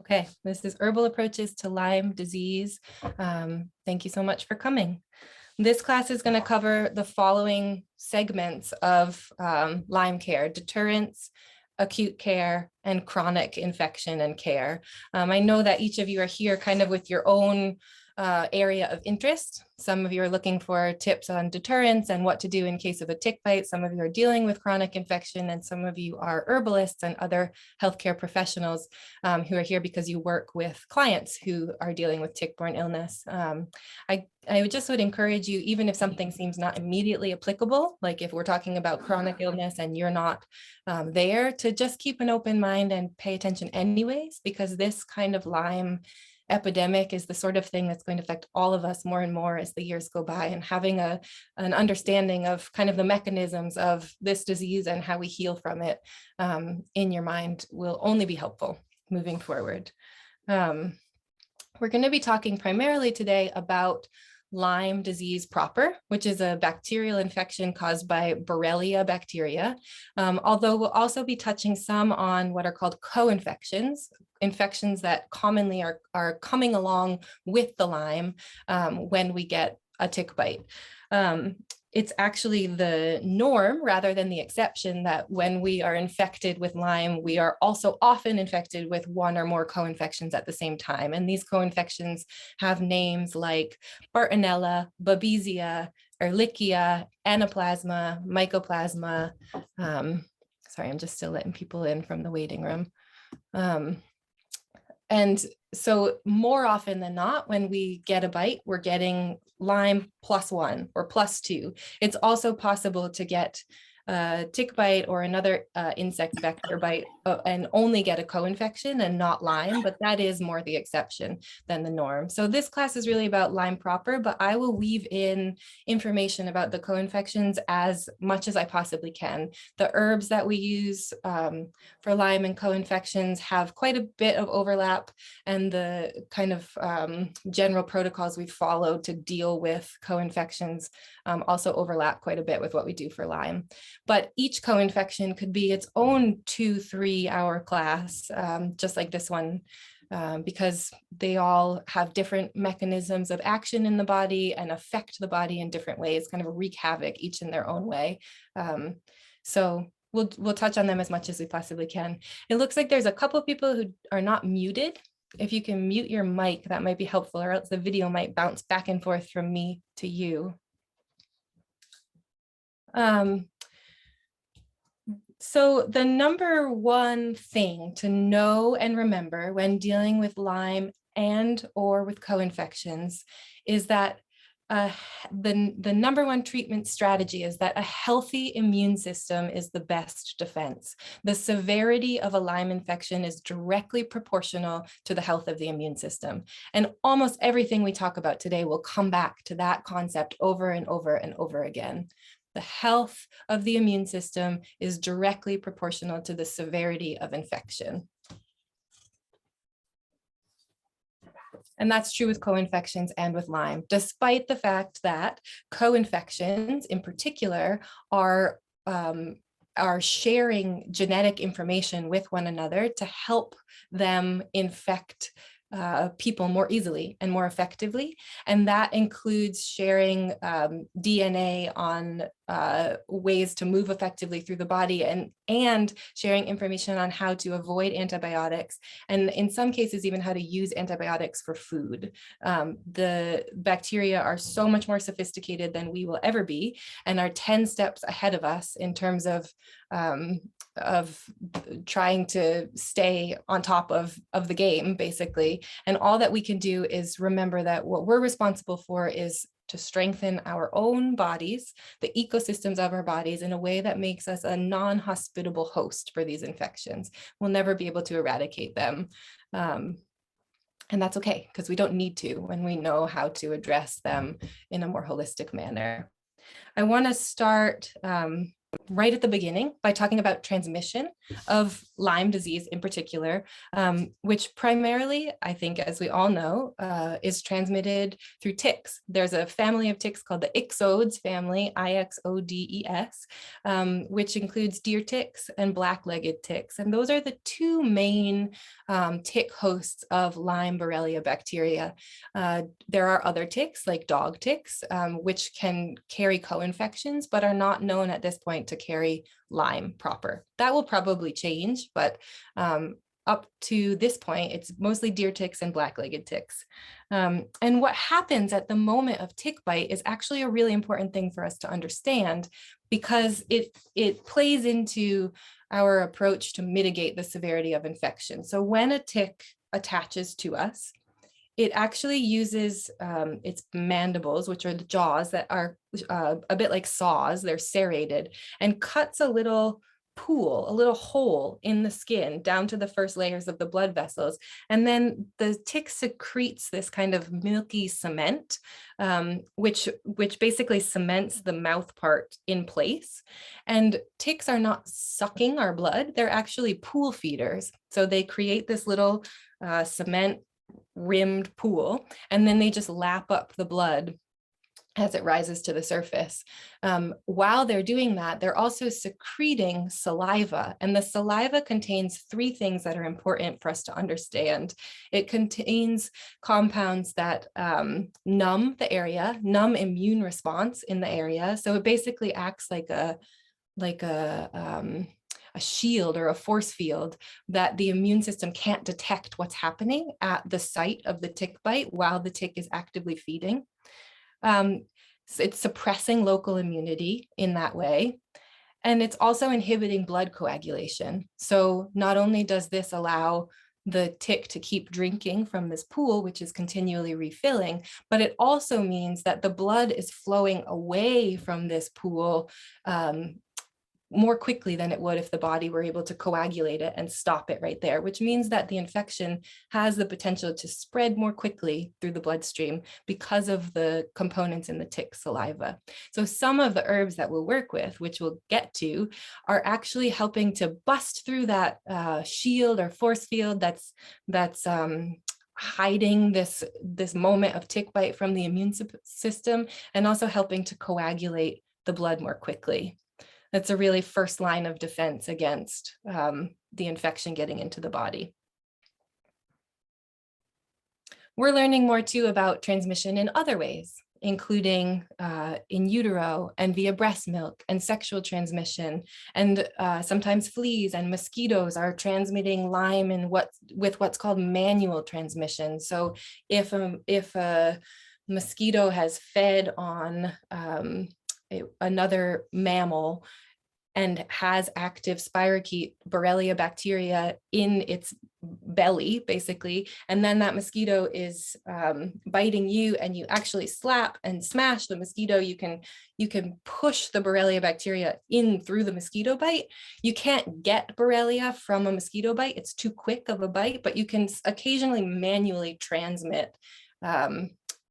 Okay, this is Herbal Approaches to Lyme Disease. Thank you so much for coming. This class is going to cover the following segments of Lyme care: deterrence, acute care, and chronic infection and care. I know that each of you are here kind of with your own area of interest. Some of you are looking for tips on deterrence and what to do in case of a tick bite. Some of you are dealing with chronic infection, and some of you are herbalists and other healthcare professionals who are here because you work with clients who are dealing with tick-borne illness. I just would encourage you, even if something seems not immediately applicable, like if we're talking about chronic illness and you're not there, to just keep an open mind and pay attention anyways, because this kind of Lyme epidemic is the sort of thing that's going to affect all of us more and more as the years go by, and having an understanding of kind of the mechanisms of this disease and how we heal from it in your mind will only be helpful moving forward. We're going to be talking primarily today about Lyme disease proper, which is a bacterial infection caused by Borrelia bacteria, although we'll also be touching some on what are called co-infections, infections that commonly are coming along with the Lyme when we get a tick bite. It's actually the norm rather than the exception that when we are infected with Lyme, we are also often infected with one or more co-infections at the same time. And these co-infections have names like Bartonella, Babesia, Ehrlichia, Anaplasma, Mycoplasma. Sorry, I'm just still letting people in from the waiting room. And so more often than not, when we get a bite, we're getting Lyme +1 or +2. It's also possible to get a tick bite or another insect vector bite and only get a co-infection and not Lyme, but that is more the exception than the norm. So this class is really about Lyme proper, but I will weave in information about the co-infections as much as I possibly can. The herbs that we use for Lyme and co-infections have quite a bit of overlap, and the kind of general protocols we follow to deal with co-infections also overlap quite a bit with what we do for Lyme. But each co-infection could be its own 2-3 hour class, just like this one, because they all have different mechanisms of action in the body and affect the body in different ways, kind of wreak havoc each in their own way. So we'll touch on them as much as we possibly can. It looks like there's a couple of people who are not muted. If you can mute your mic, that might be helpful, or else the video might bounce back and forth from me to you. So the number one thing to know and remember when dealing with Lyme and or with co-infections is that the number one treatment strategy is that a healthy immune system is the best defense. The severity of a Lyme infection is directly proportional to the health of the immune system. And almost everything we talk about today will come back to that concept over and over and over again. The health of the immune system is directly proportional to the severity of infection. And that's true with co-infections and with Lyme, despite the fact that co-infections in particular are sharing genetic information with one another to help them infect people more easily and more effectively. And that includes sharing DNA on ways to move effectively through the body, and sharing information on how to avoid antibiotics, and in some cases even how to use antibiotics for food. The bacteria are so much more sophisticated than we will ever be, and are 10 steps ahead of us in terms of trying to stay on top of the game, basically. And all that we can do is remember that what we're responsible for is to strengthen our own bodies, the ecosystems of our bodies, in a way that makes us a non-hospitable host for these infections. We'll never be able to eradicate them. And that's okay, because we don't need to when we know how to address them in a more holistic manner. I want to start right at the beginning by talking about transmission of Lyme disease in particular, which primarily, I think, as we all know, is transmitted through ticks. There's a family of ticks called the Ixodes family, Ixodes, which includes deer ticks and black-legged ticks. And those are the two main tick hosts of Lyme Borrelia bacteria. There are other ticks like dog ticks, which can carry co-infections, but are not known at this point to carry Lyme proper. That will probably change, but up to this point, it's mostly deer ticks and black-legged ticks. And what happens at the moment of tick bite is actually a really important thing for us to understand, because it plays into our approach to mitigate the severity of infection. So when a tick attaches to us, it actually uses its mandibles, which are the jaws that are a bit like saws, they're serrated, and cuts a little pool, a little hole in the skin down to the first layers of the blood vessels. And then the tick secretes this kind of milky cement, which basically cements the mouth part in place. And ticks are not sucking our blood, they're actually pool feeders. So they create this little cement rimmed pool, and then they just lap up the blood as it rises to the surface. While they're doing that, they're also secreting saliva, and the saliva contains three things that are important for us to understand. It contains compounds that numb the area, numb immune response in the area. So it basically acts like a shield or a force field that the immune system can't detect what's happening at the site of the tick bite while the tick is actively feeding. So it's suppressing local immunity in that way. And it's also inhibiting blood coagulation. So not only does this allow the tick to keep drinking from this pool, which is continually refilling, but it also means that the blood is flowing away from this pool more quickly than it would if the body were able to coagulate it and stop it right there, which means that the infection has the potential to spread more quickly through the bloodstream because of the components in the tick saliva. So some of the herbs that we'll work with, which we'll get to, are actually helping to bust through that shield or force field that's hiding this moment of tick bite from the immune system, and also helping to coagulate the blood more quickly. That's a really first line of defense against the infection getting into the body. We're learning more too about transmission in other ways, including in utero and via breast milk and sexual transmission. And sometimes fleas and mosquitoes are transmitting Lyme with what's called manual transmission. So if a mosquito has fed on another mammal and has active spirochete Borrelia bacteria in its belly, basically, and then that mosquito is biting you, and you actually slap and smash the mosquito, you can push the Borrelia bacteria in through the mosquito bite. You can't get Borrelia from a mosquito bite, it's too quick of a bite, but you can occasionally manually transmit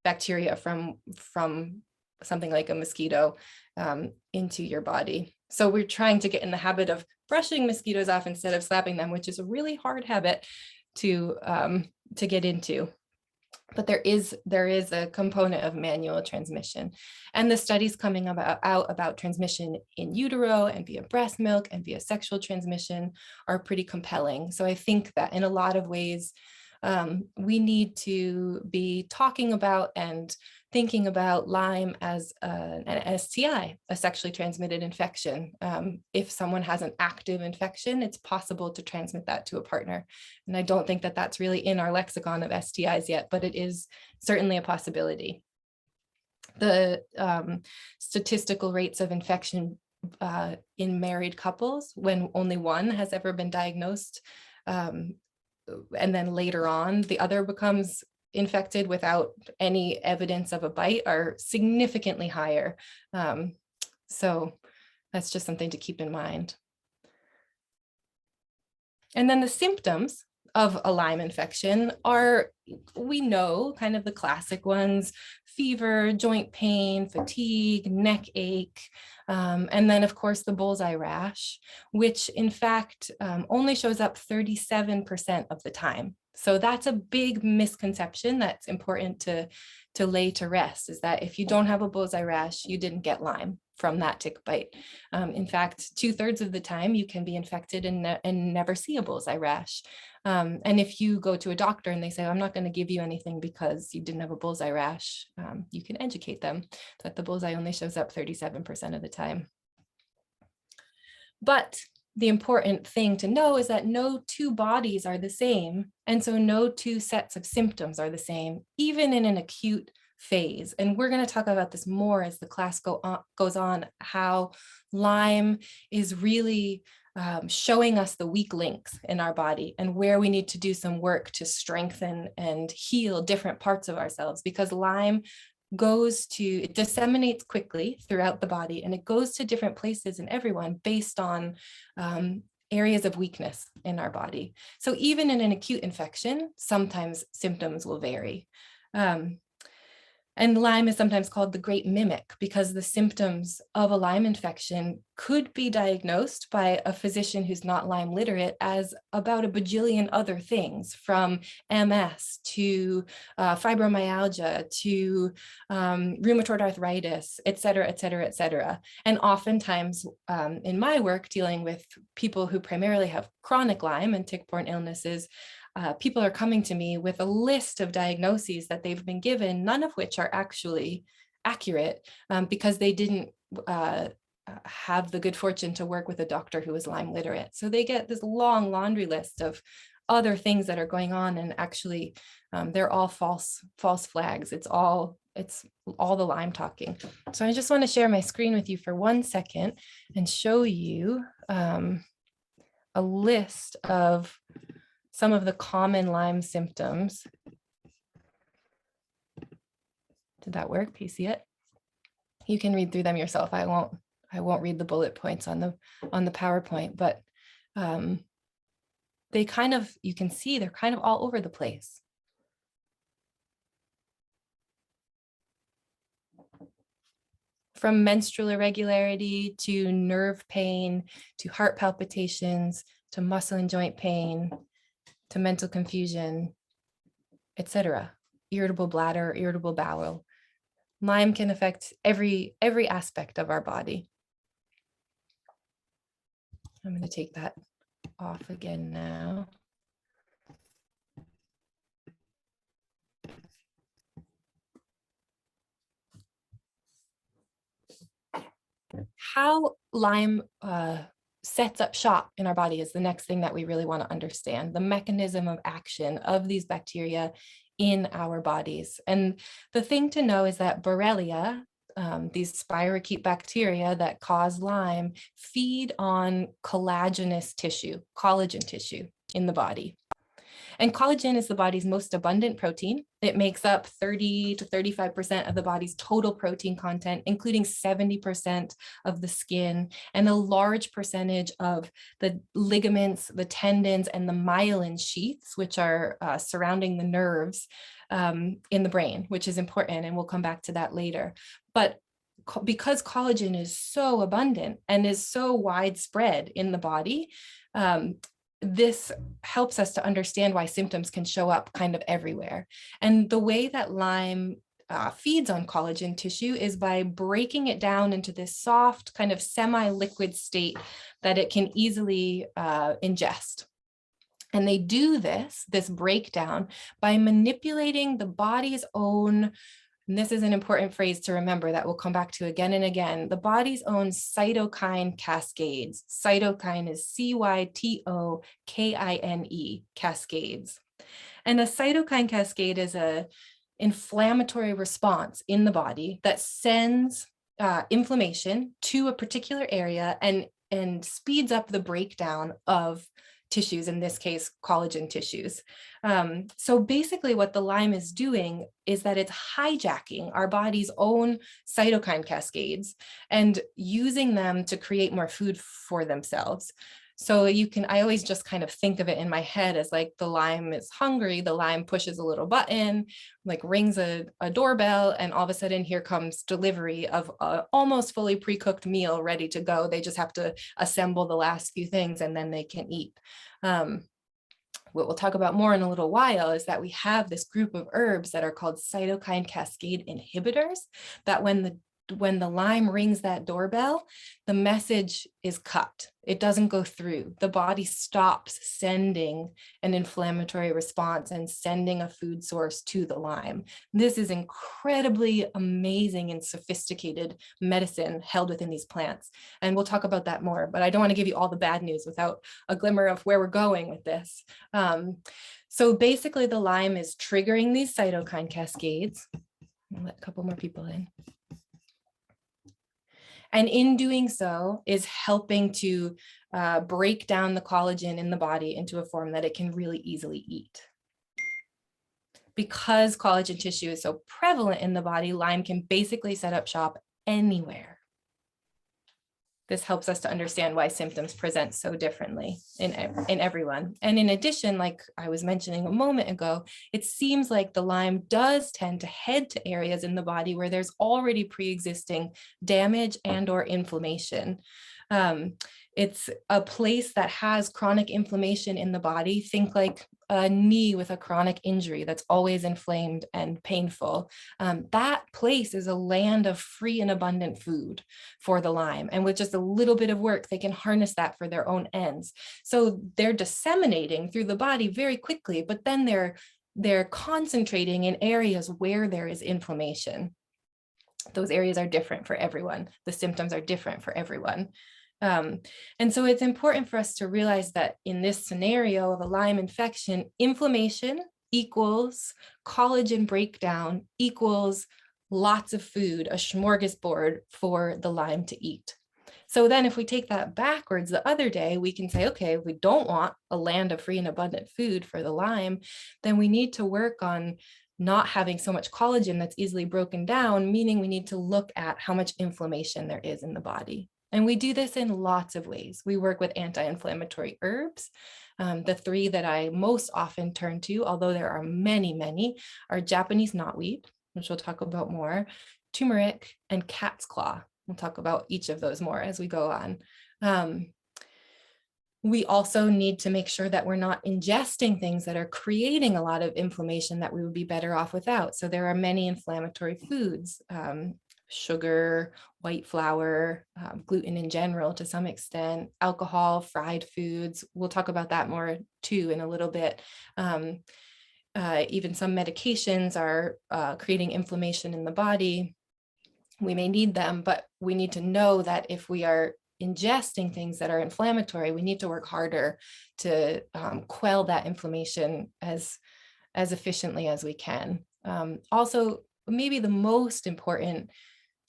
bacteria from something like a mosquito into your body. So we're trying to get in the habit of brushing mosquitoes off instead of slapping them, which is a really hard habit to get into. But there is a component of manual transmission, and the studies coming out about transmission in utero and via breast milk and via sexual transmission are pretty compelling. So I think that in a lot of ways, we need to be talking about and thinking about Lyme as an STI, a sexually transmitted infection. If someone has an active infection, it's possible to transmit that to a partner. And I don't think that that's really in our lexicon of STIs yet, but it is certainly a possibility. The statistical rates of infection in married couples, when only one has ever been diagnosed, and then later on the other becomes infected without any evidence of a bite, are significantly higher. So that's just something to keep in mind. And then the symptoms of a Lyme infection are, we know, kind of the classic ones: fever, joint pain, fatigue, neck ache, and then of course the bullseye rash, which in fact only shows up 37% of the time. So that's a big misconception that's important to lay to rest, is that if you don't have a bullseye rash, you didn't get Lyme from that tick bite. In fact, 2/3 of the time you can be infected and never see a bullseye rash. And if you go to a doctor and they say, I'm not going to give you anything because you didn't have a bullseye rash, you can educate them that the bullseye only shows up 37% of the time. But the important thing to know is that no two bodies are the same. And so no two sets of symptoms are the same, even in an acute phase. And we're going to talk about this more as the class goes on, how Lyme is really showing us the weak links in our body and where we need to do some work to strengthen and heal different parts of ourselves, because Lyme it disseminates quickly throughout the body, and it goes to different places in everyone based on areas of weakness in our body. So even in an acute infection, sometimes symptoms will vary. And Lyme is sometimes called the great mimic because the symptoms of a Lyme infection could be diagnosed by a physician who's not Lyme literate as about a bajillion other things, from MS to fibromyalgia to rheumatoid arthritis, et cetera, et cetera, et cetera. And oftentimes in my work dealing with people who primarily have chronic Lyme and tick-borne illnesses, people are coming to me with a list of diagnoses that they've been given, none of which are actually accurate because they didn't have the good fortune to work with a doctor who was Lyme literate. So they get this long laundry list of other things that are going on, and actually they're all false flags. It's all the Lyme talking. So I just want to share my screen with you for 1 second and show you a list of some of the common Lyme symptoms. Did that work? Do you see it? You can read through them yourself. I won't read the bullet points on the PowerPoint, but they kind of, you can see they're kind of all over the place. From menstrual irregularity to nerve pain, to heart palpitations, to muscle and joint pain, to mental confusion, etc. Irritable bladder, irritable bowel. Lyme can affect every aspect of our body. I'm going to take that off again now. How Lyme sets up shop in our body is the next thing that we really want to understand, the mechanism of action of these bacteria in our bodies. And the thing to know is that Borrelia, these spirochete bacteria that cause Lyme, feed on collagenous tissue, collagen tissue in the body. And collagen is the body's most abundant protein. It makes up 30 to 35% of the body's total protein content, including 70% of the skin and a large percentage of the ligaments, the tendons, and the myelin sheaths, which are surrounding the nerves in the brain, which is important. And we'll come back to that later. But because collagen is so abundant and is so widespread in the body, this helps us to understand why symptoms can show up kind of everywhere. And the way that Lyme feeds on collagen tissue is by breaking it down into this soft kind of semi-liquid state that it can easily ingest. And they do this breakdown by manipulating the body's own, and this is an important phrase to remember that we'll come back to again and again, the body's own cytokine cascades. Cytokine is C-Y-T-O-K-I-N-E, cascades. And a cytokine cascade is an inflammatory response in the body that sends inflammation to a particular area and speeds up the breakdown of tissues, in this case, collagen tissues. So basically what the Lyme is doing is that it's hijacking our body's own cytokine cascades and using them to create more food for themselves. So I always just kind of think of it in my head as like the Lyme is hungry, the Lyme pushes a little button, like rings a doorbell, and all of a sudden here comes delivery of a almost fully pre-cooked meal ready to go. They just have to assemble the last few things and then they can eat. What we'll talk about more in a little while is that we have this group of herbs that are called cytokine cascade inhibitors, that when the Lyme rings that doorbell, the message is cut. It doesn't go through. The body stops sending an inflammatory response and sending a food source to the Lyme. This is incredibly amazing and sophisticated medicine held within these plants. And we'll talk about that more, but I don't want to give you all the bad news without a glimmer of where we're going with this. So basically the Lyme is triggering these cytokine cascades. I'll let a couple more people in. And in doing so is helping to break down the collagen in the body into a form that it can really easily eat. Because collagen tissue is so prevalent in the body, Lyme can basically set up shop anywhere. This helps us to understand why symptoms present so differently in everyone. And in addition, like I was mentioning a moment ago, it seems like the Lyme does tend to head to areas in the body where there's already pre-existing damage and or inflammation. It's a place that has chronic inflammation in the body. Think like a knee with a chronic injury that's always inflamed and painful. That place is a land of free and abundant food for the Lyme. And with just a little bit of work, they can harness that for their own ends. So they're disseminating through the body very quickly, but then they're concentrating in areas where there is inflammation. Those areas are different for everyone. The symptoms are different for everyone. And so it's important for us to realize that in this scenario of a Lyme infection, inflammation equals collagen breakdown equals lots of food, a smorgasbord for the Lyme to eat. So then if we take that backwards the other day, we can say, okay, if we don't want a land of free and abundant food for the Lyme, then we need to work on not having so much collagen that's easily broken down, meaning we need to look at how much inflammation there is in the body. And we do this in lots of ways. We work with anti-inflammatory herbs. The three that I most often turn to, although there are many, many, are Japanese knotweed, which we'll talk about more, turmeric, and cat's claw. We'll talk about each of those more as we go on. We also need to make sure that we're not ingesting things that are creating a lot of inflammation that we would be better off without. So there are many inflammatory foods, sugar, white flour, gluten in general to some extent, alcohol, fried foods. We'll talk about that more too in a little bit. Even some medications are creating inflammation in the body. We may need them, but we need to know that if we are ingesting things that are inflammatory, we need to work harder to quell that inflammation as efficiently as we can. Also, maybe the most important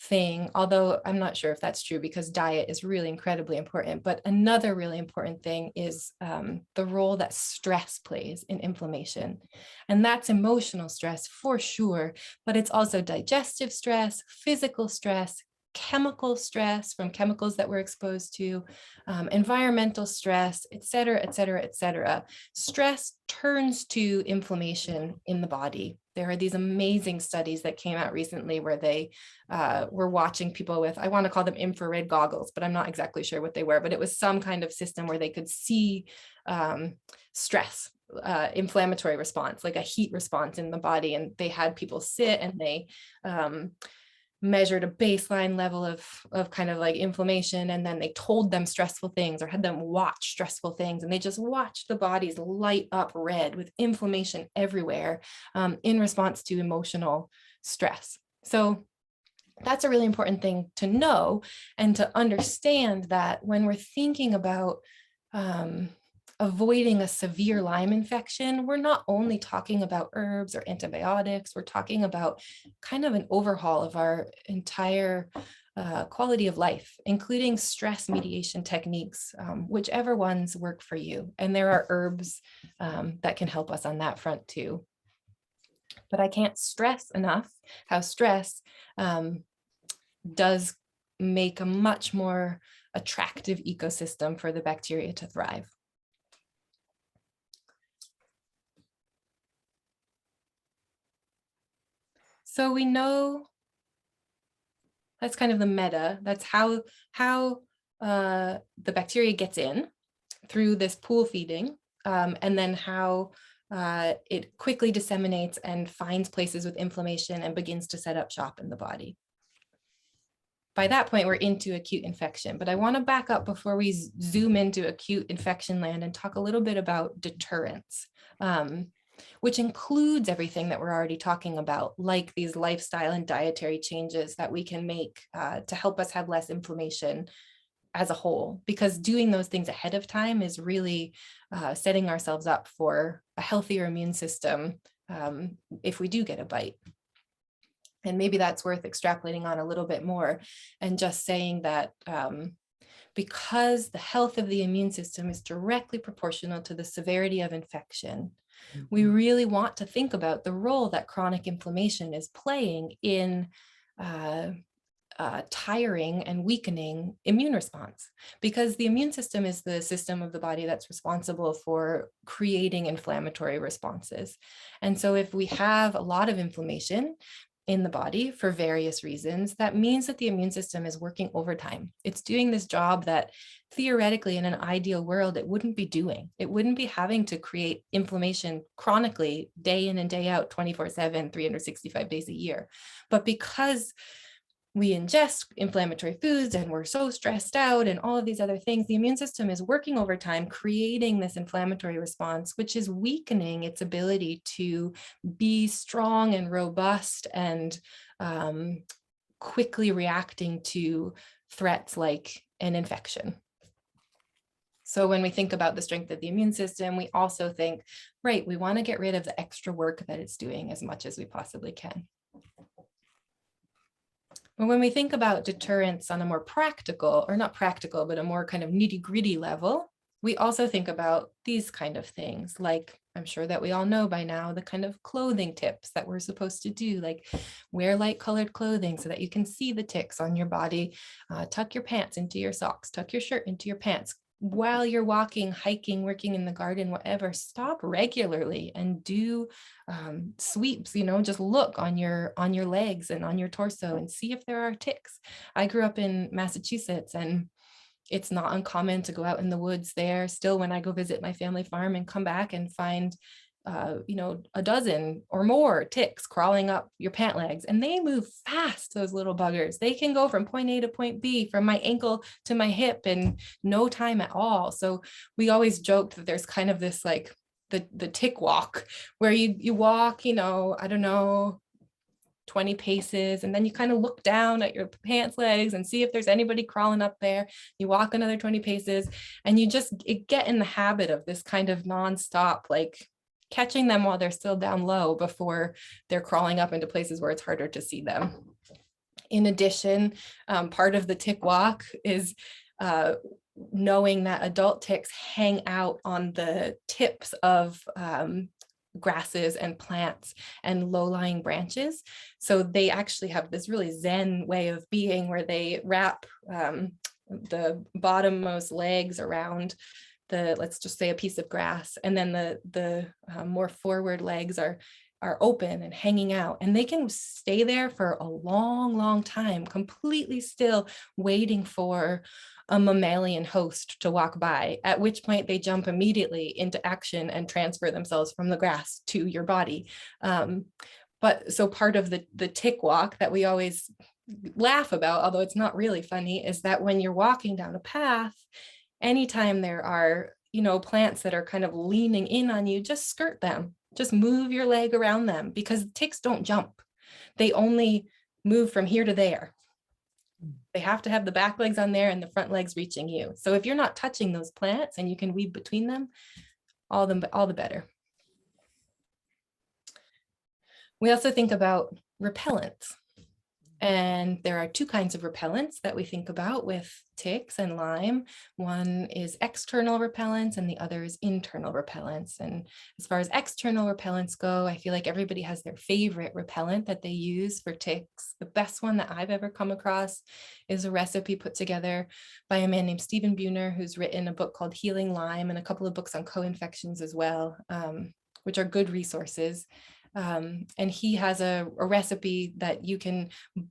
thing, although I'm not sure if that's true because diet is really incredibly important, but another really important thing is the role that stress plays in inflammation. And that's emotional stress for sure, but it's also digestive stress, physical stress, chemical stress from chemicals that we're exposed to, environmental stress, et cetera, et cetera, et cetera. Stress turns to inflammation in the body. There are these amazing studies that came out recently where they were watching people with, I want to call them infrared goggles, but I'm not exactly sure what they were, but it was some kind of system where they could see stress, inflammatory response, like a heat response in the body. And they had people sit and they measured a baseline level of kind of like inflammation, and then they told them stressful things or had them watch stressful things, and they just watched the bodies light up red with inflammation everywhere in response to emotional stress. So that's a really important thing to know and to understand, that when we're thinking about avoiding a severe Lyme infection, we're not only talking about herbs or antibiotics, we're talking about kind of an overhaul of our entire quality of life, including stress mediation techniques, whichever ones work for you. And there are herbs that can help us on that front too. But I can't stress enough how stress does make a much more attractive ecosystem for the bacteria to thrive. So we know that's kind of the meta. That's how the bacteria gets in through this pool feeding, and then how it quickly disseminates and finds places with inflammation and begins to set up shop in the body. By that point, we're into acute infection, but I want to back up before we zoom into acute infection land and talk a little bit about deterrence, which includes everything that we're already talking about, like these lifestyle and dietary changes that we can make to help us have less inflammation as a whole, because doing those things ahead of time is really setting ourselves up for a healthier immune system if we do get a bite. And maybe that's worth extrapolating on a little bit more and just saying that because the health of the immune system is directly proportional to the severity of infection, we really want to think about the role that chronic inflammation is playing in tiring and weakening immune response, because the immune system is the system of the body that's responsible for creating inflammatory responses. And so if we have a lot of inflammation in the body for various reasons, that means that the immune system is working overtime. It's doing this job that theoretically in an ideal world, it wouldn't be doing. It wouldn't be having to create inflammation chronically day in and day out, 24/7, 365 days a year. But because we ingest inflammatory foods and we're so stressed out and all of these other things, the immune system is working overtime, creating this inflammatory response, which is weakening its ability to be strong and robust and quickly reacting to threats like an infection. So when we think about the strength of the immune system, we also think, right, we want to get rid of the extra work that it's doing as much as we possibly can. But when we think about deterrence on a more practical, or not practical, but a more kind of nitty-gritty level, we also think about these kind of things, like I'm sure that we all know by now, the kind of clothing tips that we're supposed to do, like wear light colored clothing so that you can see the ticks on your body, tuck your pants into your socks, tuck your shirt into your pants. While you're walking, hiking, working in the garden, whatever, stop regularly and do sweeps, just look on your legs and on your torso and see if there are ticks. I grew up in Massachusetts, and it's not uncommon to go out in the woods there still when I go visit my family farm and come back and find a dozen or more ticks crawling up your pant legs, and they move fast, those little buggers. They can go from point A to point B, from my ankle to my hip in no time at all. So we always joked that there's kind of this like the tick walk, where you walk, I don't know, 20 paces, and then you kind of look down at your pants legs and see if there's anybody crawling up there. You walk another 20 paces, and you just get in the habit of this kind of nonstop, like catching them while they're still down low before they're crawling up into places where it's harder to see them. In addition, part of the tick walk is knowing that adult ticks hang out on the tips of grasses and plants and low-lying branches. So they actually have this really zen way of being, where they wrap the bottommost legs around let's just say a piece of grass, and then the more forward legs are open and hanging out, and they can stay there for a long time, completely still, waiting for a mammalian host to walk by, at which point they jump immediately into action and transfer themselves from the grass to your body. But so part of the tick walk that we always laugh about, although it's not really funny, is that when you're walking down a path, anytime there are, plants that are kind of leaning in on you, just skirt them, just move your leg around them, because ticks don't jump. They only move from here to there. They have to have the back legs on there and the front legs reaching you. So if you're not touching those plants and you can weave between them, all the better. We also think about repellents. And there are two kinds of repellents that we think about with ticks and Lyme. One is external repellents and the other is internal repellents. And as far as external repellents go, I feel like everybody has their favorite repellent that they use for ticks. The best one that I've ever come across is a recipe put together by a man named Stephen Buhner, who's written a book called Healing Lyme and a couple of books on co-infections as well, which are good resources. And he has a recipe that you can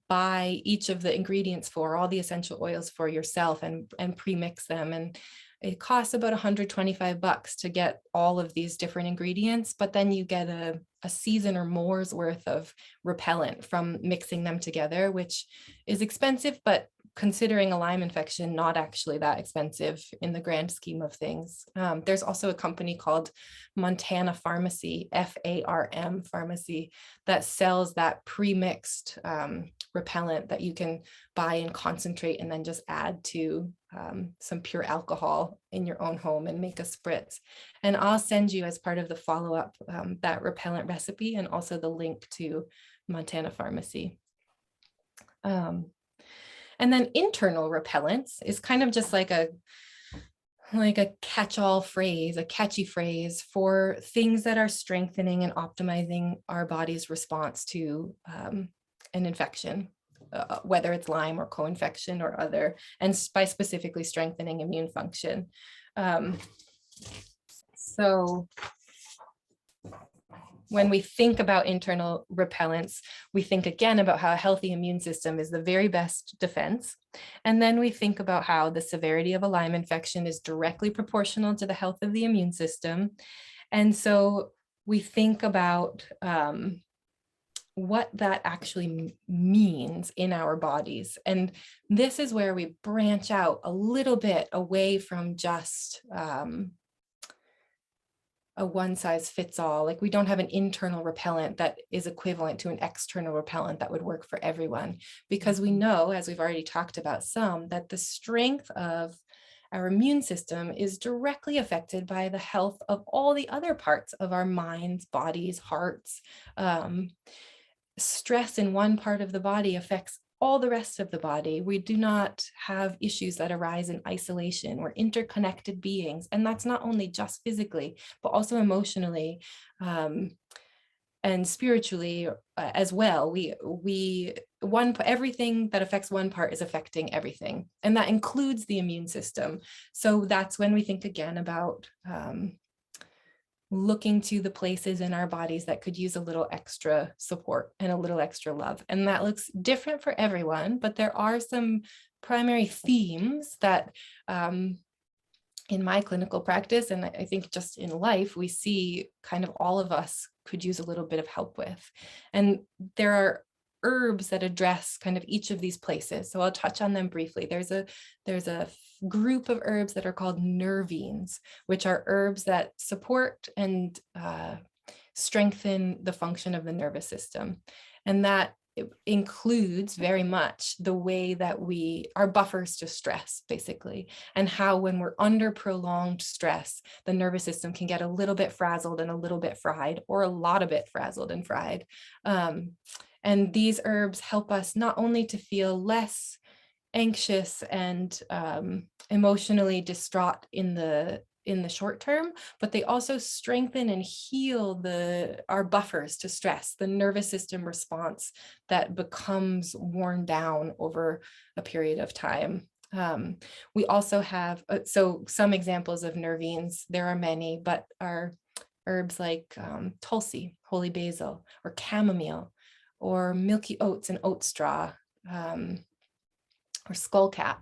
buy each of the ingredients for, all the essential oils for yourself, and pre-mix them. And it costs about $125 to get all of these different ingredients, but then you get a season or more's worth of repellent from mixing them together, which is expensive, but considering a Lyme infection, not actually that expensive in the grand scheme of things. There's also a company called Montana Pharmacy, FARM Pharmacy, that sells that pre-mixed repellent that you can buy and concentrate and then just add to some pure alcohol in your own home and make a spritz. And I'll send you, as part of the follow-up, that repellent recipe and also the link to Montana Pharmacy. And then internal repellents is kind of just like a catch-all phrase, a catchy phrase for things that are strengthening and optimizing our body's response to an infection, whether it's Lyme or co-infection or other, and by specifically strengthening immune function. So when we think about internal repellents, we think again about how a healthy immune system is the very best defense. And then we think about how the severity of a Lyme infection is directly proportional to the health of the immune system. And so we think about what that actually means in our bodies. And this is where we branch out a little bit away from just a one size fits all. Like, we don't have an internal repellent that is equivalent to an external repellent that would work for everyone, because we know, as we've already talked about some, that the strength of our immune system is directly affected by the health of all the other parts of our minds, bodies, hearts. Stress in one part of the body affects all the rest of the body. We do not have issues that arise in isolation. We're interconnected beings. And that's not only just physically, but also emotionally and spiritually as well. Everything that affects one part is affecting everything. And that includes the immune system. So that's when we think again about looking to the places in our bodies that could use a little extra support and a little extra love. And that looks different for everyone, but there are some primary themes that in my clinical practice, and I think just in life, we see kind of all of us could use a little bit of help with. And there are herbs that address kind of each of these places. So I'll touch on them briefly. There's a group of herbs that are called nervines, which are herbs that support and strengthen the function of the nervous system. And that includes very much the way that we are buffers to stress, basically, and how when we're under prolonged stress, the nervous system can get a little bit frazzled and a little bit fried, or a lot of it frazzled and fried. And these herbs help us not only to feel less anxious and emotionally distraught in the short term, but they also strengthen and heal our buffers to stress, the nervous system response that becomes worn down over a period of time. We also have, so some examples of nervines, there are many, but are herbs like tulsi, holy basil, or chamomile, or milky oats and oat straw, or skullcap.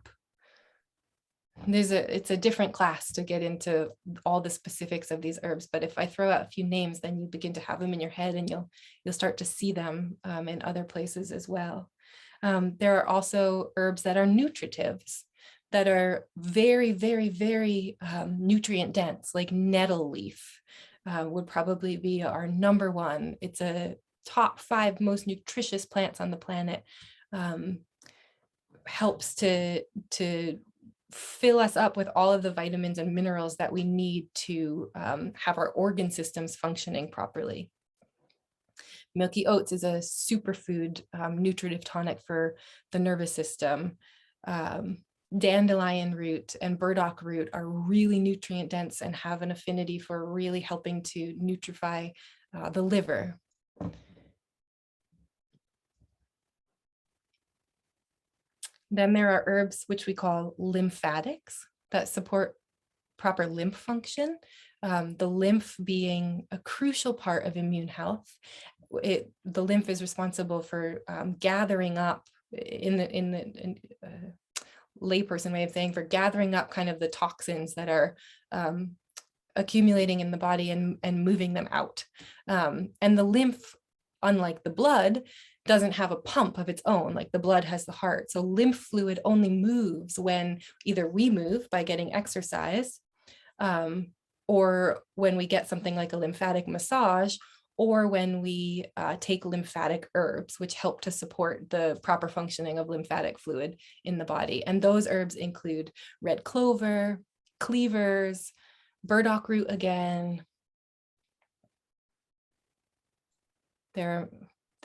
It's a different class to get into all the specifics of these herbs, but if I throw out a few names, then you begin to have them in your head, and you'll start to see them in other places as well. There are also herbs that are nutritives, that are very, very, very nutrient dense, like nettle leaf would probably be our number one. It's a top 5 most nutritious plants on the planet. Helps to fill us up with all of the vitamins and minerals that we need to have our organ systems functioning properly. Milky oats is a superfood, nutritive tonic for the nervous system. Dandelion root and burdock root are really nutrient dense and have an affinity for really helping to nutrify the liver. Then there are herbs which we call lymphatics that support proper lymph function. The lymph being a crucial part of immune health. The lymph is responsible for gathering up in the layperson way of saying, for gathering up kind of the toxins that are accumulating in the body and moving them out. And the lymph, unlike the blood, doesn't have a pump of its own, like the blood has the heart. So lymph fluid only moves when either we move by getting exercise, or when we get something like a lymphatic massage, or when we take lymphatic herbs, which help to support the proper functioning of lymphatic fluid in the body. And those herbs include red clover, cleavers, burdock root again. There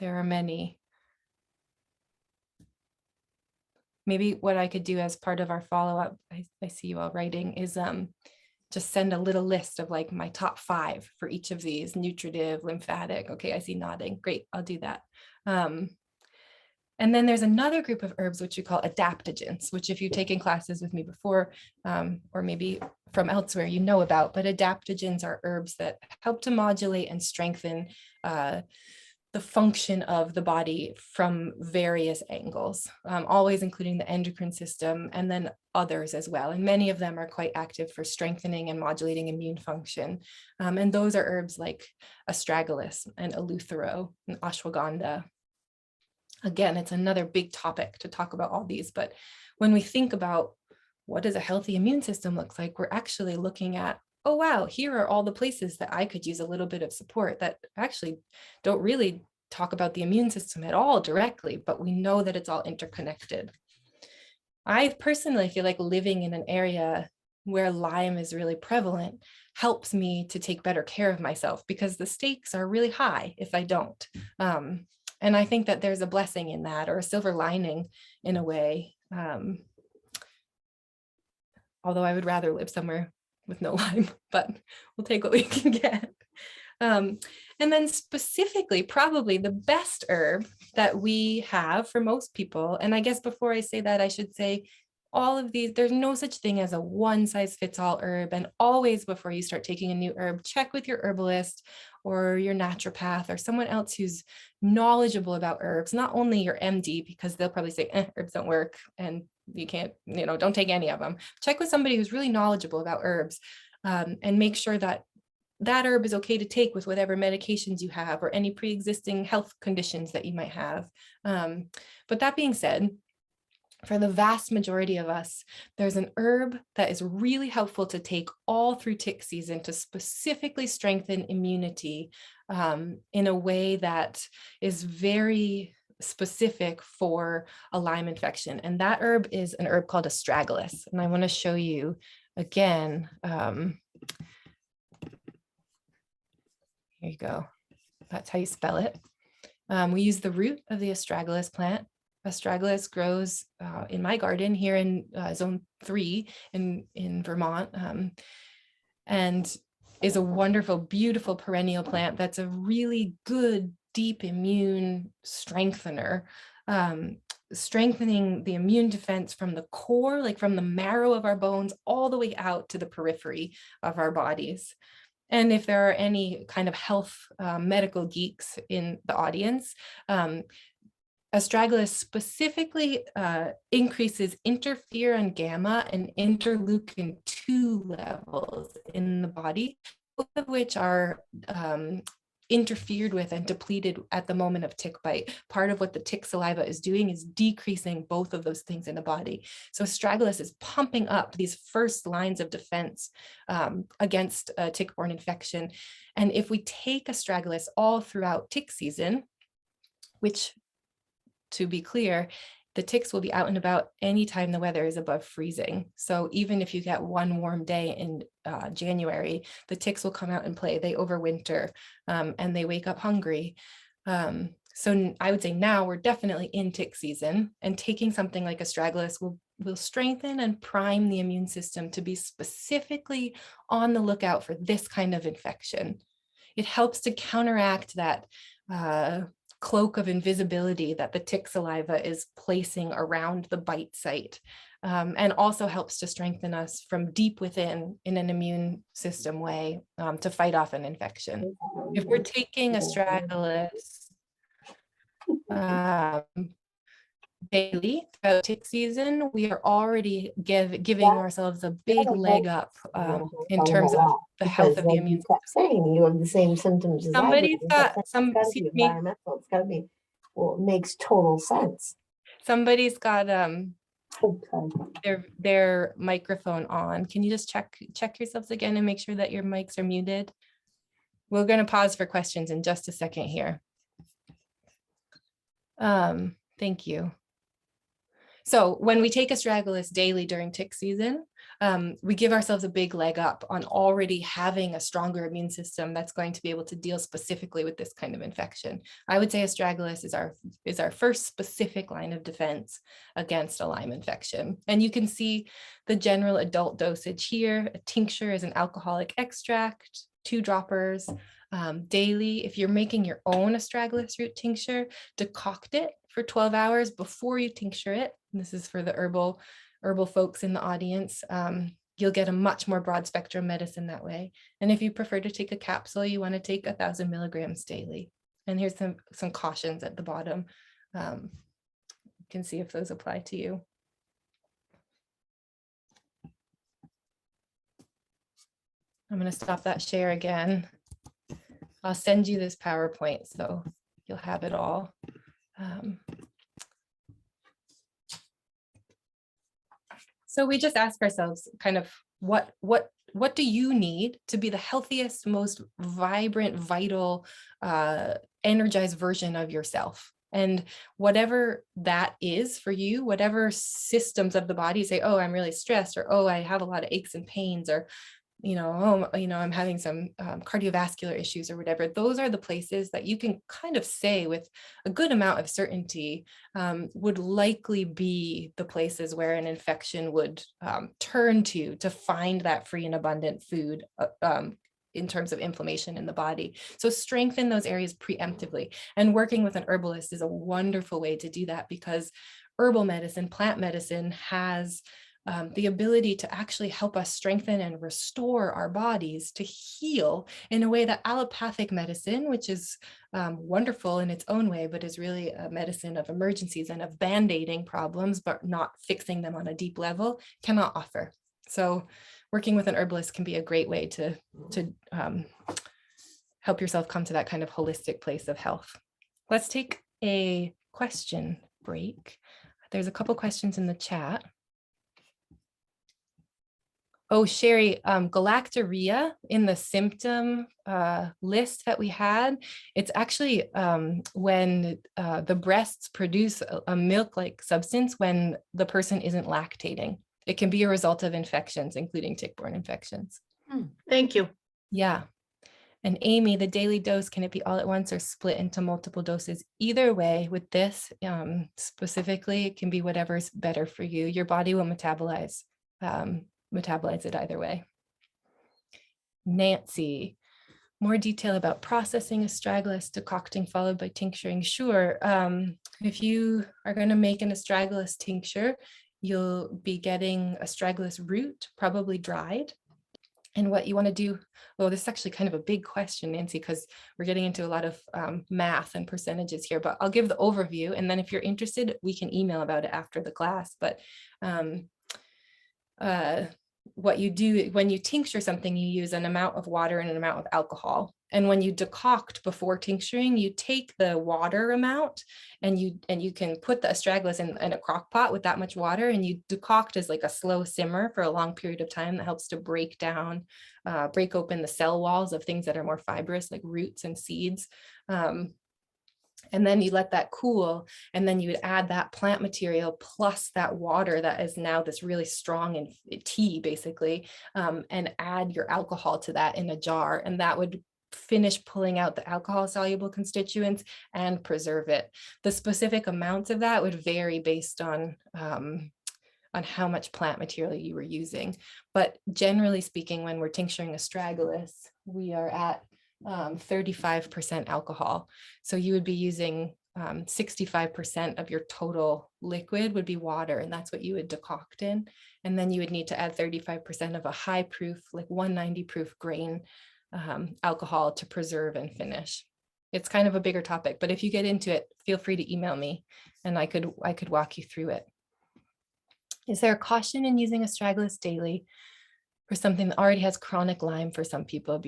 are many. Maybe what I could do as part of our follow-up, I see you all writing, is just send a little list of like my top 5 for each of these: nutritive, lymphatic. Okay, I see nodding. Great, I'll do that. And then there's another group of herbs which we call adaptogens, which if you've taken classes with me before, or maybe from elsewhere, you know about, but adaptogens are herbs that help to modulate and strengthen the function of the body from various angles, always including the endocrine system and then others as well. And many of them are quite active for strengthening and modulating immune function. And those are herbs like astragalus and eleuthero and ashwagandha. Again, it's another big topic to talk about all these, but when we think about what does a healthy immune system look like, we're actually looking at, oh, wow, here are all the places that I could use a little bit of support that actually don't really talk about the immune system at all directly, but we know that it's all interconnected. I personally feel like living in an area where Lyme is really prevalent helps me to take better care of myself, because the stakes are really high if I don't. And I think that there's a blessing in that, or a silver lining in a way. Although I would rather live somewhere with no Lyme, but we'll take what we can get. And then specifically, probably the best herb that we have for most people, and I guess before I say that, I should say all of these, there's no such thing as a one size fits all herb. And always before you start taking a new herb, check with your herbalist or your naturopath or someone else who's knowledgeable about herbs, not only your MD, because they'll probably say, herbs don't work and you can't, don't take any of them. Check with somebody who's really knowledgeable about herbs, and make sure that that herb is okay to take with whatever medications you have or any pre-existing health conditions that you might have. But that being said, for the vast majority of us, there's an herb that is really helpful to take all through tick season to specifically strengthen immunity in a way that is very specific for a Lyme infection. And that herb is an herb called astragalus. And I want to show you again. Here you go. That's how you spell it. We use the root of the astragalus plant. Astragalus grows in my garden here in zone 3 in Vermont, and is a wonderful, beautiful perennial plant that's a really good, deep immune strengthener, strengthening the immune defense from the core, like from the marrow of our bones, all the way out to the periphery of our bodies. And if there are any kind of health medical geeks in the audience, astragalus specifically increases interferon gamma and interleukin-2 levels in the body, both of which are interfered with and depleted at the moment of tick bite. Part of what the tick saliva is doing is decreasing both of those things in the body. So astragalus is pumping up these first lines of defense against a tick-borne infection. And if we take astragalus all throughout tick season, which, to be clear, the ticks will be out and about anytime the weather is above freezing. So even if you get one warm day in January, the ticks will come out and play. They overwinter and they wake up hungry. So I would say now we're definitely in tick season, and taking something like astragalus will strengthen and prime the immune system to be specifically on the lookout for this kind of infection. It helps to counteract that cloak of invisibility that the tick saliva is placing around the bite site, and also helps to strengthen us from deep within in an immune system way, to fight off an infection. If we're taking astragalus daily throughout tick season, we are already giving ourselves a big leg up in terms of the health of the immune system. Saying you have the same symptoms as Somebody's got some, it's gotta be environmental. It's got to be, well, it makes total sense. somebody's got their microphone on. Can you just check yourselves again and make sure that your mics are muted? We're going to pause for questions in just a second here. Thank you. So when we take astragalus daily during tick season, we give ourselves a big leg up on already having a stronger immune system that's going to be able to deal specifically with this kind of infection. I would say astragalus is our first specific line of defense against a Lyme infection. And you can see the general adult dosage here. A tincture is an alcoholic extract, 2 droppers daily. If you're making your own astragalus root tincture, decoct it for 12 hours before you tincture it. And this is for the herbal folks in the audience. You'll get a much more broad spectrum medicine that way. And if you prefer to take a capsule, you want to take 1,000 milligrams daily. And here's some cautions at the bottom. You can see if those apply to you. I'm going to stop that share again. I'll send you this PowerPoint so you'll have it all. So we just ask ourselves kind of what do you need to be the healthiest, most vibrant, vital, energized version of yourself? And whatever that is for you, whatever systems of the body say, oh, I'm really stressed, or oh, I have a lot of aches and pains, or I'm having some cardiovascular issues or whatever. Those are the places that you can kind of say with a good amount of certainty would likely be the places where an infection would turn to find that free and abundant food in terms of inflammation in the body. So strengthen those areas preemptively. And working with an herbalist is a wonderful way to do that, because herbal medicine, plant medicine, has the ability to actually help us strengthen and restore our bodies to heal in a way that allopathic medicine, which is wonderful in its own way, but is really a medicine of emergencies and of band-aiding problems, but not fixing them on a deep level, cannot offer. So working with an herbalist can be a great way to help yourself come to that kind of holistic place of health. Let's take a question break. There's a couple questions in the chat. Oh, Sherry, galactorrhea in the symptom list that we had, it's actually when the breasts produce a milk-like substance when the person isn't lactating. It can be a result of infections, including tick-borne infections. Thank you. Yeah. And Amy, the daily dose, can it be all at once or split into multiple doses? Either way, with this specifically, it can be whatever's better for you. Your body will metabolize it either way. Nancy, more detail about processing astragalus, decocting followed by tincturing. Sure. If you are going to make an astragalus tincture, you'll be getting astragalus root, probably dried. And what you want to do, well, this is actually kind of a big question, Nancy, because we're getting into a lot of math and percentages here, but I'll give the overview. And then if you're interested, we can email about it after the class. But what you do when you tincture something, you use an amount of water and an amount of alcohol. And when you decoct before tincturing, you take the water amount and you can put the astragalus in a crock pot with that much water, and you decoct as like a slow simmer for a long period of time. That helps to break open the cell walls of things that are more fibrous, like roots and seeds. And then you let that cool, and then you would add that plant material plus that water that is now this really strong tea, basically, and add your alcohol to that in a jar. And that would finish pulling out the alcohol soluble constituents and preserve it. The specific amounts of that would vary based on how much plant material you were using. But generally speaking, when we're tincturing astragalus, we are at 35% alcohol. So you would be using 65% of your total liquid would be water, and that's what you would decoct in. And then you would need to add 35% of a high proof, like 190 proof grain alcohol to preserve and finish. It's kind of a bigger topic, but if you get into it, feel free to email me and I could walk you through it. Is there a caution in using astragalus daily for something that already has chronic Lyme for some people?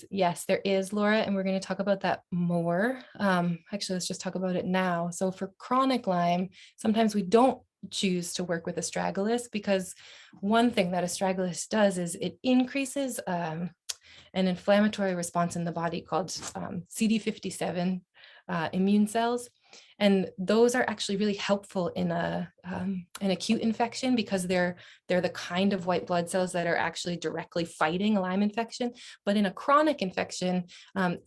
Yes, there is, Laura, and we're going to talk about that more. Actually, let's just talk about it now. So for chronic Lyme, sometimes we don't choose to work with astragalus because one thing that astragalus does is it increases an inflammatory response in the body called CD57 immune cells. And those are actually really helpful in an acute infection because they're the kind of white blood cells that are actually directly fighting a Lyme infection. But in a chronic infection,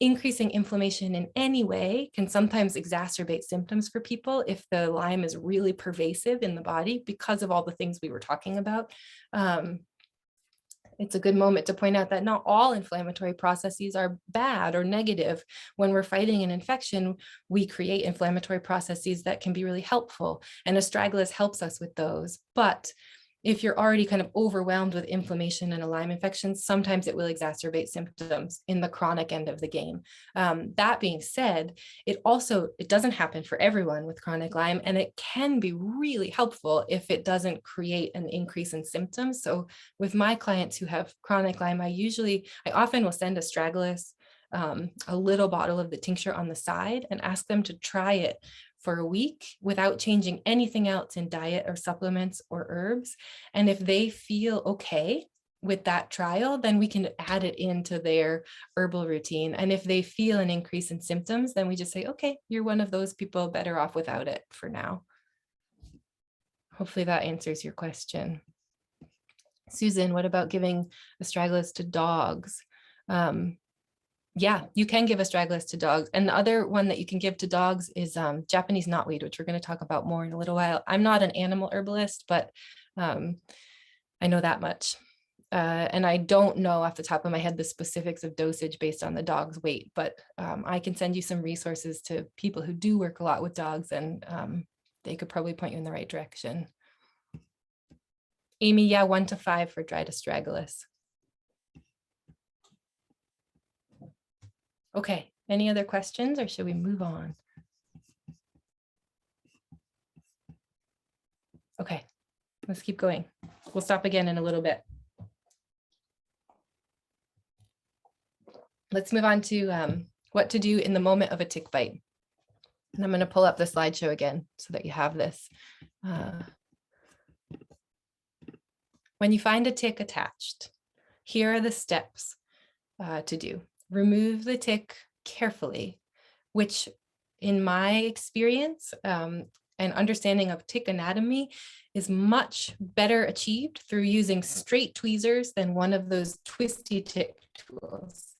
increasing inflammation in any way can sometimes exacerbate symptoms for people if the Lyme is really pervasive in the body because of all the things we were talking about. It's a good moment to point out that not all inflammatory processes are bad or negative. When we're fighting an infection, we create inflammatory processes that can be really helpful, and astragalus helps us with those. But if you're already kind of overwhelmed with inflammation and a Lyme infection, sometimes it will exacerbate symptoms in the chronic end of the game. That being said, it doesn't happen for everyone with chronic Lyme, and it can be really helpful if it doesn't create an increase in symptoms. So with my clients who have chronic Lyme, I often will send astragalus, a little bottle of the tincture on the side, and ask them to try it for a week without changing anything else in diet or supplements or herbs. And if they feel okay with that trial, then we can add it into their herbal routine. And if they feel an increase in symptoms, then we just say, okay, you're one of those people, better off without it for now. Hopefully that answers your question. Susan, what about giving astragalus to dogs? Yeah, you can give astragalus to dogs. And the other one that you can give to dogs is Japanese knotweed, which we're going to talk about more in a little while. I'm not an animal herbalist, but I know that much. And I don't know off the top of my head the specifics of dosage based on the dog's weight, but I can send you some resources to people who do work a lot with dogs, and they could probably point you in the right direction. Amy, yeah, 1 to 5 for dried astragalus. Okay, any other questions, or should we move on? Okay, let's keep going. We'll stop again in a little bit. Let's move on to what to do in the moment of a tick bite. And I'm going to pull up the slideshow again so that you have this. When you find a tick attached, here are the steps to do. Remove the tick carefully, which in my experience and understanding of tick anatomy is much better achieved through using straight tweezers than one of those twisty tick tools.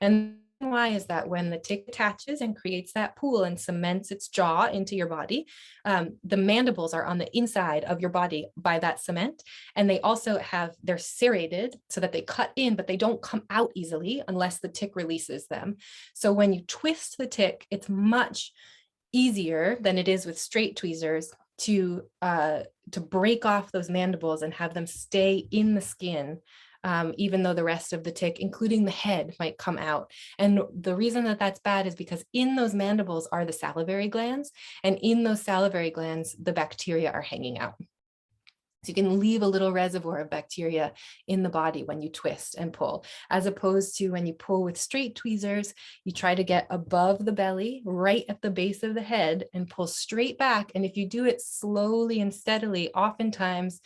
And why is that? When the tick attaches and creates that pool and cements its jaw into your body, the mandibles are on the inside of your body by that cement. And they also they're serrated so that they cut in, but they don't come out easily unless the tick releases them. So when you twist the tick, it's much easier than it is with straight tweezers to break off those mandibles and have them stay in the skin. Even though the rest of the tick, including the head, might come out. And the reason that that's bad is because in those mandibles are the salivary glands, and in those salivary glands, the bacteria are hanging out. So you can leave a little reservoir of bacteria in the body when you twist and pull, as opposed to when you pull with straight tweezers, you try to get above the belly, right at the base of the head, and pull straight back. And if you do it slowly and steadily, oftentimes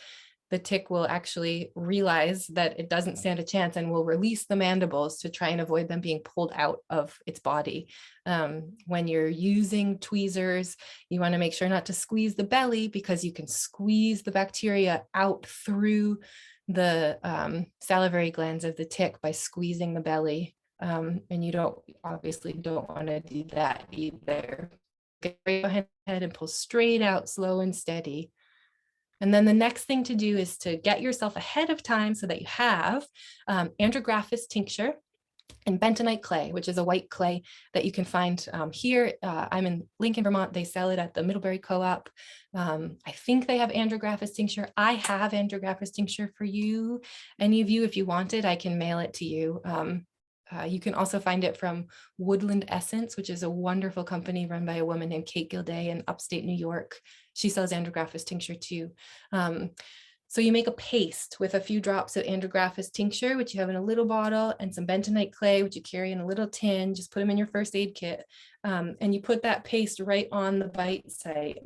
the tick will actually realize that it doesn't stand a chance and will release the mandibles to try and avoid them being pulled out of its body. When you're using tweezers, you want to make sure not to squeeze the belly, because you can squeeze the bacteria out through the salivary glands of the tick by squeezing the belly And you obviously don't want to do that either. Get right behind the head and pull straight out, slow and steady. And then the next thing to do is to get yourself ahead of time so that you have andrographis tincture and bentonite clay, which is a white clay that you can find here. I'm in Lincoln, Vermont. They sell it at the Middlebury Co-op. I think they have andrographis tincture. I have andrographis tincture for you. Any of you, if you want it, I can mail it to you. You can also find it from Woodland Essence, which is a wonderful company run by a woman named Kate Gilday in upstate New York. She sells andrographis tincture too. So you make a paste with a few drops of andrographis tincture, which you have in a little bottle, and some bentonite clay, which you carry in a little tin. Just put them in your first aid kit. And you put that paste right on the bite site.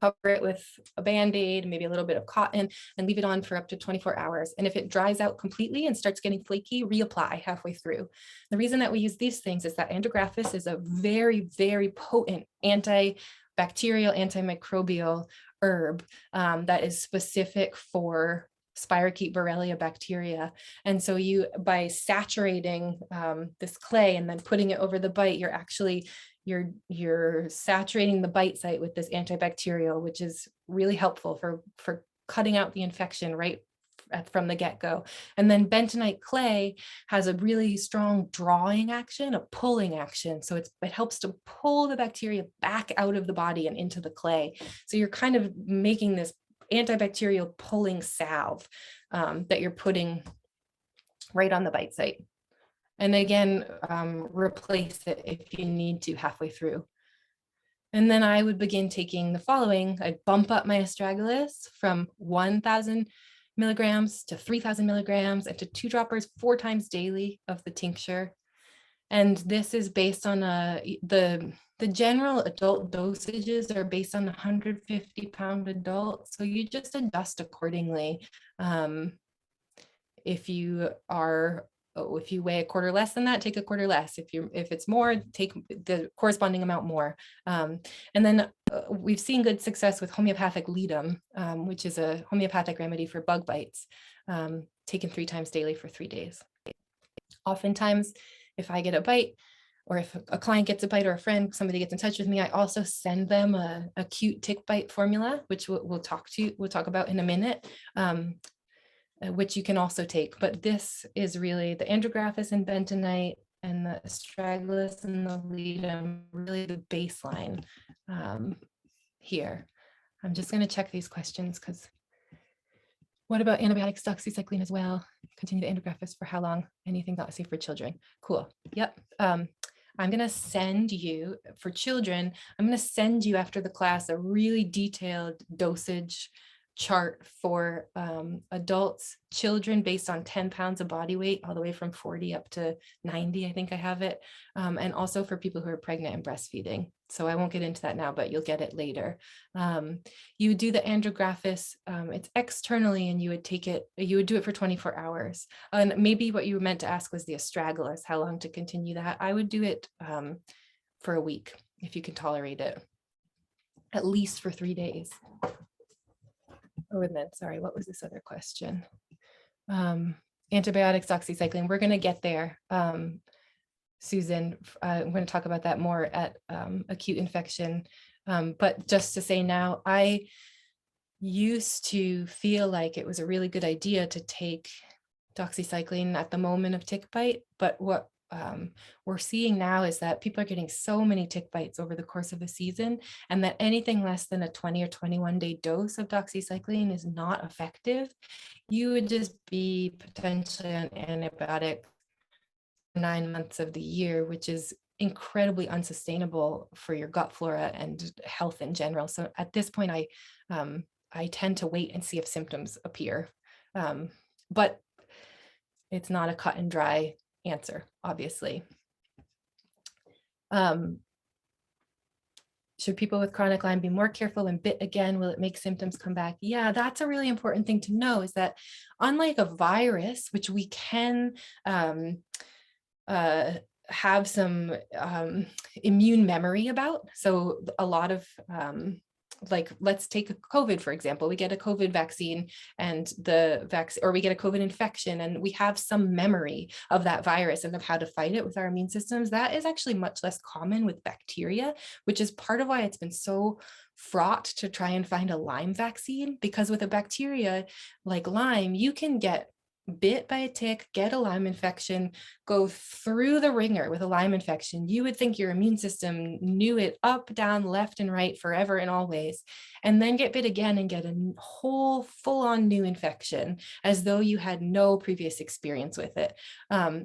Cover it with a Band-Aid, maybe a little bit of cotton, and leave it on for up to 24 hours. And if it dries out completely and starts getting flaky, reapply halfway through. The reason that we use these things is that andrographis is a very, very potent antibacterial, antimicrobial herb that is specific for spirochete Borrelia bacteria. And so by saturating this clay and then putting it over the bite, you're saturating the bite site with this antibacterial, which is really helpful for cutting out the infection right from the get-go. And then bentonite clay has a really strong drawing action, a pulling action. So it helps to pull the bacteria back out of the body and into the clay. So you're kind of making this antibacterial pulling salve that you're putting right on the bite site. And again, replace it if you need to halfway through. And then I would begin taking the following. I'd bump up my astragalus from 1,000 milligrams to 3,000 milligrams and to 2 droppers 4 times daily of the tincture. And this is based on the general adult dosages are based on 150-pound adult. So you just adjust accordingly. If you weigh a quarter less than that, take a quarter less. If it's more, take the corresponding amount more. And then we've seen good success with homeopathic Lyme, which is a homeopathic remedy for bug bites, taken 3 times daily for 3 days. Oftentimes, if I get a bite, or if a client gets a bite, or a friend, somebody gets in touch with me, I also send them a acute tick bite formula, which we'll talk about in a minute. Which you can also take, but this is really the andrographis and bentonite and the astragalus and the Lyme, really the baseline here. I'm just going to check these questions because what about antibiotics, doxycycline as well? Continue the andrographis for how long? Anything not safe for children? Cool. Yep. I'm going to send you, for children, I'm going to send you after the class a really detailed dosage chart for adults, children based on 10 pounds of body weight, all the way from 40 up to 90, I think I have it. And also for people who are pregnant and breastfeeding. So I won't get into that now, but you'll get it later. You do the andrographis, it's externally, and you would do it for 24 hours. And maybe what you were meant to ask was the astragalus, how long to continue that. I would do it for a week, if you can tolerate it, at least for 3 days. Oh, and then, sorry, what was this other question? Antibiotics, doxycycline, we're going to get there. Susan, I'm going to talk about that more at acute infection. But just to say now, I used to feel like it was a really good idea to take doxycycline at the moment of tick bite, but what we're seeing now is that people are getting so many tick bites over the course of a season, and that anything less than a 20 or 21 day dose of doxycycline is not effective. You would just be potentially on antibiotic 9 months of the year, which is incredibly unsustainable for your gut flora and health in general. So at this point, I tend to wait and see if symptoms appear, but it's not a cut and dry answer, obviously. Should people with chronic Lyme be more careful when bit again? Will it make symptoms come back? Yeah, that's a really important thing to know, is that unlike a virus, which we can have some immune memory about, so a lot of like, let's take a COVID, for example. We get a COVID vaccine and or we get a COVID infection, and we have some memory of that virus and of how to fight it with our immune systems. That is actually much less common with bacteria, which is part of why it's been so fraught to try and find a Lyme vaccine, because with a bacteria like Lyme, you can get bit by a tick, get a Lyme infection, go through the ringer with a Lyme infection. You would think your immune system knew it up, down, left, and right forever and always, and then get bit again and get a whole full-on new infection as though you had no previous experience with it,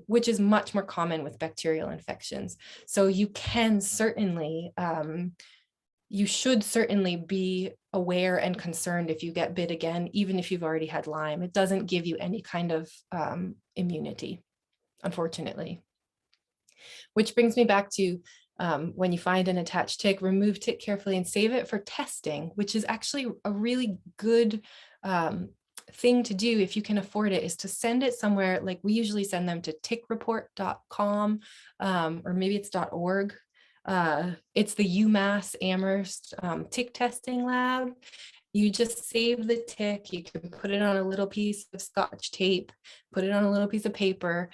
which is much more common with bacterial infections. So you can certainly you should certainly be aware and concerned if you get bit again, even if you've already had Lyme. It doesn't give you any kind of immunity, unfortunately. Which brings me back to when you find an attached tick, remove tick carefully and save it for testing, which is actually a really good thing to do if you can afford it, is to send it somewhere. Like, we usually send them to tickreport.com, or maybe it's .org. It's the UMass Amherst tick testing lab. You just save the tick. You can put it on a little piece of Scotch tape, put it on a little piece of paper,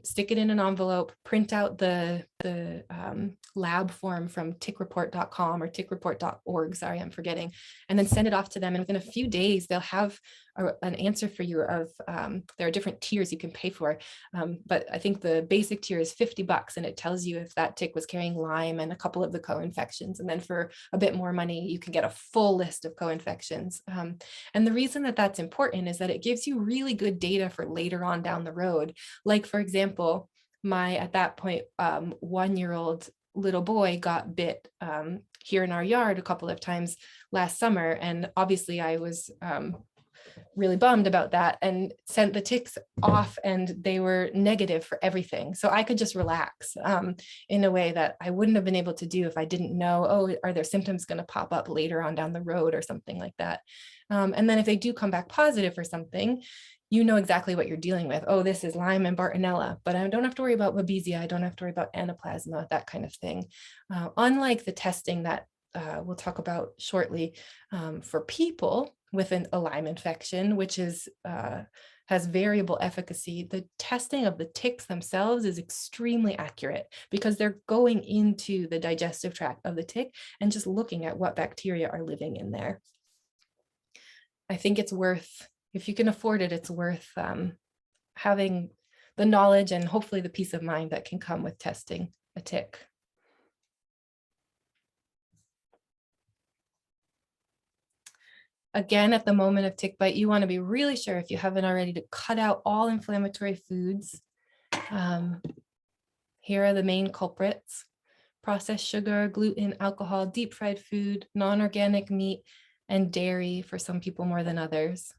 stick it in an envelope, print out the lab form from tickreport.com or tickreport.org, sorry, I'm forgetting, and then send it off to them. And within a few days, they'll have an answer for you of, there are different tiers you can pay for, but I think the basic tier is $50, and it tells you if that tick was carrying Lyme and a couple of the co-infections. And then for a bit more money, you can get a full list of co-infections. And the reason that that's important is that it gives you really good data for later on down the road. Like, for example, my, at that point, 1-year-old little boy got bit here in our yard a couple of times last summer. And obviously I was really bummed about that and sent the ticks off, and they were negative for everything. So I could just relax in a way that I wouldn't have been able to do if I didn't know, oh, are there symptoms going to pop up later on down the road or something like that. And then if they do come back positive for something, you know exactly what you're dealing with. Oh, this is Lyme and Bartonella, but I don't have to worry about Babesia. I don't have to worry about Anaplasma, that kind of thing. Unlike the testing that we'll talk about shortly for people with a Lyme infection, which is has variable efficacy, the testing of the ticks themselves is extremely accurate because they're going into the digestive tract of the tick and just looking at what bacteria are living in there. I think it's worth, if you can afford it, it's worth having the knowledge and hopefully the peace of mind that can come with testing a tick. Again, at the moment of tick bite, you want to be really sure, if you haven't already, to cut out all inflammatory foods. Here are the main culprits: processed sugar, gluten, alcohol, deep fried food, non-organic meat, and dairy for some people more than others.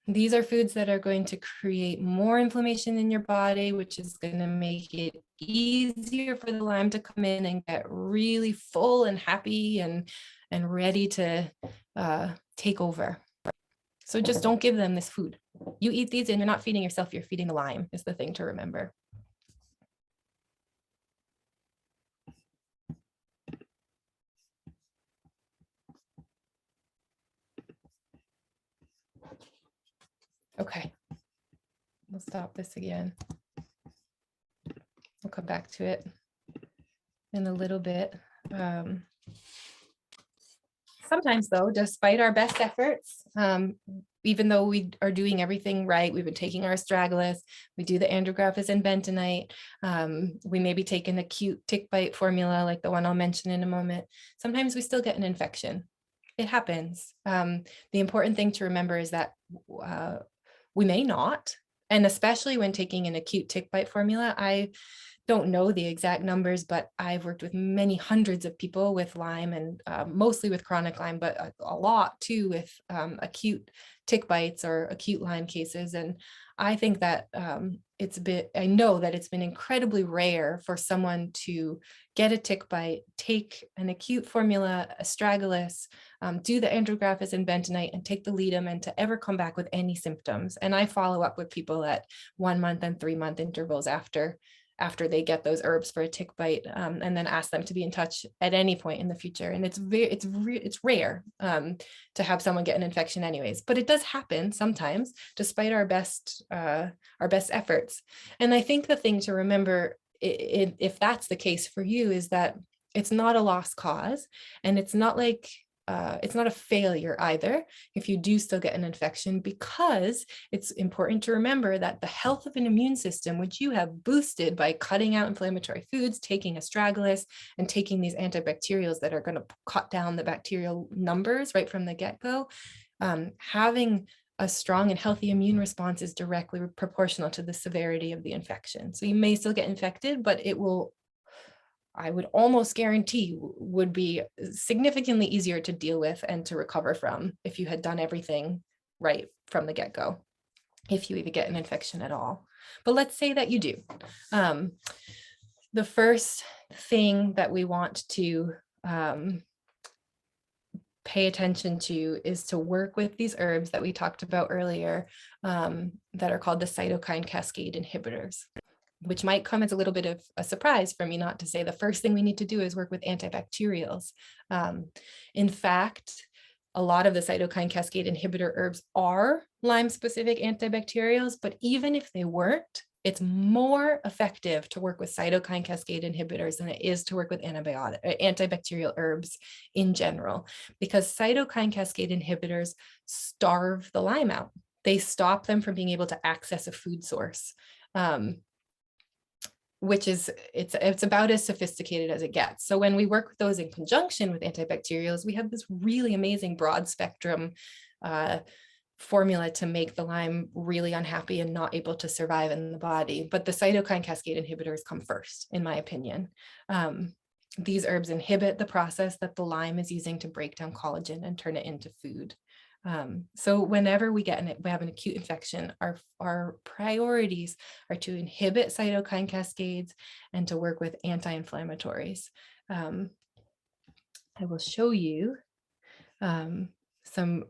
These are foods that are going to create more inflammation in your body, which is going to make it easier for the Lyme to come in and get really full and happy and ready to take over. So just don't give them this food. You eat these and you're not feeding yourself, you're feeding the Lyme, is the thing to remember. Okay, we'll stop this again. We'll come back to it in a little bit. Sometimes though, despite our best efforts, even though we are doing everything right, we've been taking our astragalus, we do the andrographis and bentonite, we may be taking acute tick bite formula like the one I'll mention in a moment, sometimes we still get an infection. It happens. The important thing to remember is that we may not, and especially when taking an acute tick bite formula. I don't know the exact numbers, but I've worked with many hundreds of people with Lyme, and mostly with chronic Lyme, but a lot too with acute tick bites or acute Lyme cases. And I think that I know that it's been incredibly rare for someone to get a tick bite, take an acute formula, astragalus, do the andrographis and bentonite, and take the Lidum, and to ever come back with any symptoms. And I follow up with people at 1 month and 3 month intervals after after they get those herbs for a tick bite, and then ask them to be in touch at any point in the future. And it's rare to have someone get an infection anyways, but it does happen sometimes despite our best efforts. And I think the thing to remember, if that's the case for you, is that it's not a lost cause, and it's not like it's not a failure either if you do still get an infection, because it's important to remember that the health of an immune system, which you have boosted by cutting out inflammatory foods, taking astragalus, and taking these antibacterials that are going to cut down the bacterial numbers right from the get-go, having a strong and healthy immune response is directly proportional to the severity of the infection. So you may still get infected, but it will, I would almost guarantee, would be significantly easier to deal with and to recover from if you had done everything right from the get-go, if you even get an infection at all. But let's say that you do. The first thing that we want to pay attention to is to work with these herbs that we talked about earlier, that are called the cytokine cascade inhibitors, which might come as a little bit of a surprise for me not to say the first thing we need to do is work with antibacterials. In fact, a lot of the cytokine cascade inhibitor herbs are Lyme-specific antibacterials, but even if they weren't, it's more effective to work with cytokine cascade inhibitors than it is to work with antibacterial herbs in general, because cytokine cascade inhibitors starve the Lyme out. They stop them from being able to access a food source. Which is, it's about as sophisticated as it gets. So when we work with those in conjunction with antibacterials, we have this really amazing broad spectrum formula to make the Lyme really unhappy and not able to survive in the body. But the cytokine cascade inhibitors come first, in my opinion. These herbs inhibit the process that the Lyme is using to break down collagen and turn it into food. So whenever we have an acute infection, our priorities are to inhibit cytokine cascades and to work with anti-inflammatories. I will show you some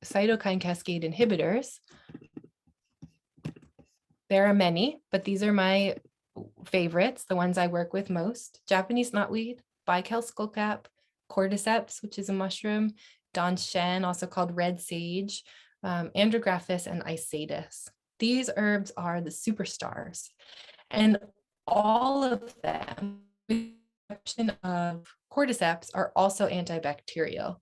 cytokine cascade inhibitors. There are many, but these are my favorites, the ones I work with most: Japanese knotweed, Baikal skullcap, cordyceps, which is a mushroom, Don Shen, also called red sage, andrographis, and isatis. These herbs are the superstars, and all of them, with the exception of cordyceps, are also antibacterial.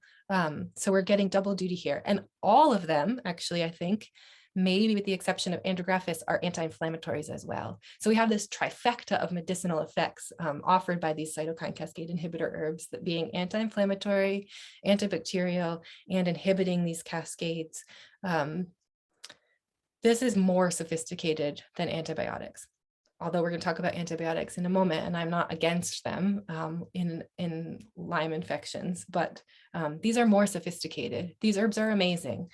So we're getting double duty here, and all of them, actually, I think, maybe with the exception of andrographis, are anti-inflammatories as well. So we have this trifecta of medicinal effects offered by these cytokine cascade inhibitor herbs, that being anti-inflammatory, antibacterial, and inhibiting these cascades. This is more sophisticated than antibiotics, although we're going to talk about antibiotics in a moment, and I'm not against them in Lyme infections, but these are more sophisticated. These herbs are amazing.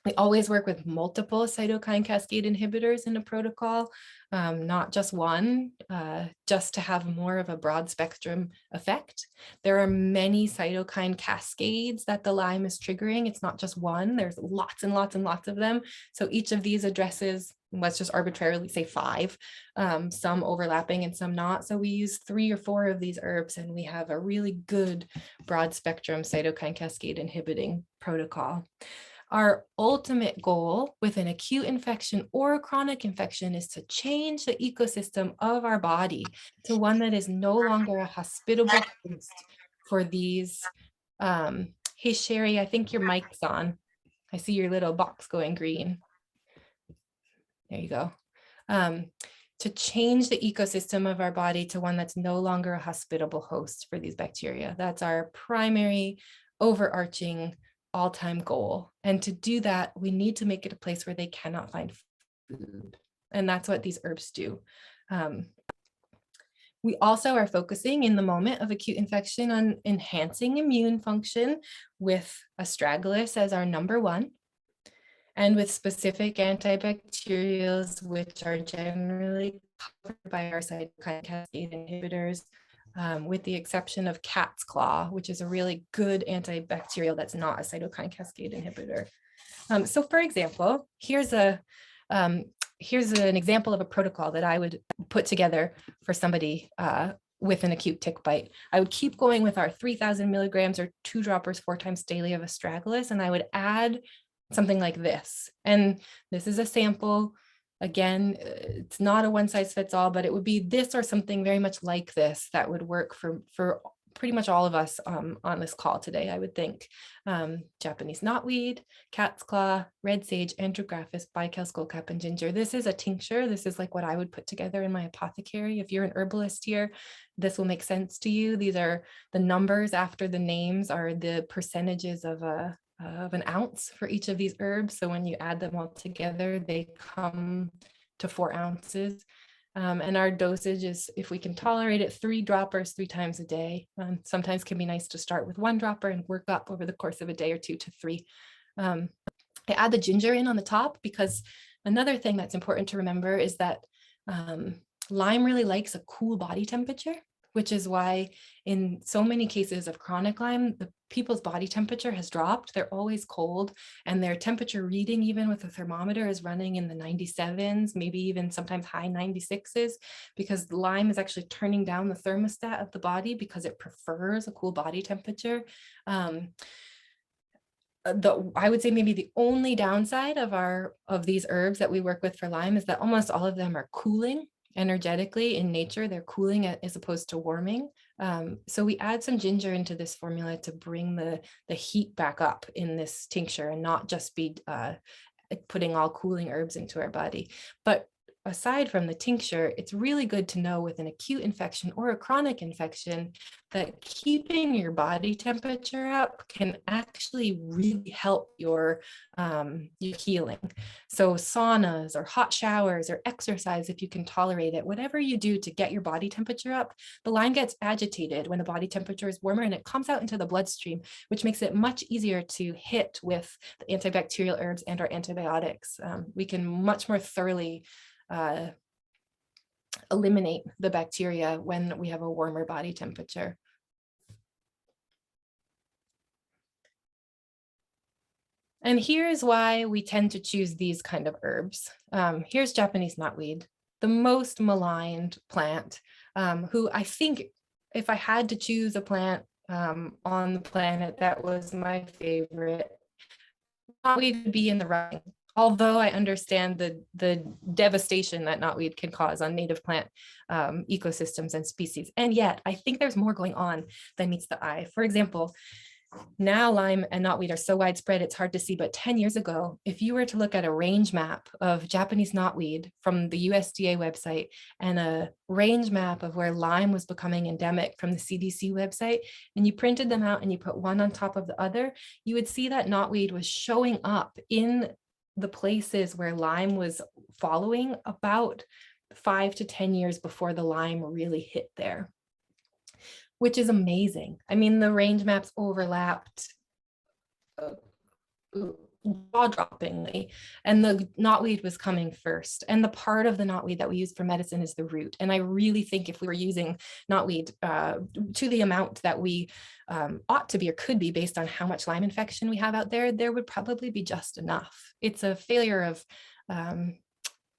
We always work with multiple cytokine cascade inhibitors in a protocol, not just one, just to have more of a broad spectrum effect. There are many cytokine cascades that the Lyme is triggering. It's not just one, there's lots and lots and lots of them. So each of these addresses, let's just arbitrarily say 5, some overlapping and some not. So we use 3 or 4 of these herbs, and we have a really good broad spectrum cytokine cascade inhibiting protocol. Our ultimate goal with an acute infection or a chronic infection is to change the ecosystem of our body to one that is no longer a hospitable host for these. Hey, Sherry, I think your mic's on. I see your little box going green. There you go. To change the ecosystem of our body to one that's no longer a hospitable host for these bacteria. That's our primary overarching all-time goal. And to do that, we need to make it a place where they cannot find food. And that's what these herbs do. We also are focusing in the moment of acute infection on enhancing immune function with astragalus as our number 1, and with specific antibacterials, which are generally covered by our cytokine cascade inhibitors, with the exception of cat's claw, which is a really good antibacterial that's not a cytokine cascade inhibitor. So for example, here's an example of a protocol that I would put together for somebody with an acute tick bite. I would keep going with our 3,000 milligrams or 2 droppers 4 times daily of astragalus, and I would add something like this. And this is a sample. Again, it's not a one size fits all, but it would be this or something very much like this that would work for pretty much all of us on this call today, I would think. Japanese knotweed, cat's claw, red sage, andrographis, bikel, skullcap, and ginger. This is a tincture. This is like what I would put together in my apothecary. If you're an herbalist here, this will make sense to you. These are the numbers after the names are the percentages of an ounce for each of these herbs. So when you add them all together, they come to 4 ounces. And our dosage is, if we can tolerate it, 3 droppers 3 times a day. Sometimes can be nice to start with 1 dropper and work up over the course of a day or 2 to 3. I add the ginger in on the top because another thing that's important to remember is that Lyme really likes a cool body temperature, which is why in so many cases of chronic Lyme, the people's body temperature has dropped. They're always cold, and their temperature reading, even with a thermometer, is running in the 97s, maybe even sometimes high 96s, because Lyme is actually turning down the thermostat of the body because it prefers a cool body temperature. I would say maybe the only downside of these herbs that we work with for Lyme is that almost all of them are cooling energetically in nature. They're cooling as opposed to warming. So we add some ginger into this formula to bring the heat back up in this tincture and not just be putting all cooling herbs into our body. But aside from the tincture, it's really good to know with an acute infection or a chronic infection that keeping your body temperature up can actually really help your healing. So saunas or hot showers or exercise, if you can tolerate it, whatever you do to get your body temperature up, the Lyme gets agitated when the body temperature is warmer and it comes out into the bloodstream, which makes it much easier to hit with the antibacterial herbs and our antibiotics. We can much more thoroughly eliminate the bacteria when we have a warmer body temperature. And here's why we tend to choose these kind of herbs. Here's Japanese knotweed, the most maligned plant, who I think if I had to choose a plant on the planet that was my favorite, knotweed would be in the running. Although I understand the devastation that knotweed can cause on native plant ecosystems and species. And yet I think there's more going on than meets the eye. For example, now Lyme and knotweed are so widespread, it's hard to see, but 10 years ago, if you were to look at a range map of Japanese knotweed from the USDA website and a range map of where Lyme was becoming endemic from the CDC website, and you printed them out and you put one on top of the other, you would see that knotweed was showing up in the places where Lyme was following about 5 to 10 years before the Lyme really hit there, which is amazing. I mean, the range maps overlapped jaw-droppingly, and the knotweed was coming first. And the part of the knotweed that we use for medicine is the root. And I really think if we were using knotweed to the amount that we ought to be or could be based on how much Lyme infection we have out there, there would probably be just enough. It's a failure of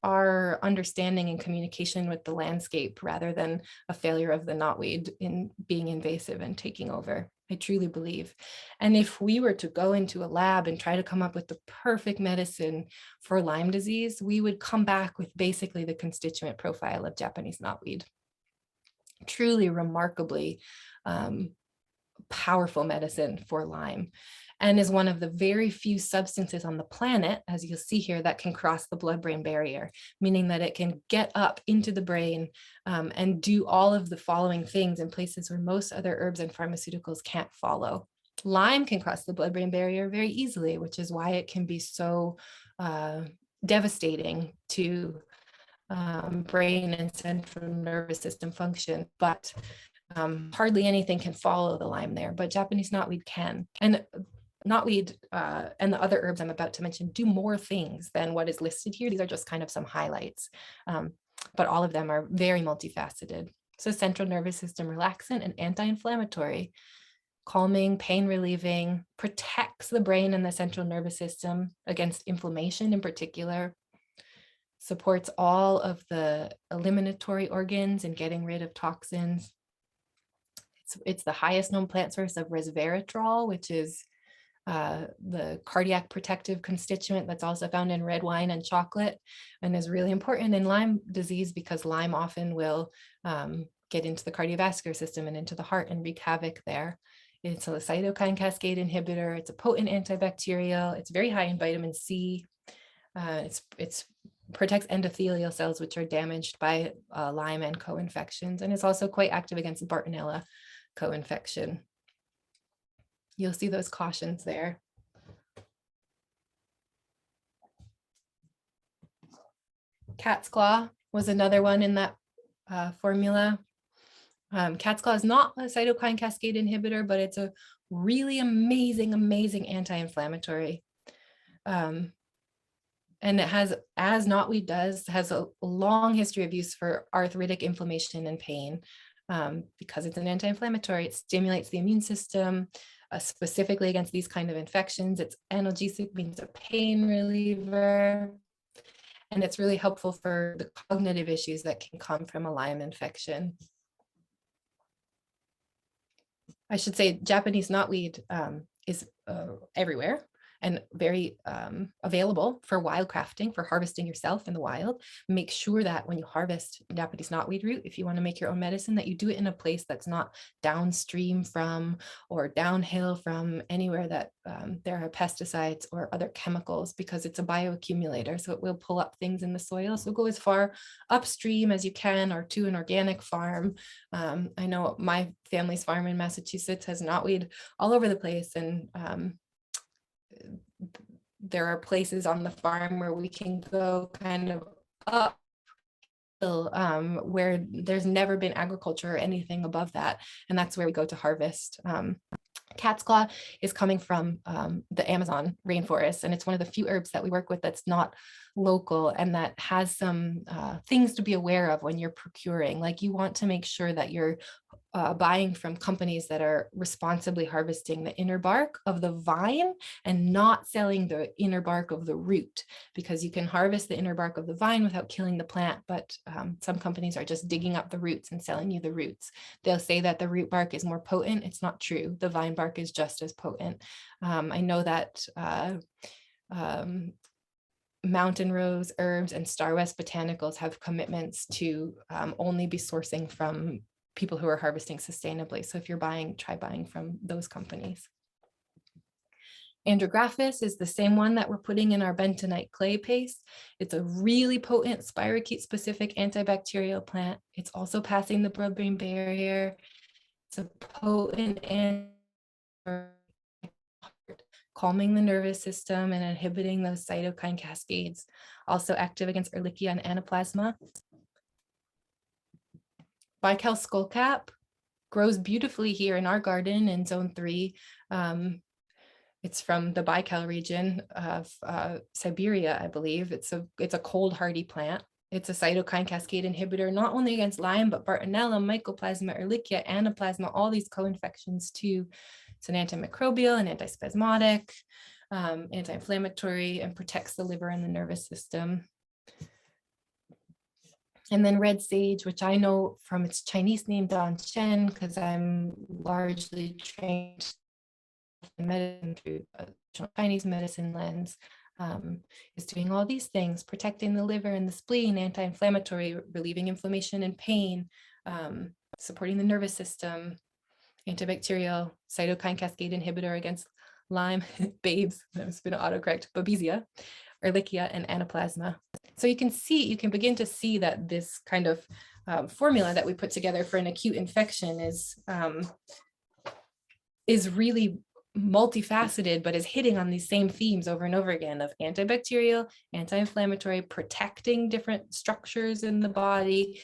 our understanding and communication with the landscape rather than a failure of the knotweed in being invasive and taking over. I truly believe. And if we were to go into a lab and try to come up with the perfect medicine for Lyme disease, we would come back with basically the constituent profile of Japanese knotweed. Truly remarkably powerful medicine for Lyme, and is one of the very few substances on the planet, as you'll see here, that can cross the blood-brain barrier, meaning that it can get up into the brain and do all of the following things in places where most other herbs and pharmaceuticals can't follow. Lyme can cross the blood-brain barrier very easily, which is why it can be so devastating to brain and central nervous system function, but hardly anything can follow the Lyme there, but Japanese knotweed can. And knotweed and the other herbs I'm about to mention do more things than what is listed here. These are just kind of some highlights, but all of them are very multifaceted. So central nervous system relaxant and anti-inflammatory, calming, pain relieving, protects the brain and the central nervous system against inflammation in particular. supports all of the eliminatory organs and getting rid of toxins. It's the highest known plant source of resveratrol, which is the cardiac protective constituent that's also found in red wine and chocolate, and is really important in Lyme disease because Lyme often will get into the cardiovascular system and into the heart and wreak havoc there. It's a cytokine cascade inhibitor. It's a potent antibacterial. It's very high in vitamin C. It's protects endothelial cells, which are damaged by Lyme and co-infections, and it's also quite active against Bartonella co-infection. You'll see those cautions there. Cat's claw was another one in that formula. Cat's claw is not a cytokine cascade inhibitor, but it's a really amazing anti-inflammatory. And it has, as knotweed does, has a long history of use for arthritic inflammation and pain. Because it's an anti-inflammatory, it stimulates the immune system, specifically against these kind of infections. It's analgesic, means a pain reliever, and it's really helpful for the cognitive issues that can come from a Lyme infection. I should say Japanese knotweed is everywhere and very available for wildcrafting, for harvesting yourself in the wild. Make sure that when you harvest Japanese knotweed root, if you want to make your own medicine, that you do it in a place that's not downstream from or downhill from anywhere that there are pesticides or other chemicals, because it's a bioaccumulator. So it will pull up things in the soil. So go as far upstream as you can, or to an organic farm. I know my family's farm in Massachusetts has knotweed all over the place, and there are places on the farm where we can go kind of up where there's never been agriculture or anything above that, and that's where we go to harvest. Cat's claw is coming from the Amazon rainforest, and it's one of the few herbs that we work with that's not local and that has some things to be aware of when you're procuring. Like, you want to make sure that you're buying from companies that are responsibly harvesting the inner bark of the vine and not selling the inner bark of the root, because you can harvest the inner bark of the vine without killing the plant, but some companies are just digging up the roots and selling you the roots. They'll say that the root bark is more potent. It's not true. The vine bark is just as potent. I know that Mountain Rose Herbs and Star West Botanicals have commitments to only be sourcing from people who are harvesting sustainably. So if you're buying, try buying from those companies. Andrographis is the same one that we're putting in our bentonite clay paste. It's a really potent spirochete specific antibacterial plant. It's also passing the blood-brain barrier. It's a potent and calming the nervous system and inhibiting those cytokine cascades. Also active against Ehrlichia and Anaplasma. Baikal skullcap grows beautifully here in our garden in zone 3. It's from the Baikal region of Siberia, I believe. It's a cold hardy plant. It's a cytokine cascade inhibitor, not only against Lyme, but Bartonella, Mycoplasma, Ehrlichia, Anaplasma, all these co-infections too. It's an antimicrobial and antispasmodic, anti-inflammatory, and protects the liver and the nervous system. And then red sage, which I know from its Chinese name, Dan Shen, because I'm largely trained in medicine through a Chinese medicine lens, is doing all these things: protecting the liver and the spleen, anti-inflammatory, relieving inflammation and pain, supporting the nervous system, antibacterial, cytokine cascade inhibitor against Lyme, babes, it's been autocorrect, Babesia, Ehrlichia, and Anaplasma. So you can begin to see that this kind of formula that we put together for an acute infection is really multifaceted, but is hitting on these same themes over and over again of antibacterial, anti-inflammatory, protecting different structures in the body,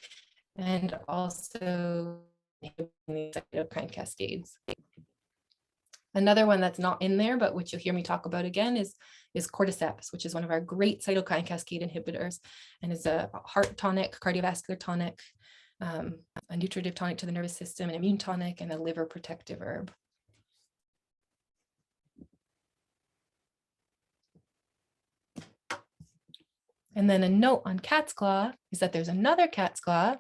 and also inhibiting the cytokine cascades. Another one that's not in there, but which you'll hear me talk about again, is cordyceps, which is one of our great cytokine cascade inhibitors, and is a heart tonic, cardiovascular tonic, a nutritive tonic to the nervous system, an immune tonic, and a liver protective herb. And then a note on cat's claw is that there's another cat's claw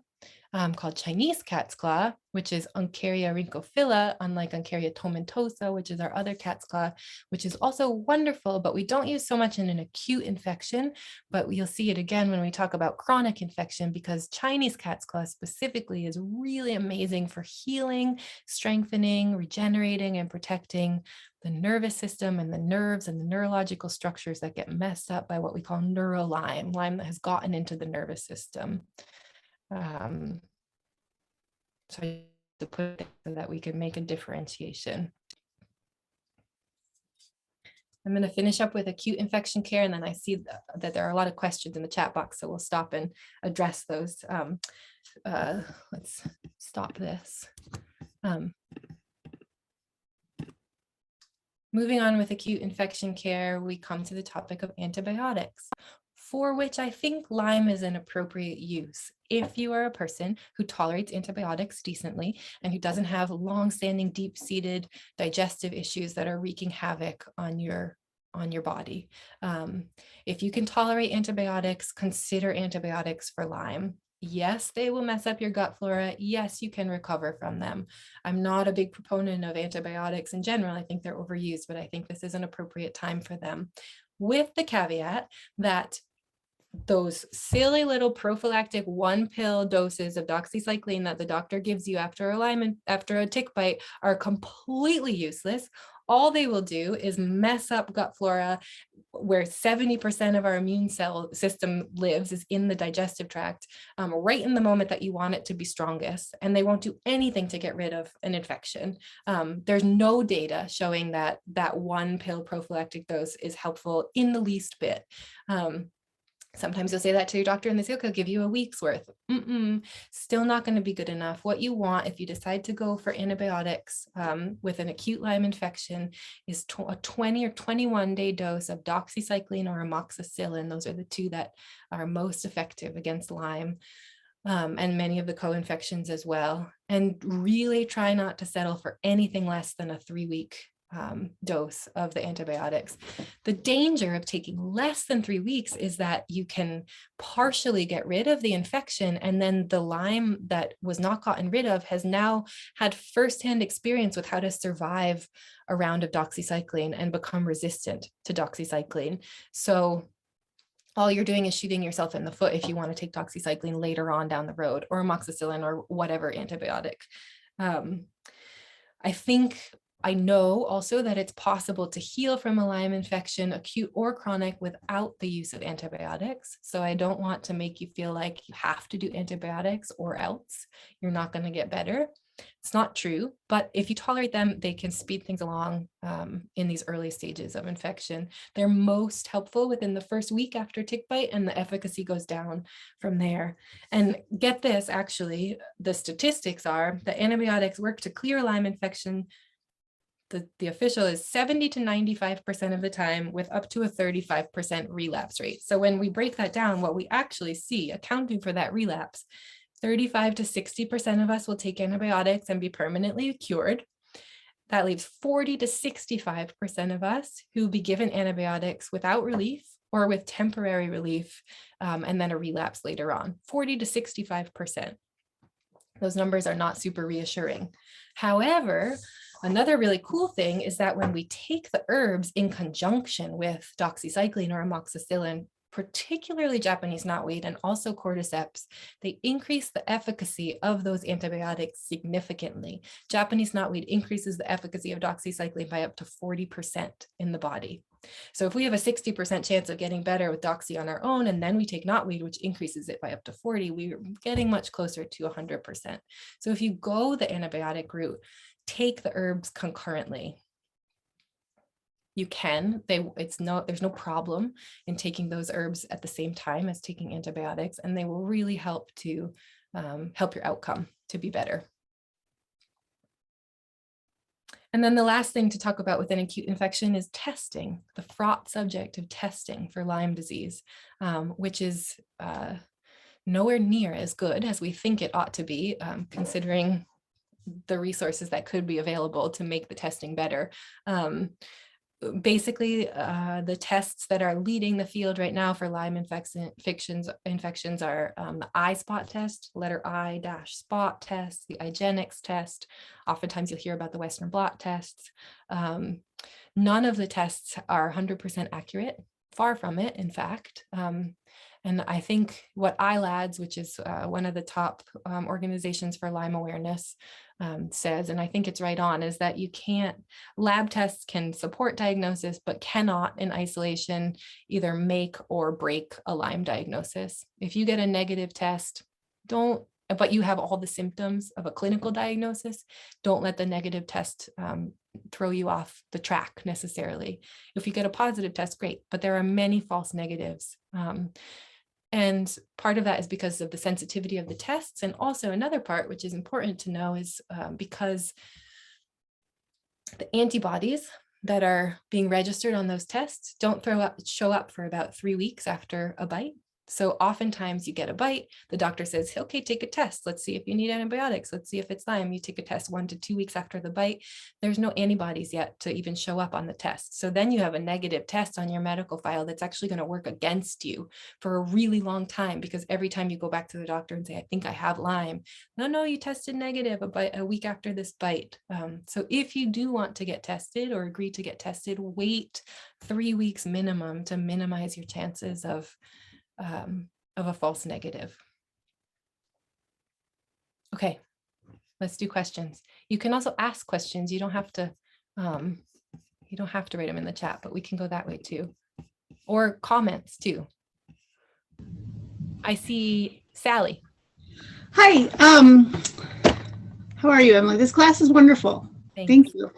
called Chinese cat's claw, which is Uncaria rhynchophila, unlike Uncaria tomentosa, which is our other cat's claw, which is also wonderful, but we don't use so much in an acute infection, but you'll see it again when we talk about chronic infection, because Chinese cat's claw specifically is really amazing for healing, strengthening, regenerating, and protecting the nervous system and the nerves and the neurological structures that get messed up by what we call Lyme that has gotten into the nervous system. So to put it so that we can make a differentiation. I'm going to finish up with acute infection care, and then I see that there are a lot of questions in the chat box, so we'll stop and address those. Let's stop this. Moving on with acute infection care, we come to the topic of antibiotics, for which I think Lyme is an appropriate use if you are a person who tolerates antibiotics decently and who doesn't have long-standing, deep-seated digestive issues that are wreaking havoc on your body. If you can tolerate antibiotics, consider antibiotics for Lyme. Yes, they will mess up your gut flora. Yes, you can recover from them. I'm not a big proponent of antibiotics in general. I think they're overused, but I think this is an appropriate time for them, with the caveat that those silly little prophylactic 1-pill doses of doxycycline that the doctor gives you after a tick bite are completely useless. All they will do is mess up gut flora, where 70% of our immune cell system lives is in the digestive tract, right in the moment that you want it to be strongest, and they won't do anything to get rid of an infection. There's no data showing that 1-pill prophylactic dose is helpful in the least bit. Sometimes you'll say that to your doctor and they say, okay, I'll give you a week's worth. Still not going to be good enough. What you want, if you decide to go for antibiotics with an acute Lyme infection, is a 20 or 21-day dose of doxycycline or amoxicillin. Those are the two that are most effective against Lyme. And many of the co-infections as well. And really try not to settle for anything less than a 3-week dose of the antibiotics. The danger of taking less than 3 weeks is that you can partially get rid of the infection, and then the Lyme that was not gotten rid of has now had firsthand experience with how to survive a round of doxycycline and become resistant to doxycycline. So all you're doing is shooting yourself in the foot if you want to take doxycycline later on down the road, or amoxicillin or whatever antibiotic. I know also that it's possible to heal from a Lyme infection, acute or chronic, without the use of antibiotics. So I don't want to make you feel like you have to do antibiotics or else you're not going to get better. It's not true, but if you tolerate them, they can speed things along in these early stages of infection. They're most helpful within the first week after tick bite, and the efficacy goes down from there. And get this, actually, the statistics are that antibiotics work to clear Lyme infection. The official is 70 to 95% of the time, with up to a 35% relapse rate. So when we break that down, what we actually see, accounting for that relapse, 35 to 60% of us will take antibiotics and be permanently cured. That leaves 40 to 65% of us who will be given antibiotics without relief or with temporary relief, and then a relapse later on. 40 to 65%. Those numbers are not super reassuring. However, another really cool thing is that when we take the herbs in conjunction with doxycycline or amoxicillin, particularly Japanese knotweed and also cordyceps, they increase the efficacy of those antibiotics significantly. Japanese knotweed increases the efficacy of doxycycline by up to 40% in the body. So if we have a 60% chance of getting better with doxy on our own, and then we take knotweed, which increases it by up to 40, we're getting much closer to 100%. So if you go the antibiotic route, take the herbs concurrently. You can, there's no problem in taking those herbs at the same time as taking antibiotics, and they will really help to help your outcome to be better. And then the last thing to talk about with an acute infection is testing, the fraught subject of testing for Lyme disease, which is nowhere near as good as we think it ought to be, considering the resources that could be available to make the testing better. basically, the tests that are leading the field right now for Lyme infections are the I spot test, letter I dash spot test, the IGeneX test. Oftentimes you'll hear about the Western blot tests. None of the tests are 100% accurate, far from it, in fact. And I think what ILADS, which is one of the top organizations for Lyme awareness, says, and I think it's right on, is that you can't, lab tests can support diagnosis, but cannot in isolation either make or break a Lyme diagnosis. If you get a negative test, but you have all the symptoms of a clinical diagnosis, don't let the negative test throw you off the track necessarily. If you get a positive test, great, but there are many false negatives. And part of that is because of the sensitivity of the tests. And also another part, which is important to know, is because the antibodies that are being registered on those tests don't show up for about 3 weeks after a bite. So oftentimes you get a bite, the doctor says, okay, take a test. Let's see if you need antibiotics. Let's see if it's Lyme. You take a test 1 to 2 weeks after the bite. There's no antibodies yet to even show up on the test. So then you have a negative test on your medical file that's actually going to work against you for a really long time, because every time you go back to the doctor and say, I think I have Lyme. No, you tested negative a week after this bite. So if you do want to get tested or agree to get tested, wait 3 weeks minimum to minimize your chances of a false negative. Okay, let's do questions. You can also ask questions. You don't have to write them in the chat, but we can go that way too. Or comments too. I see Sally. Hi, how are you, Emily? This class is wonderful. Thank you.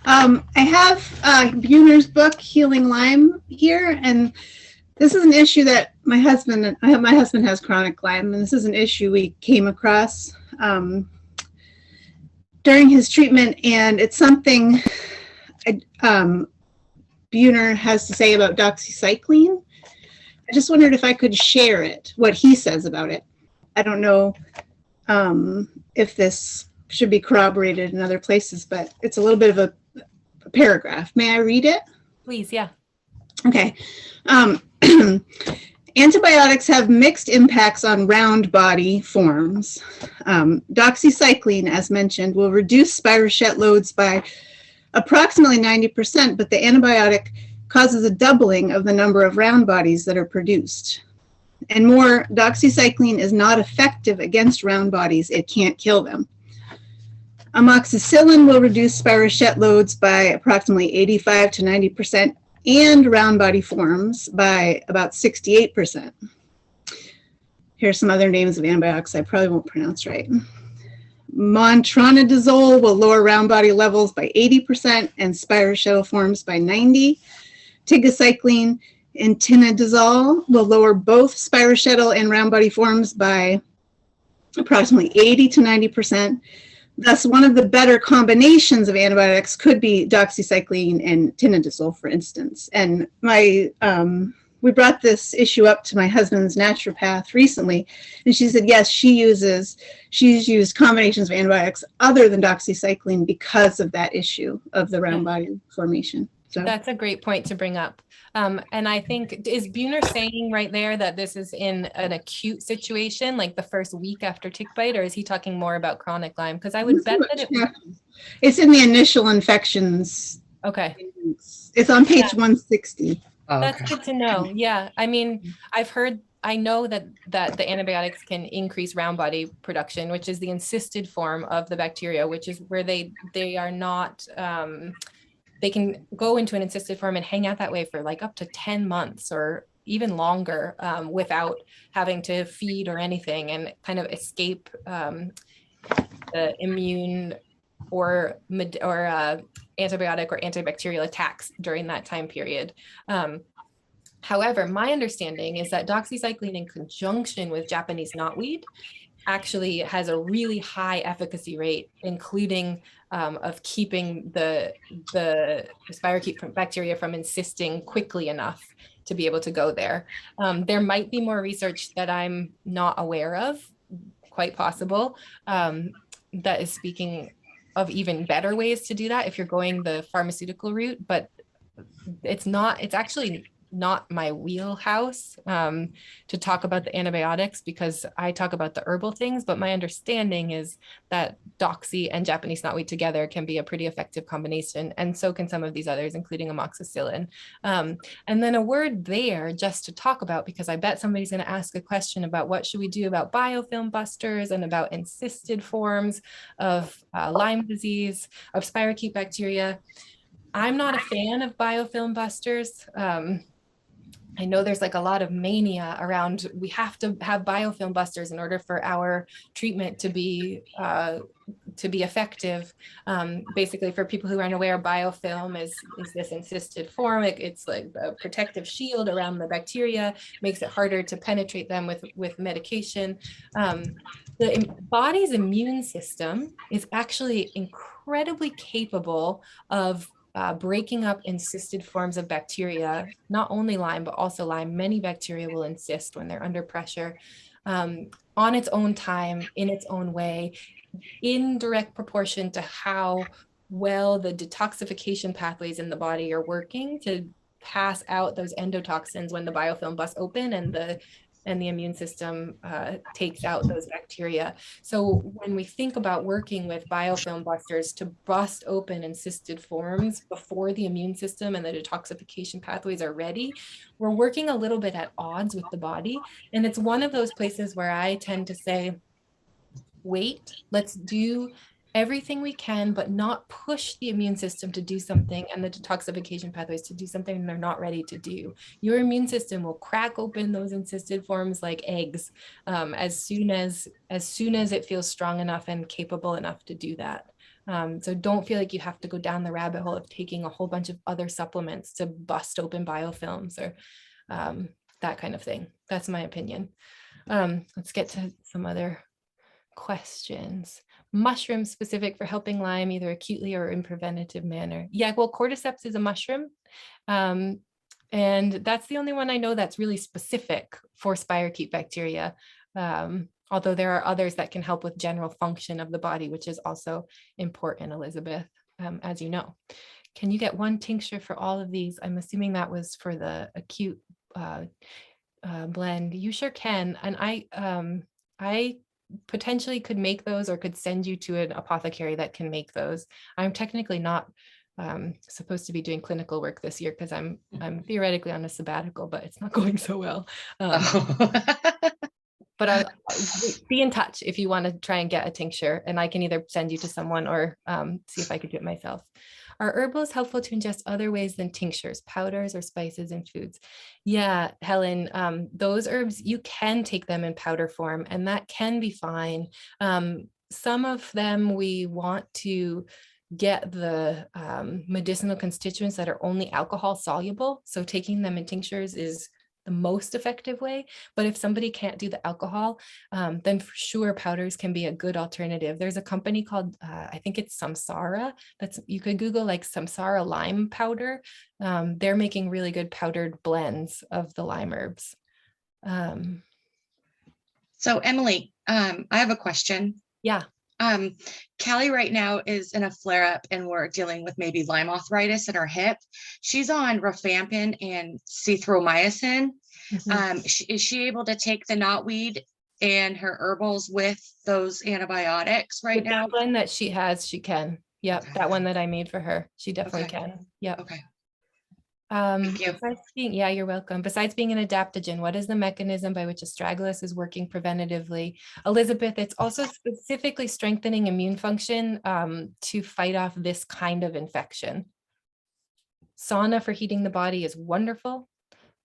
I have Buhner's book, Healing Lyme, here, and this is an issue that my husband has chronic Lyme, and this is an issue we came across during his treatment, and it's something Buhner has to say about doxycycline. I just wondered if I could share it, what he says about it. I don't know if this should be corroborated in other places, but it's a little bit of a paragraph. May I read it? Please, yeah. Okay. Antibiotics have mixed impacts on round body forms. Doxycycline, as mentioned, will reduce spirochete loads by approximately 90%, but the antibiotic causes a doubling of the number of round bodies that are produced. And more, doxycycline is not effective against round bodies. It can't kill them. Amoxicillin will reduce spirochete loads by approximately 85 to 90%, and round body forms by about 68%. Here's some other names of antibiotics I probably won't pronounce right. Metronidazole will lower round body levels by 80% and spirochetal forms by 90%. Tigecycline and tinidazole will lower both spirochetal and round body forms by approximately 80 to 90%. Thus, one of the better combinations of antibiotics could be doxycycline and tinidazole, for instance. And we brought this issue up to my husband's naturopath recently, and she said, yes, she's used combinations of antibiotics other than doxycycline because of that issue of the round body formation. So that's a great point to bring up. And I think, is Buhner saying right there that this is in an acute situation, like the first week after tick bite, or is he talking more about chronic Lyme? Because I would bet that it's in the initial infections. Okay. It's on page 160. Oh, that's okay. good to know. Yeah. I mean, I know that the antibiotics can increase round body production, which is the encysted form of the bacteria, which is where they are not, they can go into an encysted form and hang out that way for like up to 10 months or even longer without having to feed or anything, and kind of escape the immune or antibiotic or antibacterial attacks during that time period. However, my understanding is that doxycycline in conjunction with Japanese knotweed actually has a really high efficacy rate, including of keeping the spirochete bacteria from encysting quickly enough to be able to go there. There might be more research that I'm not aware of, quite possible, that is speaking of even better ways to do that if you're going the pharmaceutical route. But it's actually not my wheelhouse to talk about the antibiotics, because I talk about the herbal things, but my understanding is that doxy and Japanese knotweed together can be a pretty effective combination, and so can some of these others, including amoxicillin. And then a word there just to talk about, because I bet somebody's going to ask a question about what should we do about biofilm busters and about encysted forms of Lyme disease, of spirochete bacteria. I'm not a fan of biofilm busters. I know there's like a lot of mania around, we have to have biofilm busters in order for our treatment to be effective. Basically, for people who aren't aware, biofilm is this encysted form. It's like a protective shield around the bacteria, makes it harder to penetrate them with medication. The body's immune system is actually incredibly capable of breaking up encysted forms of bacteria, not only Lyme, but also Lyme. Many bacteria will encysted when they're under pressure on its own time, in its own way, in direct proportion to how well the detoxification pathways in the body are working to pass out those endotoxins when the biofilm busts open and the immune system takes out those bacteria. So when we think about working with biofilm busters to bust open encysted forms before the immune system and the detoxification pathways are ready, we're working a little bit at odds with the body. And it's one of those places where I tend to say, wait, let's do everything we can, but not push the immune system to do something and the detoxification pathways to do something they're not ready to do. Your immune system will crack open those encysted forms like eggs as soon as it feels strong enough and capable enough to do that. So don't feel like you have to go down the rabbit hole of taking a whole bunch of other supplements to bust open biofilms or that kind of thing. That's my opinion. Let's get to some other questions. Mushrooms specific for helping Lyme, either acutely or in preventative manner. Yeah, well, cordyceps is a mushroom. And that's the only one I know that's really specific for spirochete bacteria. Although there are others that can help with general function of the body, which is also important, Elizabeth, as you know. Can you get one tincture for all of these? I'm assuming that was for the acute blend. You sure can. And I potentially could make those or could send you to an apothecary that can make those. I'm technically not supposed to be doing clinical work this year because I'm theoretically on a sabbatical, but it's not going so well. But I'll be in touch if you want to try and get a tincture, and I can either send you to someone or see if I could do it myself. Are herbals helpful to ingest other ways than tinctures, powders, or spices in foods? Yeah, Helen, those herbs, you can take them in powder form, and that can be fine. Some of them we want to get the medicinal constituents that are only alcohol soluble. So taking them in tinctures is the most effective way. But if somebody can't do the alcohol, then for sure powders can be a good alternative. There's a company called, I think it's Samsara. You could Google like Samsara lime powder. They're making really good powdered blends of the lime herbs. So Emily, I have a question. Yeah. Callie right now is in a flare-up and we're dealing with maybe Lyme arthritis in her hip. She's on rifampin and cithromycin. Is she able to take the knotweed and her herbals with those antibiotics right now? That blend that she has, she can. Yep, Okay. that one that I made for her, she definitely Okay. can. Yep. Okay. Thank you. Yeah, you're welcome. Besides being an adaptogen, what is the mechanism by which astragalus is working preventatively? Elizabeth, it's also specifically strengthening immune function to fight off this kind of infection. Sauna for heating the body is wonderful.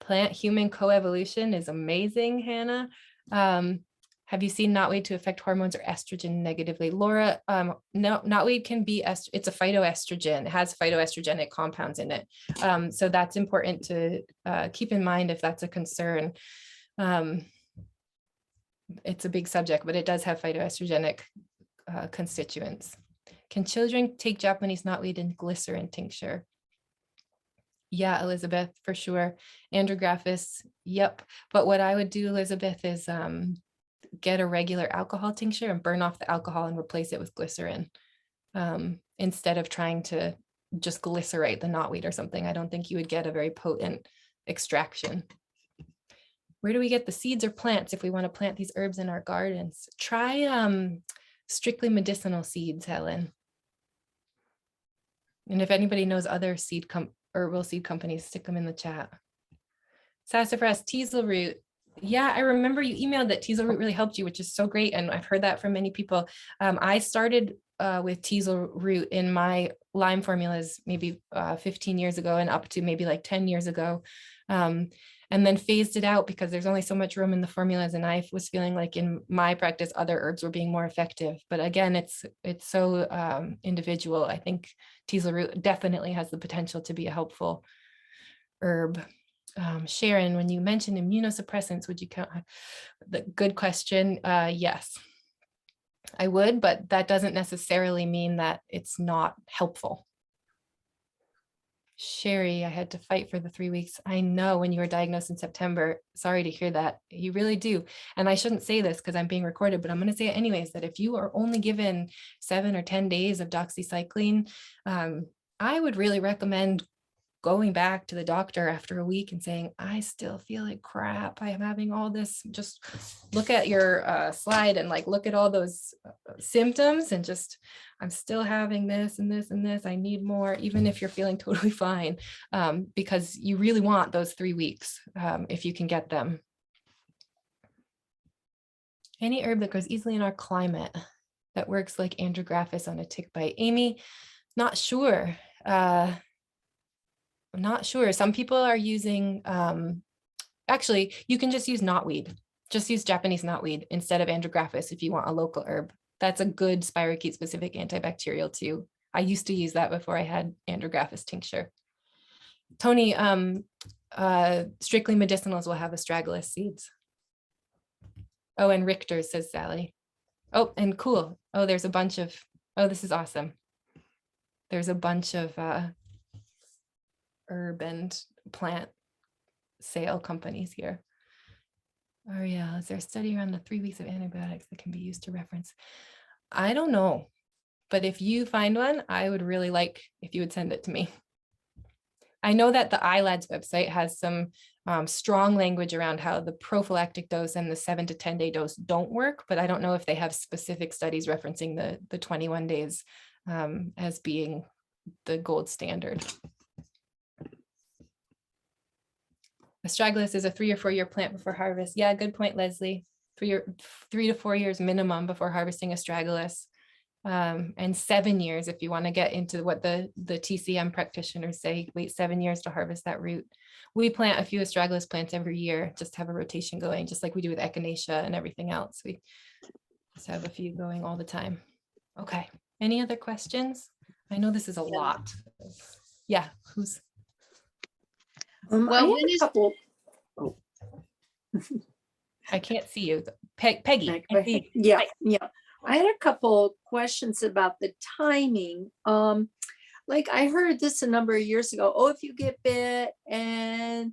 Plant-human coevolution is amazing, Hannah. Have you seen knotweed to affect hormones or estrogen negatively? Laura, no, knotweed can be, it's a phytoestrogen. It has phytoestrogenic compounds in it. So that's important to keep in mind if that's a concern. It's a big subject, but it does have phytoestrogenic constituents. Can children take Japanese knotweed and glycerin tincture? Yeah, Elizabeth, for sure. Andrographis, yep. But what I would do, Elizabeth, is get a regular alcohol tincture and burn off the alcohol and replace it with glycerin instead of trying to just glycerite, the knotweed or something, I don't think you would get a very potent extraction. Where do we get the seeds or plants if we want to plant these herbs in our gardens? Try strictly medicinal seeds, Helen. And if anybody knows other herbal seed companies, stick them in the chat. Sassafras, teasel root. Yeah, I remember you emailed that teasel root really helped you, which is so great. And I've heard that from many people. I started with teasel root in my Lyme formulas maybe 15 years ago and up to maybe like 10 years ago. And then phased it out because there's only so much room in the formulas. And I was feeling like in my practice, other herbs were being more effective. But again, it's so individual. I think teasel root definitely has the potential to be a helpful herb. Sharon, when you mentioned immunosuppressants, would you count? The good question. Yes, I would, but that doesn't necessarily mean that it's not helpful. Sherry, I had to fight for the 3 weeks. I know, when you were diagnosed in September. Sorry to hear that. You really do. And I shouldn't say this because I'm being recorded, but I'm going to say it anyways, that if you are only given 7 or 10 days of doxycycline, I would really recommend going back to the doctor after a week and saying, I still feel like crap. I am having all this. Just look at your slide and like, look at all those symptoms and just, I'm still having this and this and this. I need more, even if you're feeling totally fine, because you really want those 3 weeks if you can get them. Any herb that grows easily in our climate that works like andrographis on a tick bite? Amy, not sure. I'm not sure. Some people are using, actually, you can just use knotweed. Just use Japanese knotweed instead of andrographis if you want a local herb. That's a good spirochete specific antibacterial too. I used to use that before I had andrographis tincture. Tony, strictly medicinals will have astragalus seeds. Oh, and Richter, says Sally. Oh, and cool. Oh, there's a bunch of, oh, this is awesome. There's a bunch of herb and plant sale companies here. Oh yeah, is there a study around the 3 weeks of antibiotics that can be used to reference? I don't know, but if you find one, I would really like if you would send it to me. I know that the ILADS website has some strong language around how the prophylactic dose and the 7 to 10 day dose don't work, but I don't know if they have specific studies referencing the 21 days as being the gold standard. Astragalus is a 3 or 4 year plant before harvest. Yeah, good point, Leslie. 3 to 4 years minimum before harvesting astragalus. And 7 years if you want to get into what the TCM practitioners say, wait 7 years to harvest that root. We plant a few astragalus plants every year, just have a rotation going, just like we do with echinacea and everything else. We just have a few going all the time. Okay, any other questions? I know this is a lot. Yeah, who's? Well, when is couple? Oh. I can't see you. Peggy. Yeah, yeah. I had a couple questions about the timing. Like I heard this a number of years ago. Oh, if you get bit and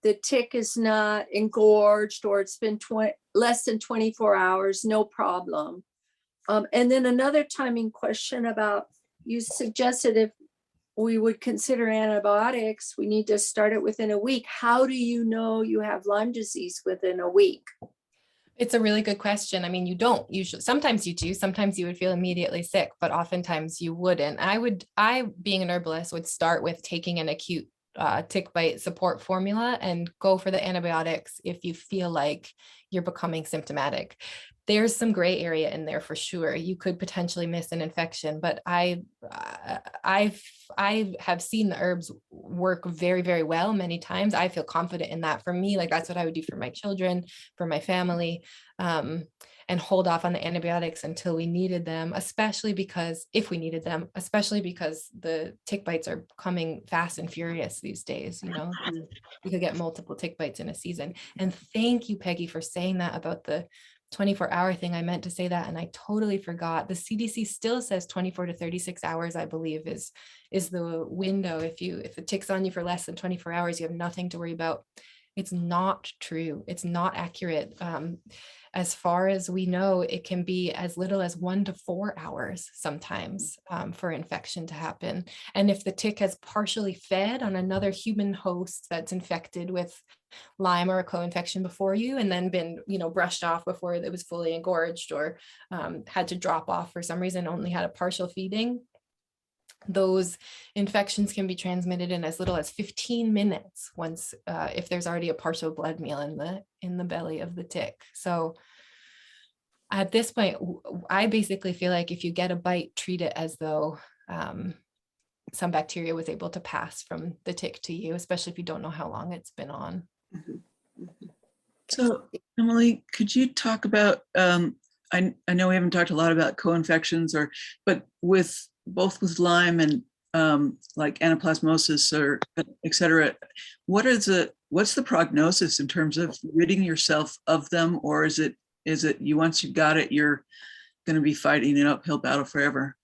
the tick is not engorged or it's been less than 24 hours, no problem. And then another timing question about, you suggested if we would consider antibiotics, we need to start it within a week. How do you know you have Lyme disease within a week? It's a really good question. I mean, you don't usually, sometimes you do, sometimes you would feel immediately sick, but oftentimes you wouldn't. I, being an herbalist, would start with taking an acute tick bite support formula and go for the antibiotics if you feel like you're becoming symptomatic. There's some gray area in there for sure. You could potentially miss an infection, but I have seen the herbs work very, very well many times. I feel confident in that. For me, like that's what I would do for my children, for my family, and hold off on the antibiotics until we needed them, especially because the tick bites are coming fast and furious these days. You know, you could get multiple tick bites in a season. And thank you, Peggy, for saying that about the 24-hour thing. I meant to say that and I totally forgot. The CDC still says 24 to 36 hours, I believe, is the window. If it ticks on you for less than 24 hours, you have nothing to worry about. It's not true. It's not accurate. As far as we know, it can be as little as 1 to 4 hours sometimes for infection to happen. And if the tick has partially fed on another human host that's infected with Lyme or a co-infection before you, and then been, brushed off before it was fully engorged, or had to drop off for some reason, only had a partial feeding, those infections can be transmitted in as little as 15 minutes once, if there's already a partial blood meal in the belly of the tick. So at this point, I basically feel like if you get a bite, treat it as though some bacteria was able to pass from the tick to you, especially if you don't know how long it's been on. So, Emily, could you talk about, I know we haven't talked a lot about co-infections, but with both with Lyme and like anaplasmosis or et cetera, what's the prognosis in terms of ridding yourself of them? Or is it you, once you've got it, you're going to be fighting an uphill battle forever?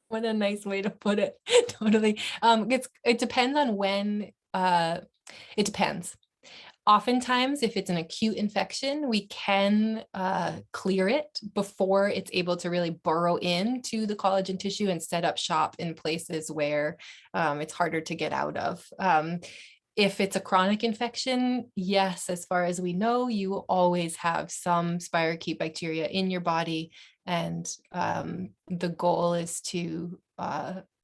What a nice way to put it. Totally. It depends on when, it depends. Oftentimes, if it's an acute infection, we can clear it before it's able to really burrow into the collagen tissue and set up shop in places where it's harder to get out of. If it's a chronic infection, yes, as far as we know, you will always have some spirochete bacteria in your body. And the goal is to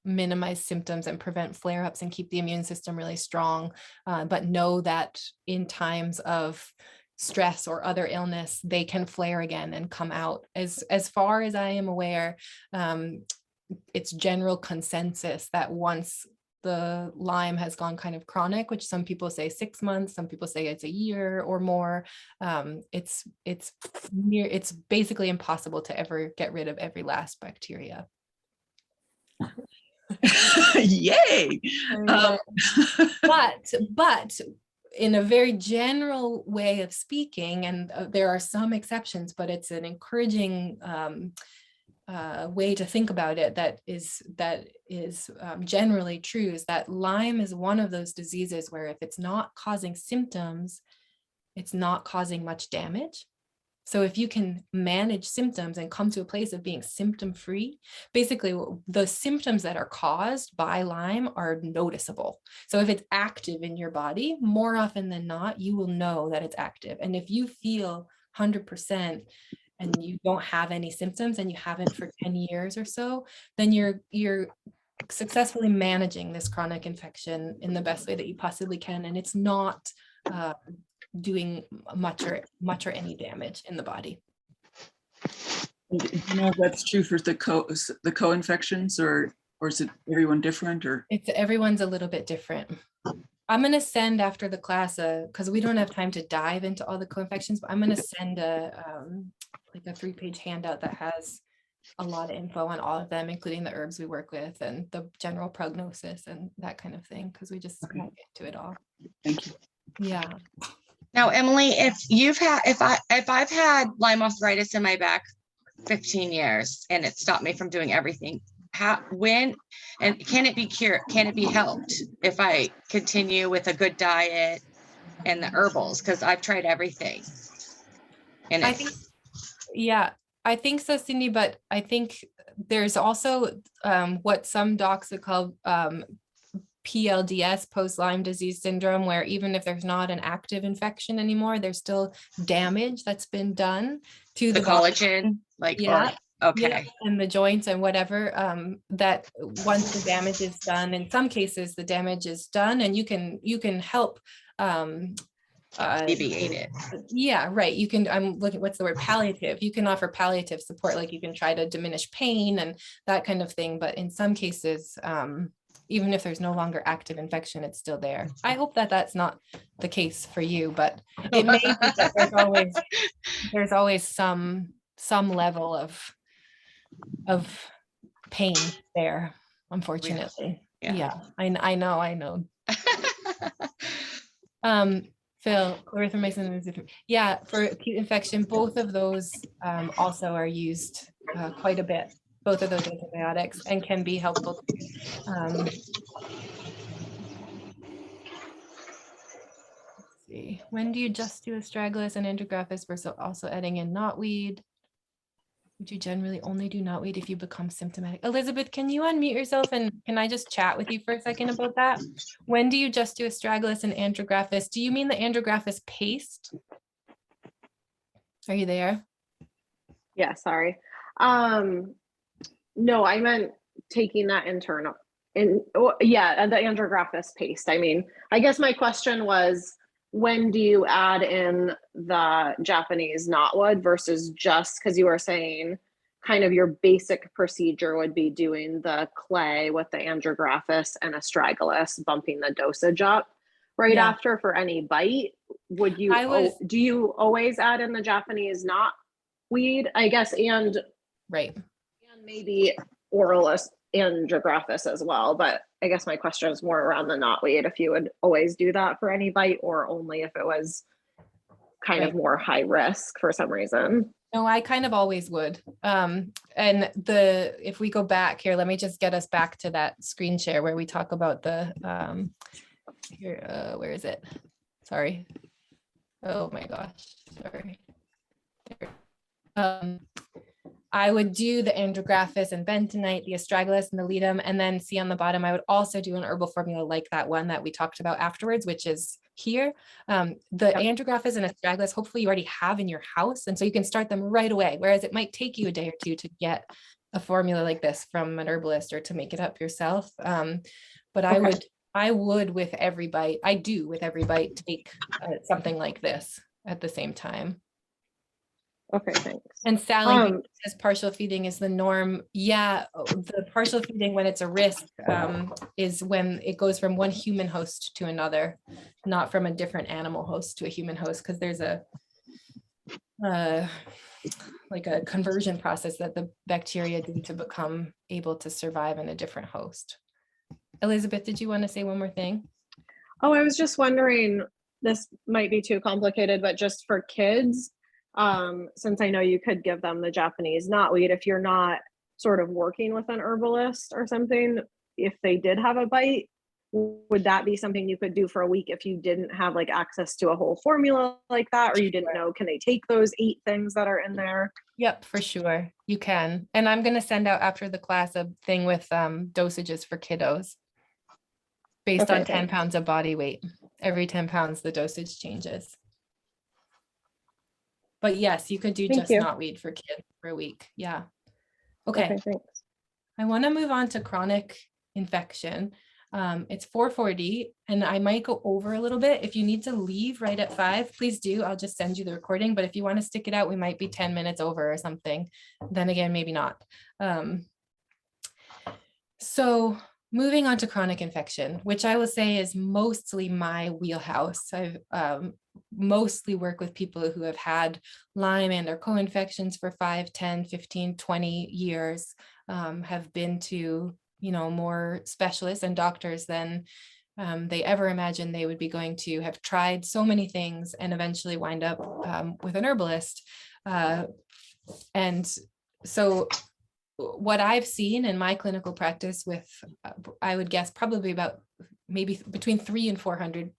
minimize symptoms and prevent flare-ups and keep the immune system really strong. But know that in times of stress or other illness, they can flare again and come out. As far as I am aware, it's general consensus that once the Lyme has gone kind of chronic, which some people say 6 months, some people say it's a year or more, it's basically impossible to ever get rid of every last bacteria. Yay! But in a very general way of speaking, and there are some exceptions, but it's an encouraging way to think about it that is generally true, is that Lyme is one of those diseases where if it's not causing symptoms, it's not causing much damage. So if you can manage symptoms and come to a place of being symptom-free, basically the symptoms that are caused by Lyme are noticeable. So if it's active in your body, more often than not, you will know that it's active. And if you feel 100% and you don't have any symptoms and you haven't for 10 years or so, then you're successfully managing this chronic infection in the best way that you possibly can. And it's not doing much or any damage in the body. Do you know if that's true for the co-infections, or is it everyone different? Or Everyone's a little bit different. I'm going to send after the class, because we don't have time to dive into all the co-infections, but I'm going to send like a 3-page handout that has a lot of info on all of them, including the herbs we work with and the general prognosis and that kind of thing, because we just won't get to it all. Thank you. Yeah. Now, Emily, if I've had Lyme arthritis in my back 15 years and it stopped me from doing everything, when and can it be cured? Can it be helped if I continue with a good diet and the herbals? Because I've tried everything. And I think so, Cindy, but I think there's also what some docs would call PLDS, post-Lyme disease syndrome, where even if there's not an active infection anymore, there's still damage that's been done to the collagen, and the joints and whatever, that once the damage is done, in some cases the damage is done and you can help alleviate it. Yeah, right. You can, I'm looking, what's the word? Palliative. You can offer palliative support, like you can try to diminish pain and that kind of thing. But in some cases, even if there's no longer active infection, it's still there. I hope that that's not the case for you, but it may be that there's always some level of pain there, unfortunately. Yeah. I know. Phil, clarithromycin is different. Yeah, for acute infection, both of those also are used quite a bit. Both of those antibiotics, and can be helpful. see. When do you just do astragalus and andrographis versus also adding in knotweed? Would you generally only do knotweed if you become symptomatic? Elizabeth, can you unmute yourself and can I just chat with you for a second about that? When do you just do astragalus and andrographis? Do you mean the andrographis paste? Are you there? Yeah, sorry. No, I meant taking that internal and yeah, and the andrographis paste. I mean, I guess my question was, when do you add in the Japanese knotwood versus just, because you were saying kind of your basic procedure would be doing the clay with the andrographis and astragalus, bumping the dosage up right Yeah. after for any bite. Would you, do you always add in the Japanese knotweed, I guess, and Right. maybe oral andrographis as well, but I guess my question is more around the knotweed, if you would always do that for any bite or only if it was kind of more high risk for some reason. No, I kind of always would. And if we go back here, let me just get us back to that screen share where we talk about the here, where is it? Sorry. Oh my gosh, sorry. I would do the andrographis and bentonite, the astragalus and the ledum, and then see on the bottom, I would also do an herbal formula like that one that we talked about afterwards, which is here. The andrographis and astragalus, hopefully you already have in your house. And so you can start them right away. Whereas it might take you a day or two to get a formula like this from an herbalist or to make it up yourself. But I would with every bite, I do with every bite, take something like this at the same time. Okay, thanks. And Sally says partial feeding is the norm. Yeah, the partial feeding when it's a risk is when it goes from one human host to another, not from a different animal host to a human host, because there's a like a conversion process that the bacteria do to become able to survive in a different host. Elizabeth, did you want to say one more thing? Oh, I was just wondering, this might be too complicated, but just for kids, since I know you could give them the Japanese knotweed, if you're not sort of working with an herbalist or something, if they did have a bite, would that be something you could do for a week if you didn't have like access to a whole formula like that, or you didn't know, can they take those 8 things that are in there? Yep, for sure. You can. And I'm going to send out after the class a thing with dosages for kiddos based on 10 pounds of body weight. Every 10 pounds, the dosage changes. But yes, you could do just knotweed for kids for a week. Yeah. Okay, thanks. I want to move on to chronic infection. It's 4:40 and I might go over a little bit. If you need to leave right at 5, please do. I'll just send you the recording. But if you want to stick it out, we might be 10 minutes over or something. Then again, maybe not. So moving on to chronic infection, which I will say is mostly my wheelhouse. I've mostly work with people who have had Lyme and their co-infections for 5, 10, 15, 20 years, have been to, more specialists and doctors than they ever imagined they would be going to, have tried so many things and eventually wind up with an herbalist. And so what I've seen in my clinical practice with, I would guess probably about maybe between 300 and 400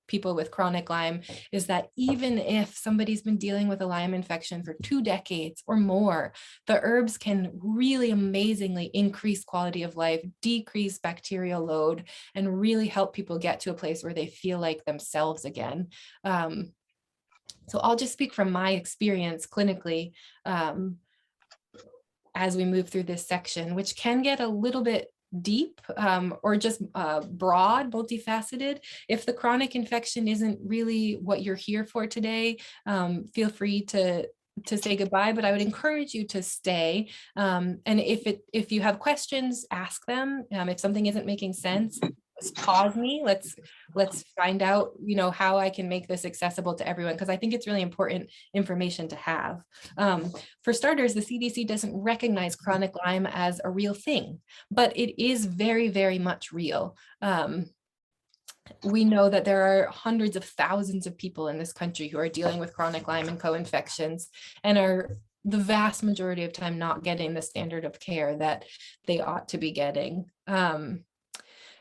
people with chronic Lyme, is that even if somebody's been dealing with a Lyme infection for 2 decades or more, the herbs can really amazingly increase quality of life, decrease bacterial load, and really help people get to a place where they feel like themselves again. So I'll just speak from my experience clinically as we move through this section, which can get a little bit deep or just broad, multifaceted. If the chronic infection isn't really what you're here for today, feel free to say goodbye, but I would encourage you to stay. And if you have questions, ask them. If something isn't making sense, just pause me. Let's find out, how I can make this accessible to everyone, because I think it's really important information to have. For starters, the CDC doesn't recognize chronic Lyme as a real thing, but it is very, very much real. We know that there are hundreds of thousands of people in this country who are dealing with chronic Lyme and co-infections and are the vast majority of time not getting the standard of care that they ought to be getting.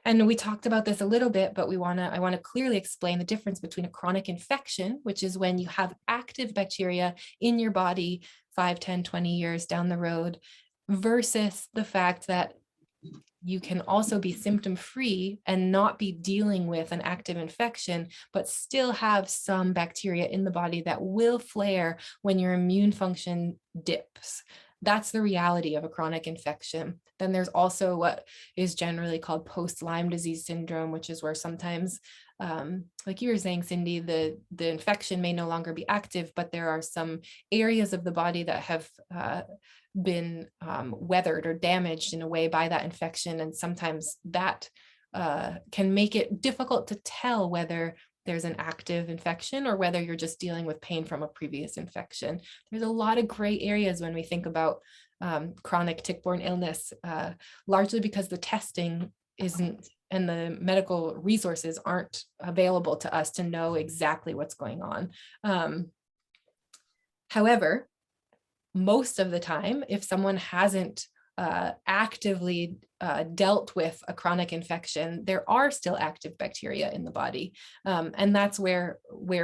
And we talked about this a little bit, but I want to clearly explain the difference between a chronic infection, which is when you have active bacteria in your body 5, 10, 20 years down the road, versus the fact that you can also be symptom-free and not be dealing with an active infection, but still have some bacteria in the body that will flare when your immune function dips. That's the reality of a chronic infection. Then there's also what is generally called post-Lyme disease syndrome, which is where sometimes, like you were saying, Cindy, the infection may no longer be active, but there are some areas of the body that have been weathered or damaged in a way by that infection. And sometimes that can make it difficult to tell whether there's an active infection or whether you're just dealing with pain from a previous infection. There's a lot of gray areas when we think about chronic tick-borne illness, largely because the testing isn't and the medical resources aren't available to us to know exactly what's going on. However, most of the time, if someone hasn't actively dealt with a chronic infection, there are still active bacteria in the body. And that's where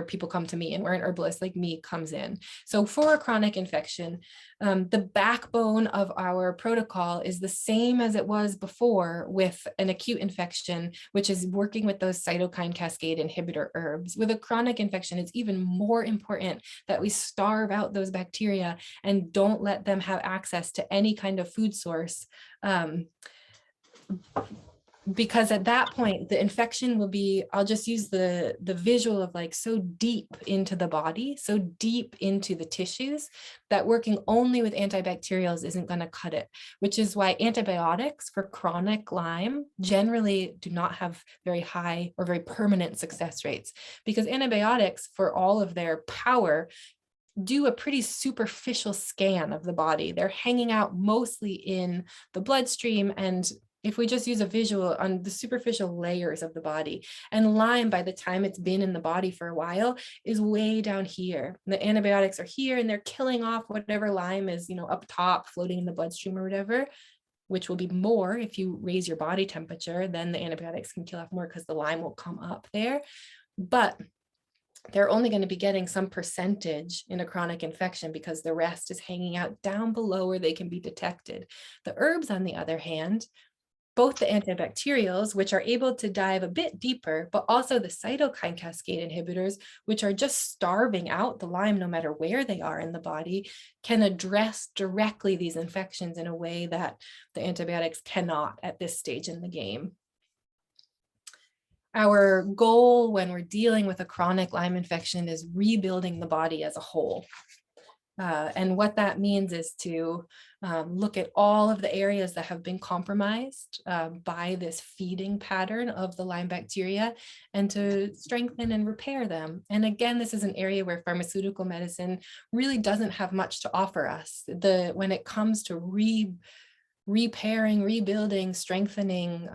people come to me and where an herbalist like me comes in. So for a chronic infection, the backbone of our protocol is the same as it was before with an acute infection, which is working with those cytokine cascade inhibitor herbs. With a chronic infection, it's even more important that we starve out those bacteria and don't let them have access to any kind of food source. Because at that point, the infection will be, I'll just use the visual of like so deep into the body, so deep into the tissues, that working only with antibacterials isn't going to cut it, which is why antibiotics for chronic Lyme generally do not have very high or very permanent success rates, because antibiotics, for all of their power, do a pretty superficial scan of the body. They're hanging out mostly in the bloodstream, and if we just use a visual on the superficial layers of the body, and Lyme, by the time it's been in the body for a while, is way down here. The antibiotics are here and they're killing off whatever Lyme is, up top, floating in the bloodstream or whatever, which will be more if you raise your body temperature, then the antibiotics can kill off more because the Lyme will come up there. But they're only going to be getting some percentage in a chronic infection because the rest is hanging out down below where they can be detected. The herbs, on the other hand, both the antibacterials, which are able to dive a bit deeper, but also the cytokine cascade inhibitors, which are just starving out the Lyme no matter where they are in the body, can address directly these infections in a way that the antibiotics cannot at this stage in the game. Our goal when we're dealing with a chronic Lyme infection is rebuilding the body as a whole. And what that means is to look at all of the areas that have been compromised by this feeding pattern of the Lyme bacteria and to strengthen and repair them. And again, this is an area where pharmaceutical medicine really doesn't have much to offer us. When it comes to repairing, rebuilding, strengthening,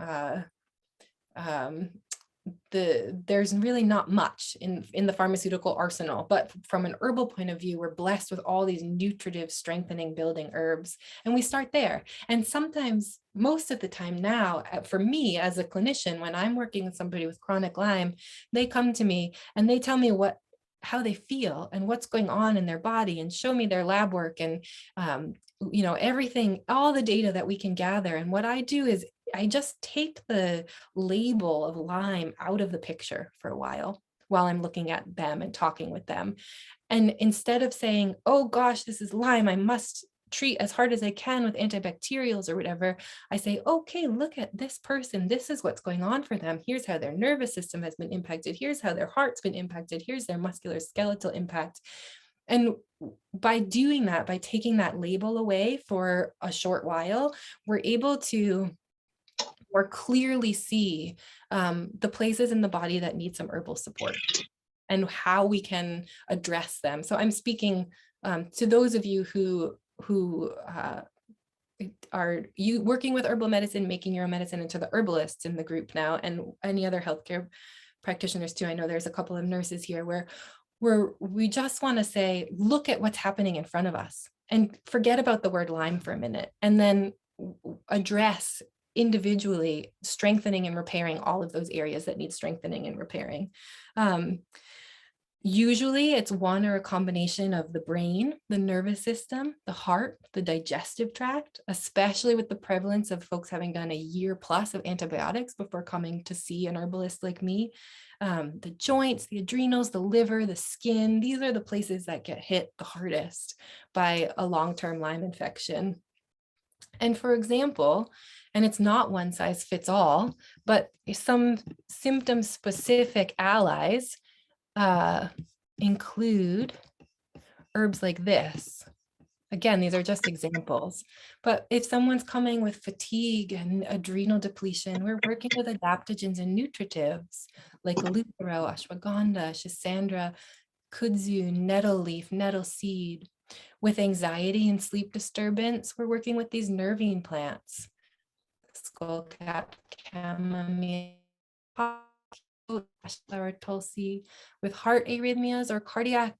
there's really not much in the pharmaceutical arsenal, but from an herbal point of view, we're blessed with all these nutritive, strengthening, building herbs, and we start there. And sometimes, most of the time now, for me as a clinician, when I'm working with somebody with chronic Lyme, they come to me and they tell me how they feel and what's going on in their body, and show me their lab work and everything, all the data that we can gather. And what I do is I just take the label of Lyme out of the picture for a while I'm looking at them and talking with them. And instead of saying, oh gosh, this is Lyme, I must treat as hard as I can with antibacterials or whatever, I say, okay, look at this person. This is what's going on for them. Here's how their nervous system has been impacted. Here's how their heart's been impacted. Here's their musculoskeletal impact. And by doing that, by taking that label away for a short while, we're able to more clearly see the places in the body that need some herbal support and how we can address them. So I'm speaking to those of you who are working with herbal medicine, making your own medicine, and to the herbalists in the group now, and any other healthcare practitioners too. I know there's a couple of nurses here where we just want to say, look at what's happening in front of us and forget about the word Lyme for a minute, and then address individually strengthening and repairing all of those areas that need strengthening and repairing. Usually it's one or a combination of the brain, the nervous system, the heart, the digestive tract, especially with the prevalence of folks having done a year plus of antibiotics before coming to see an herbalist like me. The joints, the adrenals, the liver, the skin, these are the places that get hit the hardest by a long-term Lyme infection. And for example, and it's not one size fits all, but some symptom-specific allies include herbs like this. Again, these are just examples, but if someone's coming with fatigue and adrenal depletion, we're working with adaptogens and nutritives like eleuthero, ashwagandha, schisandra, kudzu, nettle leaf, nettle seed. With anxiety and sleep disturbance, we're working with these nervine plants, skullcap, chamomile, flower, tulsi. With heart arrhythmias or cardiac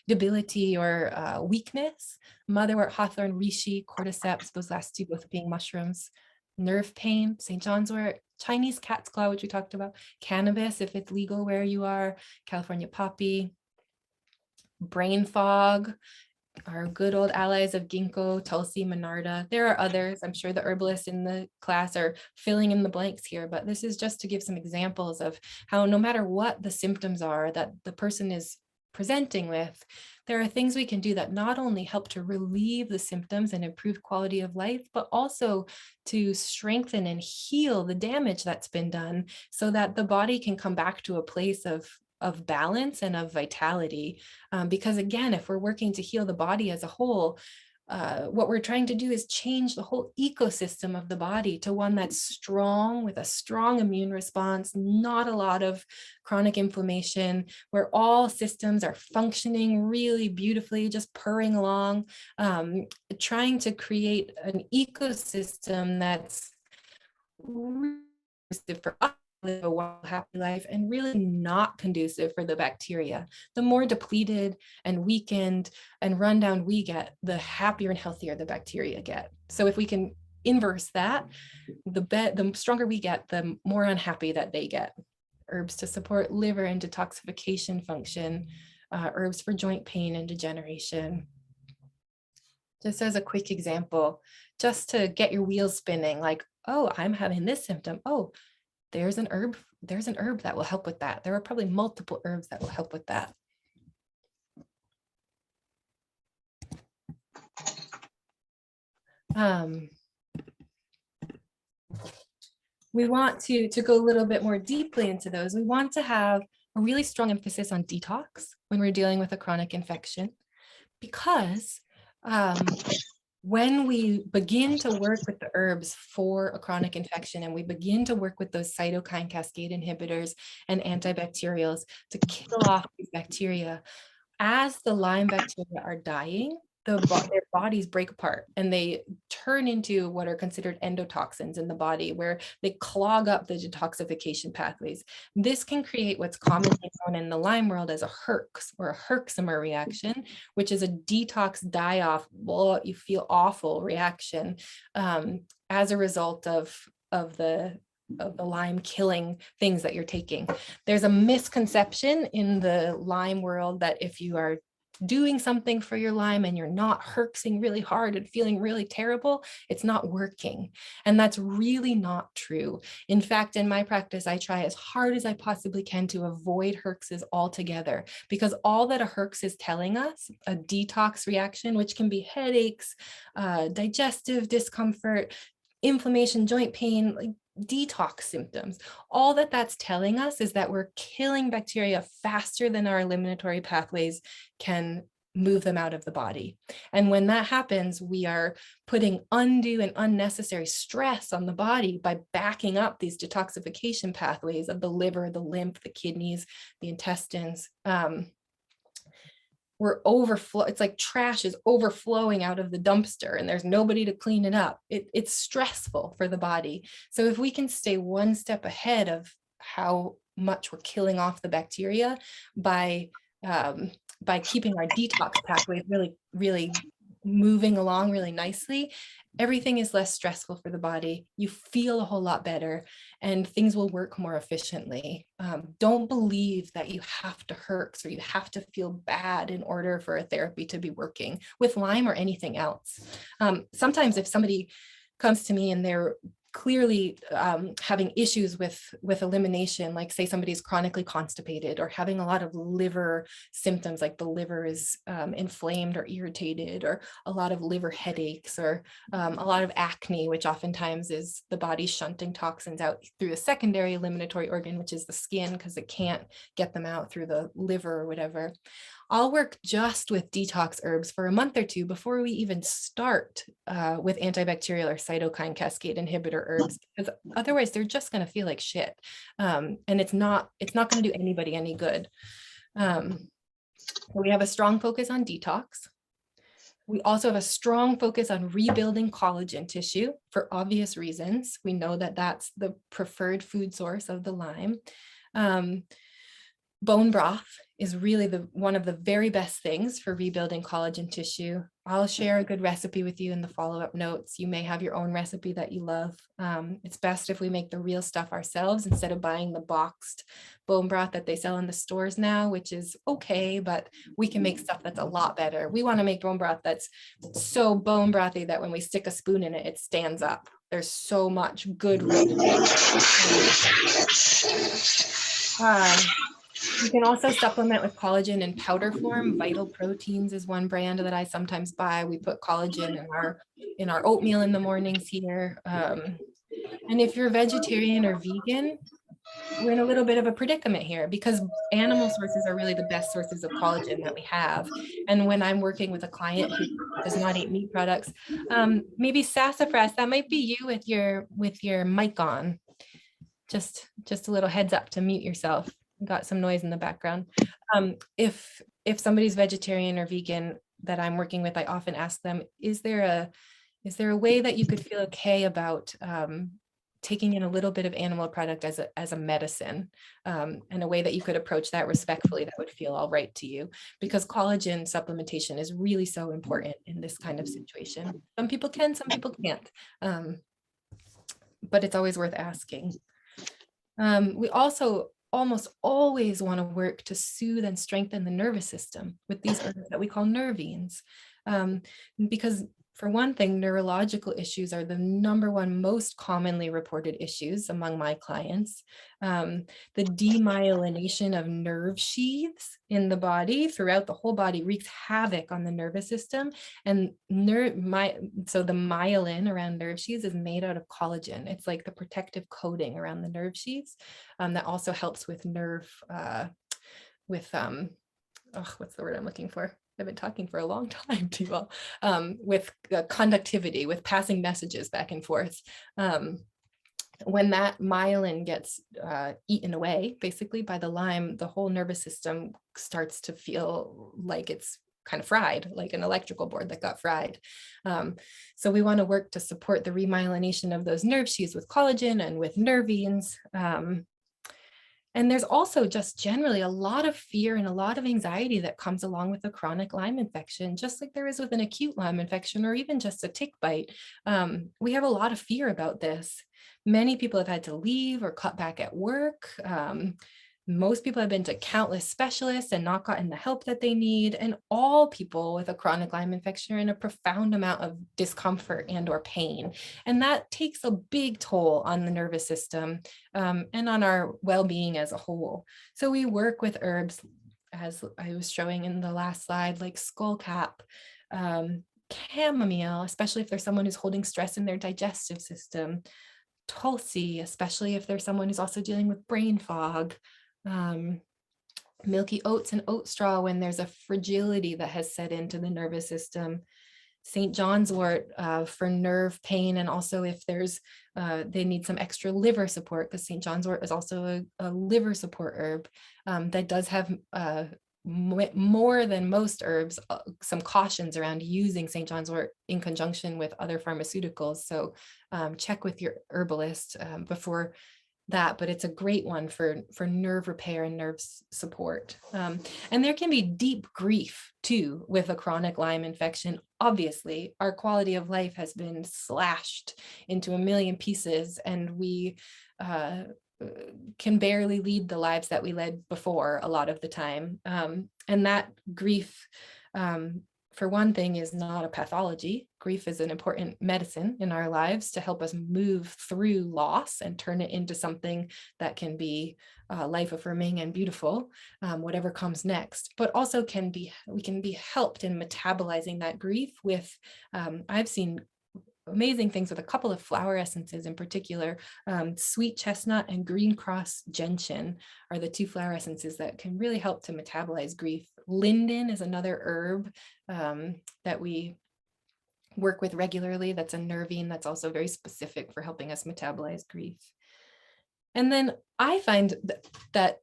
debility or weakness, motherwort, hawthorn, reishi, cordyceps, those last two both being mushrooms. Nerve pain, St. John's wort, Chinese cat's claw, which we talked about, cannabis if it's legal where you are, California poppy, brain fog, our good old allies of ginkgo, tulsi, monarda. There are others. I'm sure the herbalists in the class are filling in the blanks here, but this is just to give some examples of how no matter what the symptoms are that the person is presenting with, there are things we can do that not only help to relieve the symptoms and improve quality of life, but also to strengthen and heal the damage that's been done so that the body can come back to a place of balance and of vitality. Because again, if we're working to heal the body as a whole, what we're trying to do is change the whole ecosystem of the body to one that's strong, with a strong immune response, not a lot of chronic inflammation, where all systems are functioning really beautifully, just purring along, trying to create an ecosystem that's really for us live a wild, happy life and really not conducive for the bacteria. The more depleted and weakened and run down we get, the happier and healthier the bacteria get. So if we can inverse that, the stronger we get, the more unhappy that they get. Herbs to support liver and detoxification function, herbs for joint pain and degeneration. Just as a quick example, just to get your wheels spinning, like, oh, I'm having this symptom. Oh, there's an herb that will help with that. There are probably multiple herbs that will help with that. We want to go a little bit more deeply into those. We want to have a really strong emphasis on detox when we're dealing with a chronic infection, because when we begin to work with the herbs for a chronic infection and we begin to work with those cytokine cascade inhibitors and antibacterials to kill off these bacteria, as the Lyme bacteria are dying, their bodies break apart and they turn into what are considered endotoxins in the body, where they clog up the detoxification pathways. This can create what's commonly known in the Lyme world as a herx or a herxomer reaction, which is a detox die-off, well, you feel awful reaction as a result of the Lyme killing things that you're taking. There's a misconception in the Lyme world that if you are doing something for your Lyme and you're not herxing really hard and feeling really terrible, it's not working. And that's really not true. In fact, in my practice, I try as hard as I possibly can to avoid herxes altogether, because all that a herx is telling us, a detox reaction, which can be headaches, digestive discomfort, inflammation, joint pain, like detox symptoms, all that that's telling us is that we're killing bacteria faster than our eliminatory pathways can move them out of the body. And when that happens, we are putting undue and unnecessary stress on the body by backing up these detoxification pathways of the liver, the lymph, the kidneys, the intestines. We're it's like trash is overflowing out of the dumpster and there's nobody to clean it up. It's stressful for the body. So if we can stay one step ahead of how much we're killing off the bacteria by keeping our detox pathways really moving along really nicely, everything is less stressful for the body. You feel a whole lot better and things will work more efficiently. Don't believe that you have to hurt or you have to feel bad in order for a therapy to be working with Lyme or anything else. Sometimes if somebody comes to me and they're clearly having issues with elimination, like say somebody's chronically constipated or having a lot of liver symptoms, like the liver is inflamed or irritated, or a lot of liver headaches, or a lot of acne, which oftentimes is the body shunting toxins out through the secondary eliminatory organ, which is the skin, because it can't get them out through the liver or whatever. I'll work just with detox herbs for a month or two before we even start with antibacterial or cytokine cascade inhibitor herbs, because otherwise they're just going to feel like shit, and it's not going to do anybody any good. We have a strong focus on detox. We also have a strong focus on rebuilding collagen tissue for obvious reasons. We know that that's the preferred food source of the Lyme. Bone broth is really one of the very best things for rebuilding collagen tissue. I'll share a good recipe with you in the follow-up notes. You may have your own recipe that you love. It's best if we make the real stuff ourselves instead of buying the boxed bone broth that they sell in the stores now, which is okay, but we can make stuff that's a lot better. We want to make bone broth that's so bone brothy that when we stick a spoon in it, it stands up. There's so much good you can also supplement with collagen in powder form. Vital Proteins is one brand that I sometimes buy. We put collagen in our oatmeal in the mornings here. And if you're vegetarian or vegan, we're in a little bit of a predicament here because animal sources are really the best sources of collagen that we have. And when I'm working with a client who does not eat meat products, maybe sassafras, that might be you with your mic on. Just a little heads up to mute yourself. Got some noise in the background. If somebody's vegetarian or vegan that I'm working with, I often ask them, is there a way that you could feel okay about taking in a little bit of animal product as a medicine, and a way that you could approach that respectfully that would feel all right to you, because collagen supplementation is really so important in this kind of situation. Some people can, some people can't, but it's always worth asking. We also almost always want to work to soothe and strengthen the nervous system with these herbs that we call nervines. Because for one thing, neurological issues are the #1 most commonly reported issues among my clients. The demyelination of nerve sheaths in the body throughout the whole body wreaks havoc on the nervous system. And so the myelin around nerve sheaths is made out of collagen. It's like the protective coating around the nerve sheaths that also helps with what's the word I'm looking for? I've been talking for a long time to you all, with conductivity, with passing messages back and forth. When that myelin gets eaten away, basically by the Lyme, the whole nervous system starts to feel like it's kind of fried, like an electrical board that got fried. So we want to work to support the remyelination of those nerve sheaths with collagen and with nervines. And there's also just generally a lot of fear and a lot of anxiety that comes along with a chronic Lyme infection, just like there is with an acute Lyme infection or even just a tick bite. We have a lot of fear about this. Many people have had to leave or cut back at work. Most people have been to countless specialists and not gotten the help that they need. And all people with a chronic Lyme infection are in a profound amount of discomfort and or pain. And that takes a big toll on the nervous system and on our well-being as a whole. So we work with herbs, as I was showing in the last slide, like skullcap, chamomile, especially if there's someone who's holding stress in their digestive system, tulsi, especially if there's someone who's also dealing with brain fog, milky oats and oat straw when there's a fragility that has set into the nervous system, St. John's wort for nerve pain, and also if there's they need some extra liver support, because St. John's wort is also a liver support herb that does have more than most herbs some cautions around using St. John's wort in conjunction with other pharmaceuticals. So check with your herbalist before that, but it's a great one for nerve repair and nerve support. And there can be deep grief too with a chronic Lyme infection. obviously our quality of life has been slashed into a million pieces, and we can barely lead the lives that we led before a lot of the time. And that grief, for one thing, is not a pathology. Grief is an important medicine in our lives to help us move through loss and turn it into something that can be life affirming and beautiful, whatever comes next. But also we can be helped in metabolizing that grief with, I've seen amazing things with a couple of flower essences in particular. Sweet chestnut and green cross gentian are the two flower essences that can really help to metabolize grief. Linden is another herb that we work with regularly. That's a nervine that's also very specific for helping us metabolize grief. And then I find that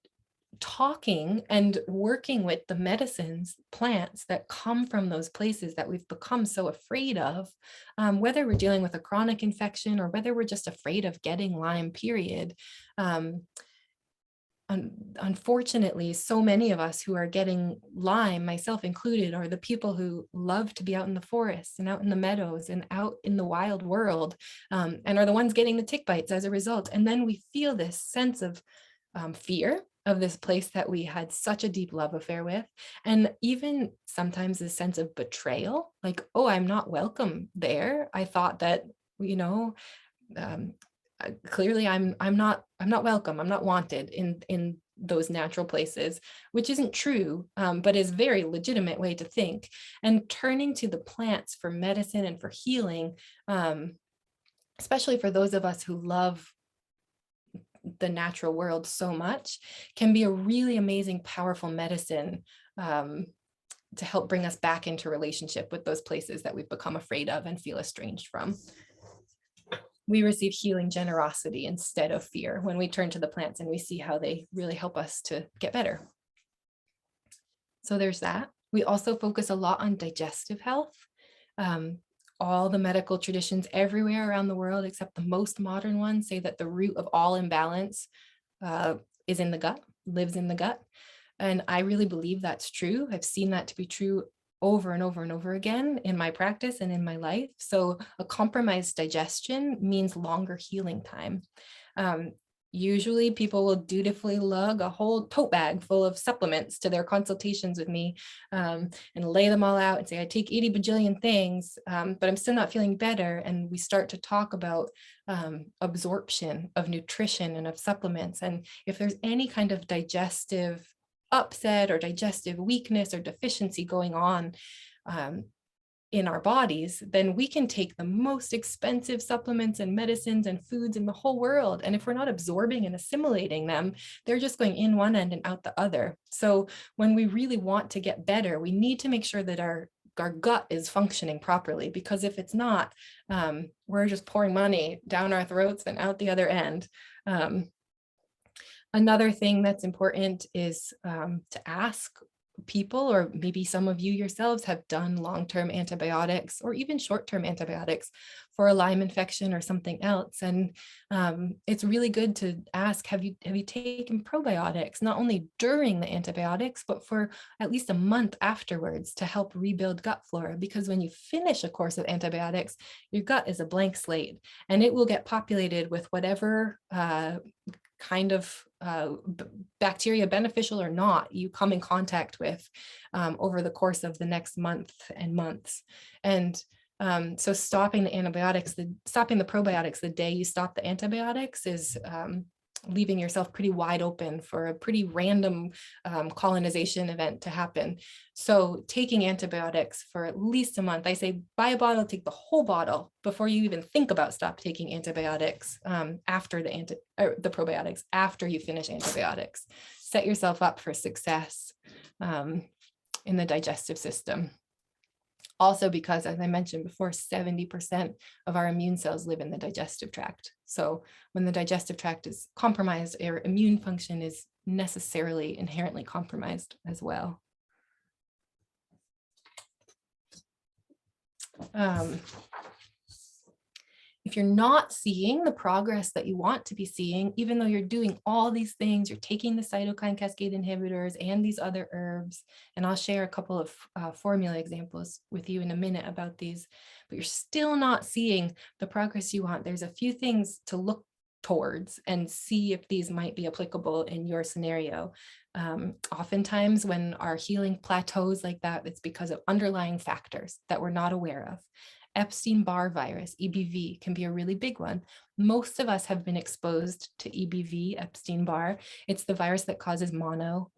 talking and working with the medicines, plants that come from those places that we've become so afraid of, whether we're dealing with a chronic infection or whether we're just afraid of getting Lyme, period. Unfortunately, so many of us who are getting Lyme, myself included, are the people who love to be out in the forests and out in the meadows and out in the wild world, and are the ones getting the tick bites as a result. And then we feel this sense of fear of this place that we had such a deep love affair with, and even sometimes a sense of betrayal, like, oh, I'm not welcome there. I thought that, clearly I'm not welcome. I'm not wanted in those natural places, which isn't true, but is a very legitimate way to think. And turning to the plants for medicine and for healing, especially for those of us who love the natural world so much, can be a really amazing, powerful medicine to help bring us back into relationship with those places that we've become afraid of and feel estranged from. We receive healing generosity instead of fear when we turn to the plants and we see how they really help us to get better. So there's that. We also focus a lot on digestive health. All the medical traditions everywhere around the world, except the most modern ones, say that the root of all imbalance is in the gut, lives in the gut. And I really believe that's true. I've seen that to be true over and over and over again in my practice and in my life. So a compromised digestion means longer healing time. Usually people will dutifully lug a whole tote bag full of supplements to their consultations with me, and lay them all out and say, I take 80 bajillion things, but I'm still not feeling better. And we start to talk about absorption of nutrition and of supplements. And if there's any kind of digestive upset or digestive weakness or deficiency going on in our bodies, then we can take the most expensive supplements and medicines and foods in the whole world. And if we're not absorbing and assimilating them, they're just going in one end and out the other. So when we really want to get better, we need to make sure that our gut is functioning properly, because if it's not, we're just pouring money down our throats and out the other end. Another thing that's important is to ask people, or maybe some of you yourselves have done long-term antibiotics or even short-term antibiotics for a Lyme infection or something else. And it's really good to ask, have you taken probiotics, not only during the antibiotics, but for at least a month afterwards to help rebuild gut flora? Because when you finish a course of antibiotics, your gut is a blank slate and it will get populated with whatever kind of bacteria, beneficial or not, you come in contact with over the course of the next month and months. And so stopping the probiotics the day you stop the antibiotics is leaving yourself pretty wide open for a pretty random colonization event to happen. So taking antibiotics for at least a month, I say buy a bottle, take the whole bottle before you even think about stop taking antibiotics after the probiotics, after you finish antibiotics. Set yourself up for success in the digestive system. Also, because, as I mentioned before, 70% of our immune cells live in the digestive tract. So when the digestive tract is compromised, our immune function is necessarily inherently compromised as well. If you're not seeing the progress that you want to be seeing, even though you're doing all these things, you're taking the cytokine cascade inhibitors and these other herbs, and I'll share a couple of formula examples with you in a minute about these, but you're still not seeing the progress you want, there's a few things to look towards and see if these might be applicable in your scenario. Oftentimes when our healing plateaus like that, it's because of underlying factors that we're not aware of. Epstein-Barr virus, EBV, can be a really big one. Most of us have been exposed to EBV, Epstein-Barr. It's the virus that causes mono.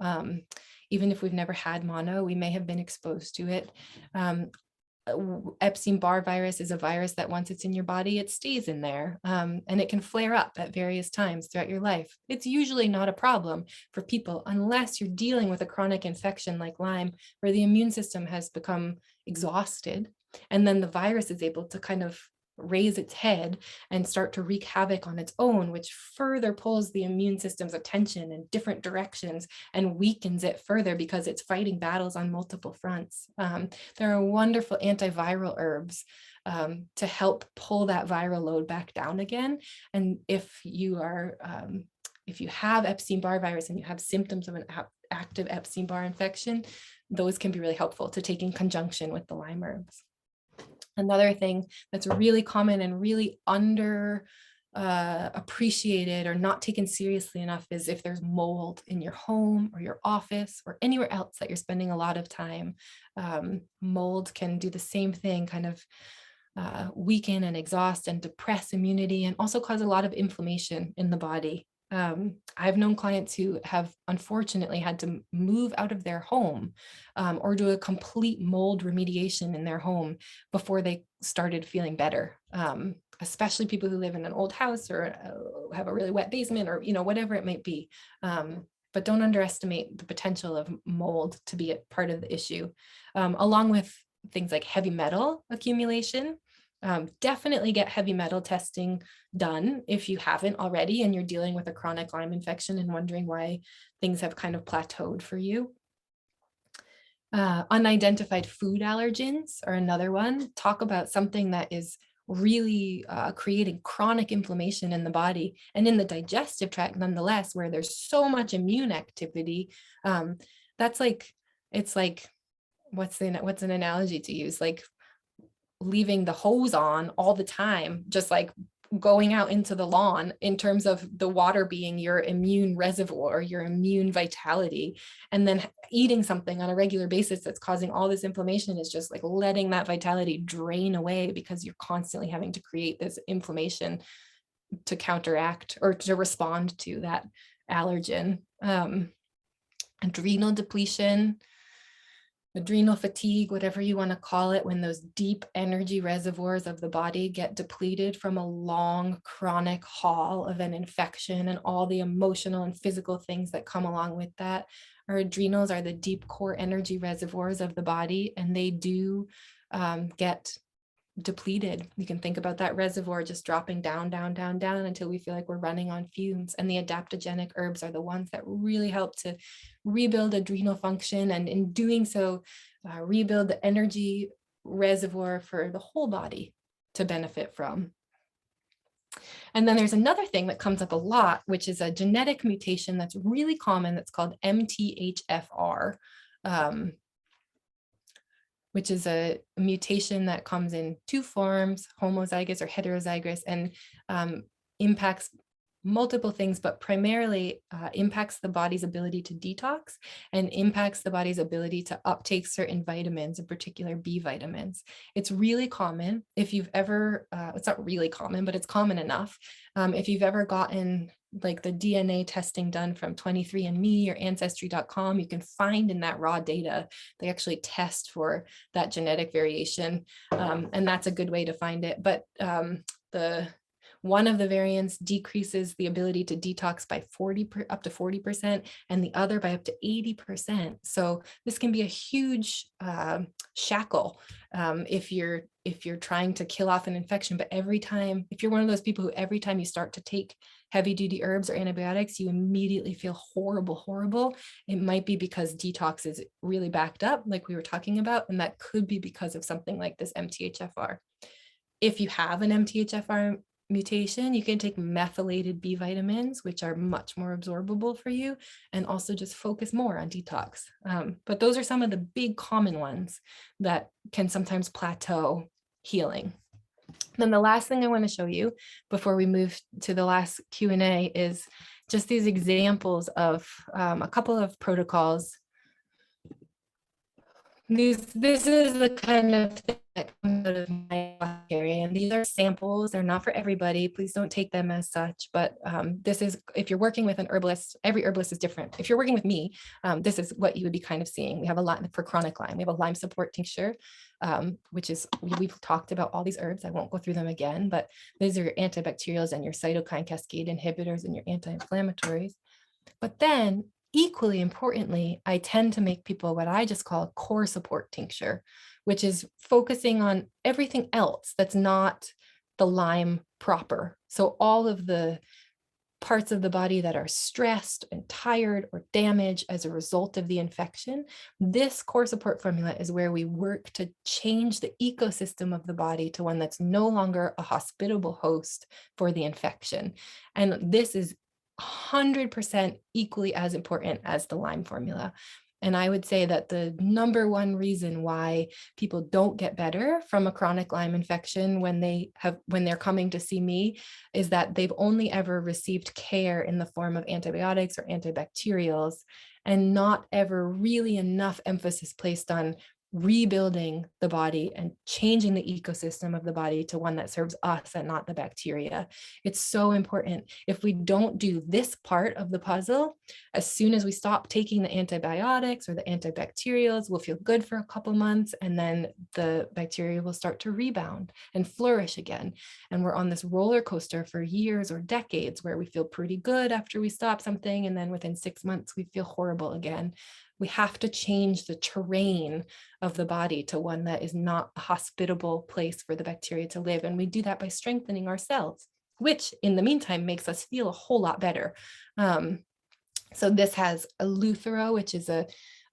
Even if we've never had mono, we may have been exposed to it. Epstein-Barr virus is a virus that once it's in your body, it stays in there, and it can flare up at various times throughout your life. It's usually not a problem for people unless you're dealing with a chronic infection like Lyme, where the immune system has become exhausted, and then the virus is able to kind of raise its head and start to wreak havoc on its own, which further pulls the immune system's attention in different directions and weakens it further because it's fighting battles on multiple fronts. There are wonderful antiviral herbs to help pull that viral load back down again. And if you have Epstein-Barr virus and you have symptoms of an active Epstein-Barr infection, those can be really helpful to take in conjunction with the Lyme herbs. Another thing that's really common and really under appreciated or not taken seriously enough is if there's mold in your home or your office or anywhere else that you're spending a lot of time. Mold can do the same thing, kind of weaken and exhaust and depress immunity, and also cause a lot of inflammation in the body. I've known clients who have unfortunately had to move out of their home or do a complete mold remediation in their home before they started feeling better, especially people who live in an old house or have a really wet basement or, whatever it might be. But don't underestimate the potential of mold to be a part of the issue, along with things like heavy metal accumulation. Definitely get heavy metal testing done if you haven't already and you're dealing with a chronic Lyme infection and wondering why things have kind of plateaued for you. Unidentified food allergens are another one. Talk about something that is really creating chronic inflammation in the body and in the digestive tract nonetheless, where there's so much immune activity. That's like, it's like, what's an analogy to use? Like leaving the hose on all the time, just like going out into the lawn, in terms of the water being your immune reservoir, your immune vitality, and then eating something on a regular basis that's causing all this inflammation is just like letting that vitality drain away because you're constantly having to create this inflammation to counteract or to respond to that allergen. Adrenal depletion, adrenal fatigue, whatever you want to call it, when those deep energy reservoirs of the body get depleted from a long chronic haul of an infection and all the emotional and physical things that come along with that. Our adrenals are the deep core energy reservoirs of the body, and they do get depleted. You can think about that reservoir just dropping down, down, down, down until we feel like we're running on fumes. And the adaptogenic herbs are the ones that really help to rebuild adrenal function, and in doing so, rebuild the energy reservoir for the whole body to benefit from. And then there's another thing that comes up a lot, which is a genetic mutation that's really common that's called MTHFR. Which is a mutation that comes in two forms, homozygous or heterozygous, and impacts multiple things, but primarily impacts the body's ability to detox and impacts the body's ability to uptake certain vitamins, in particular B vitamins. It's really common if you've ever, it's not really common, but it's common enough. If you've ever gotten like the DNA testing done from 23andMe or Ancestry.com, you can find in that raw data, they actually test for that genetic variation. And that's a good way to find it. But one of the variants decreases the ability to detox by up to 40%, and the other by up to 80%. So this can be a huge shackle if you're trying to kill off an infection. But if you're one of those people who every time you start to take heavy duty herbs or antibiotics, you immediately feel horrible, it might be because detox is really backed up, like we were talking about, and that could be because of something like this MTHFR. If you have an MTHFR mutation, you can take methylated B vitamins, which are much more absorbable for you, and also just focus more on detox. But those are some of the big common ones that can sometimes plateau healing. Then the last thing I want to show you before we move to the last Q&A is just these examples of a couple of protocols. This is the kind of thing that comes out of my area, and these are samples. They're not for everybody. Please don't take them as such. But this is, if you're working with an herbalist, every herbalist is different. If you're working with me, this is what you would be kind of seeing. We have a lot for chronic Lyme. We have a Lyme support tincture, which is, we've talked about all these herbs. I won't go through them again, but these are your antibacterials and your cytokine cascade inhibitors and your anti-inflammatories. But then equally importantly, I tend to make people what I just call a core support tincture, which is focusing on everything else that's not the Lyme proper. So all of the parts of the body that are stressed and tired or damaged as a result of the infection, this core support formula is where we work to change the ecosystem of the body to one that's no longer a hospitable host for the infection. And this is 100% equally as important as the Lyme formula. And I would say that the number one reason why people don't get better from a chronic Lyme infection when they're coming to see me is that they've only ever received care in the form of antibiotics or antibacterials, and not ever really enough emphasis placed on rebuilding the body and changing the ecosystem of the body to one that serves us and not the bacteria. It's so important. If we don't do this part of the puzzle, as soon as we stop taking the antibiotics or the antibacterials, we'll feel good for a couple months, and then the bacteria will start to rebound and flourish again. And we're on this roller coaster for years or decades where we feel pretty good after we stop something, and then within 6 months, we feel horrible again. We have to change the terrain of the body to one that is not a hospitable place for the bacteria to live. And we do that by strengthening our cells, which in the meantime makes us feel a whole lot better. So this has Eleuthero, which is a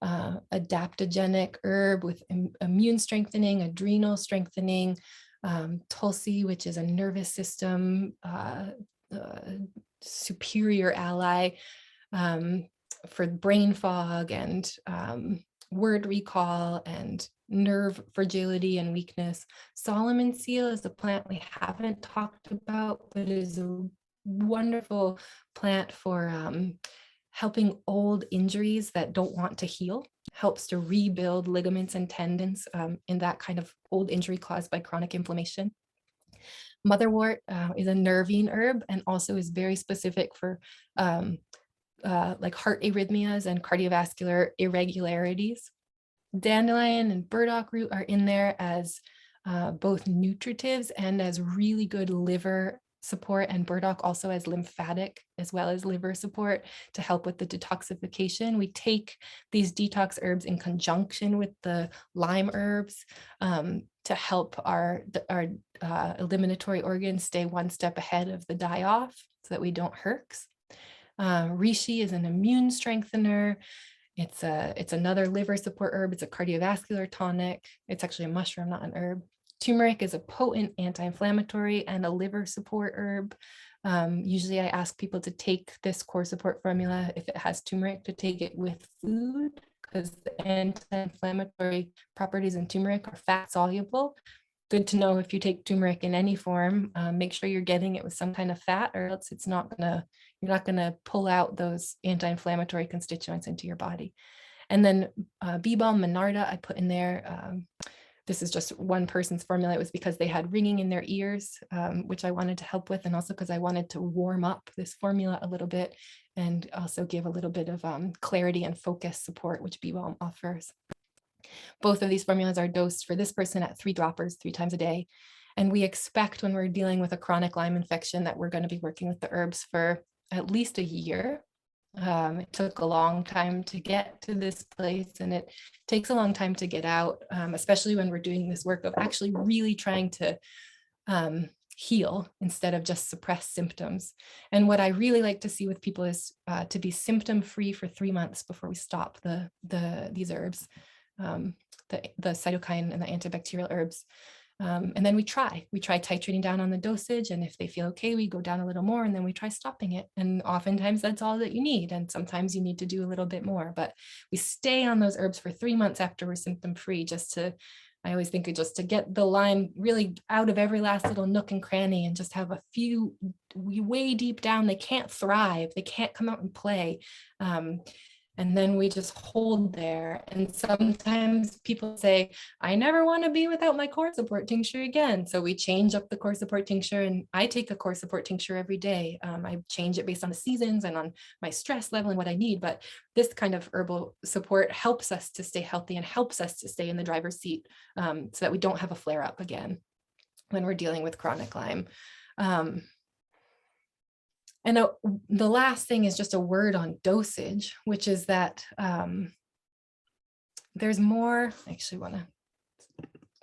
adaptogenic herb with immune strengthening, adrenal strengthening, Tulsi, which is a nervous system superior ally, for brain fog and word recall and nerve fragility and weakness. Solomon seal is a plant we haven't talked about, but is a wonderful plant for helping old injuries that don't want to heal, helps to rebuild ligaments and tendons in that kind of old injury caused by chronic inflammation. Motherwort is a nervine herb and also is very specific for like heart arrhythmias and cardiovascular irregularities. Dandelion and burdock root are in there as both nutritives and as really good liver support, and burdock also as lymphatic as well as liver support to help with the detoxification. We take these detox herbs in conjunction with the Lyme herbs to help our eliminatory organs stay one step ahead of the die-off so that we don't herx. Reishi is an immune strengthener. It's another liver support herb. It's a cardiovascular tonic. It's actually a mushroom, not an herb. Turmeric is a potent anti-inflammatory and a liver support herb. Usually I ask people to take this core support formula, if it has turmeric, to take it with food, because the anti-inflammatory properties in turmeric are fat soluble. Good to know if you take turmeric in any form, make sure you're getting it with some kind of fat, or else you're not gonna pull out those anti-inflammatory constituents into your body. And then bee balm Monarda I put in there. This is just one person's formula. It was because they had ringing in their ears, which I wanted to help with, and also because I wanted to warm up this formula a little bit and also give a little bit of clarity and focus support, which bee balm offers. Both of these formulas are dosed for this person at 3 droppers 3 times a day. And we expect when we're dealing with a chronic Lyme infection that we're going to be working with the herbs for at least a year. It took a long time to get to this place, and it takes a long time to get out, especially when we're doing this work of actually really trying to heal instead of just suppress symptoms. And what I really like to see with people is to be symptom free for 3 months before we stop these herbs, the cytokine and the antibacterial herbs. And then we try titrating down on the dosage. And if they feel okay, we go down a little more, and then we try stopping it. And oftentimes that's all that you need. And sometimes you need to do a little bit more, but we stay on those herbs for 3 months after we're symptom free, I always think just to get the Lyme really out of every last little nook and cranny, and just have a few way deep down. They can't thrive. They can't come out and play. And then we just hold there. And sometimes people say, I never want to be without my core support tincture again. So we change up the core support tincture, and I take a core support tincture every day. I change it based on the seasons and on my stress level and what I need. But this kind of herbal support helps us to stay healthy and helps us to stay in the driver's seat, so that we don't have a flare up again when we're dealing with chronic Lyme. And the last thing is just a word on dosage, which is that there's more. I actually want to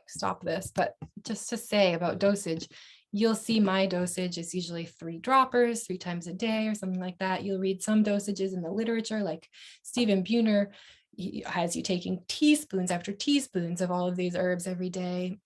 stop this, but just to say about dosage, you'll see my dosage is usually 3 droppers, 3 times a day or something like that. You'll read some dosages in the literature, like Stephen Buhner has you taking teaspoons after teaspoons of all of these herbs every day.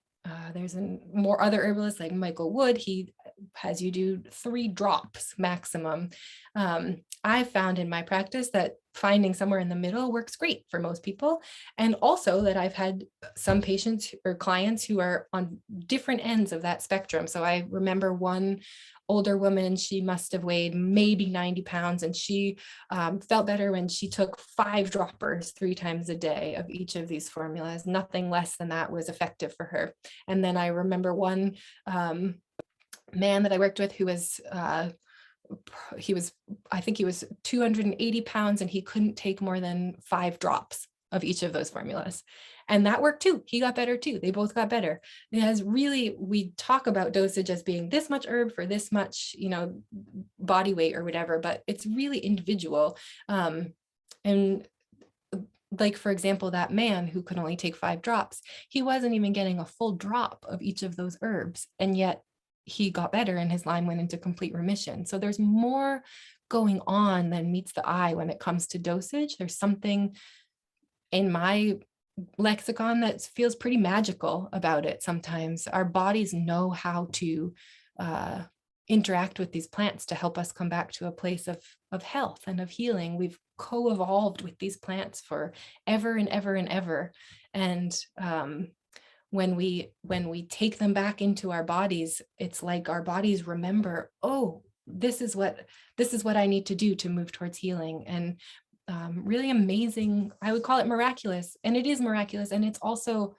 There's more other herbalists like Michael Wood. He has you do 3 drops maximum. I found in my practice that finding somewhere in the middle works great for most people. And also that I've had some patients or clients who are on different ends of that spectrum. So I remember one older woman, she must have weighed maybe 90 pounds, and she felt better when she took 5 droppers 3 times a day of each of these formulas. Nothing less than that was effective for her. And then I remember one man that I worked with who was, I think he was 280 pounds, and he couldn't take more than 5 drops of each of those formulas. And that worked too. He got better too. They both got better. It has really, we talk about dosage as being this much herb for this much, body weight or whatever, but it's really individual. And like, for example, that man who could only take 5 drops, he wasn't even getting a full drop of each of those herbs. And yet he got better and his Lyme went into complete remission. So there's more going on than meets the eye when it comes to dosage. There's something in my lexicon that feels pretty magical about it. Sometimes our bodies know how to interact with these plants to help us come back to a place of health and of healing. We've co-evolved with these plants for ever and ever and ever. And when we take them back into our bodies, it's like our bodies remember, oh, this is what I need to do to move towards healing. And really amazing. I would call it miraculous, and it is miraculous. And it's also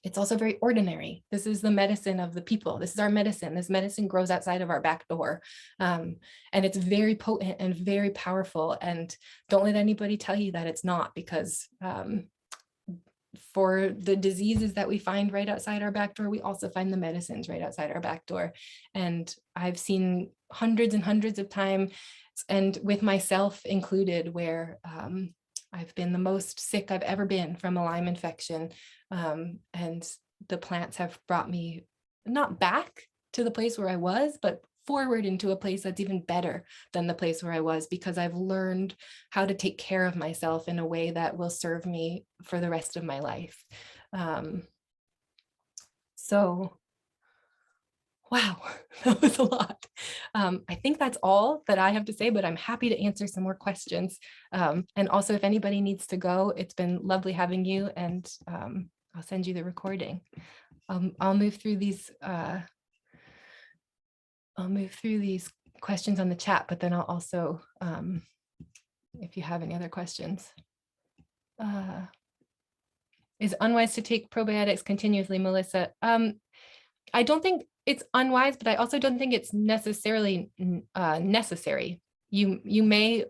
very ordinary. This is the medicine of the people. This is our medicine. This medicine grows outside of our back door. And it's very potent and very powerful. And don't let anybody tell you that it's not, because for the diseases that we find right outside our back door, we also find the medicines right outside our back door. And I've seen hundreds and hundreds of times, and with myself included, where I've been the most sick I've ever been from a Lyme infection. And the plants have brought me not back to the place where I was, but forward into a place that's even better than the place where I was, because I've learned how to take care of myself in a way that will serve me for the rest of my life. So, wow, that was a lot. I think that's all that I have to say, but I'm happy to answer some more questions. And also, if anybody needs to go, it's been lovely having you, and I'll send you the recording. I'll move through these questions on the chat, but then I'll also, if you have any other questions. Is it unwise to take probiotics continuously, Melissa? I don't think it's unwise, but I also don't think it's necessarily necessary. You may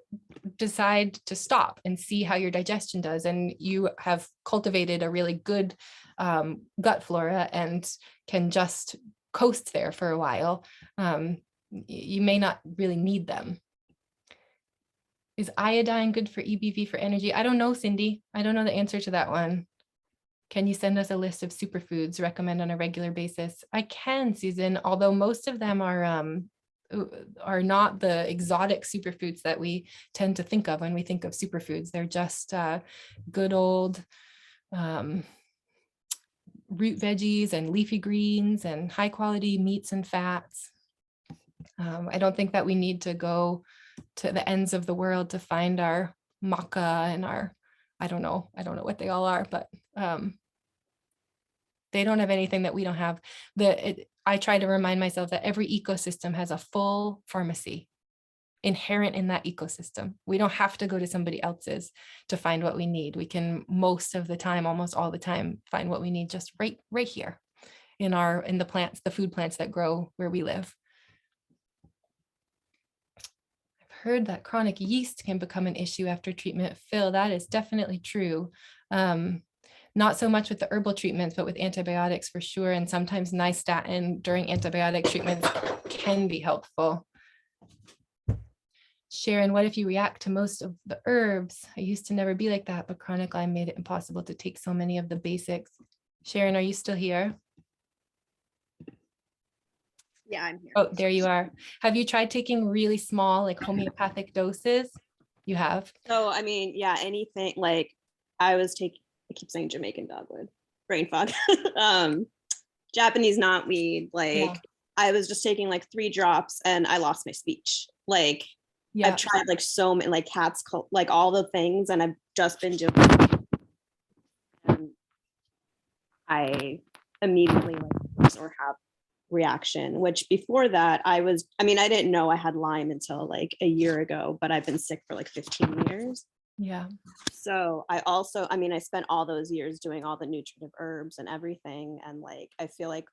decide to stop and see how your digestion does, and you have cultivated a really good gut flora and can just coast there for a while. You may not really need them. Is iodine good for EBV for energy? I don't know, Cindy. I don't know the answer to that one. Can you send us a list of superfoods recommend on a regular basis? I can, Susan, although most of them are not the exotic superfoods that we tend to think of when we think of superfoods. They're just good old root veggies and leafy greens and high quality meats and fats. I don't think that we need to go to the ends of the world to find our maca and our, I don't know what they all are, but they don't have anything that we don't have. I try to remind myself that every ecosystem has a full pharmacy inherent in that ecosystem. We don't have to go to somebody else's to find what we need. We can most of the time, almost all the time, find what we need just right here in the plants, the food plants that grow where we live. I've heard that chronic yeast can become an issue after treatment. Phil, that is definitely true. Not so much with the herbal treatments, but with antibiotics for sure. And sometimes nystatin during antibiotic treatments can be helpful. Sharon, what if you react to most of the herbs? I used to never be like that, but chronic Lyme made it impossible to take so many of the basics. Sharon, are you still here? Yeah, I'm here. Oh, there you are. Have you tried taking really small, like homeopathic doses? You have? So, I mean, yeah, anything like I keep saying Jamaican dogwood, brain fog, Japanese knotweed. Like Yeah. I was just taking like 3 drops and I lost my speech. Like Yeah. I've tried like so many, like like all the things, and I've just been doing. And I immediately like or have reaction, which before that I didn't know I had Lyme until like a year ago, but I've been sick for like 15 years. Yeah. So I spent all those years doing all the nutritive herbs and everything, and like I feel like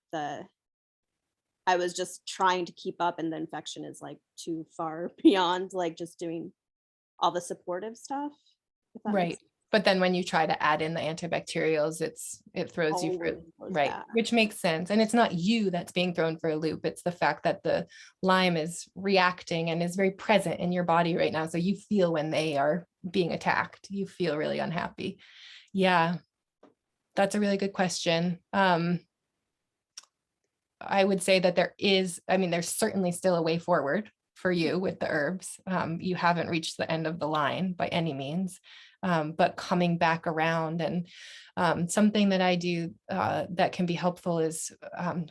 I was just trying to keep up, and the infection is like too far beyond like just doing all the supportive stuff. if that makes Right. But then when you try to add in the antibacterials, it throws you for, Always goes right, back. which makes sense. And it's not you that's being thrown for a loop. It's the fact that the Lyme is reacting and is very present in your body right now. So you feel when they are being attacked, you feel really unhappy. Yeah, that's a really good question. I would say that there's certainly still a way forward for you with the herbs. You haven't reached the end of the line by any means, but coming back around. And something that I do that can be helpful is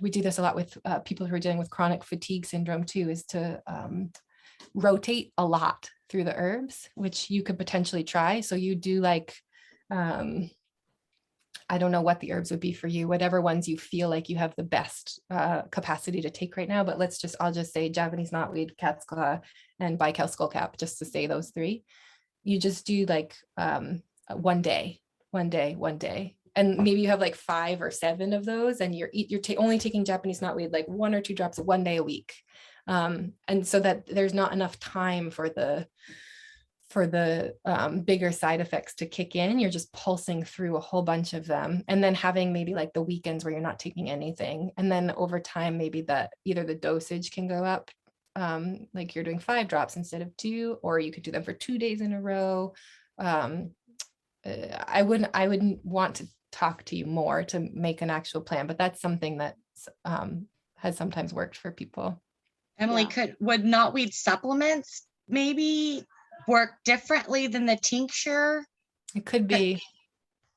we do this a lot with people who are dealing with chronic fatigue syndrome too, is to rotate a lot through the herbs, which you could potentially try. So you do like, I don't know what the herbs would be for you, whatever ones you feel like you have the best capacity to take right now. But I'll just say Japanese knotweed, cat's claw, and bikel skullcap, just to say those 3. You just do like one day. And maybe you have like 5 or 7 of those, and you're only taking Japanese knotweed, like 1 or 2 drops 1 day a week. And so that there's not enough time for the bigger side effects to kick in. You're just pulsing through a whole bunch of them, and then having maybe like the weekends where you're not taking anything. And then over time, maybe that either the dosage can go up, like you're doing 5 drops instead of 2, or you could do them for 2 days in a row. I wouldn't want to talk to you more to make an actual plan, but that's something that has sometimes worked for people. Emily, would knotweed supplements maybe work differently than the tincture? It could be.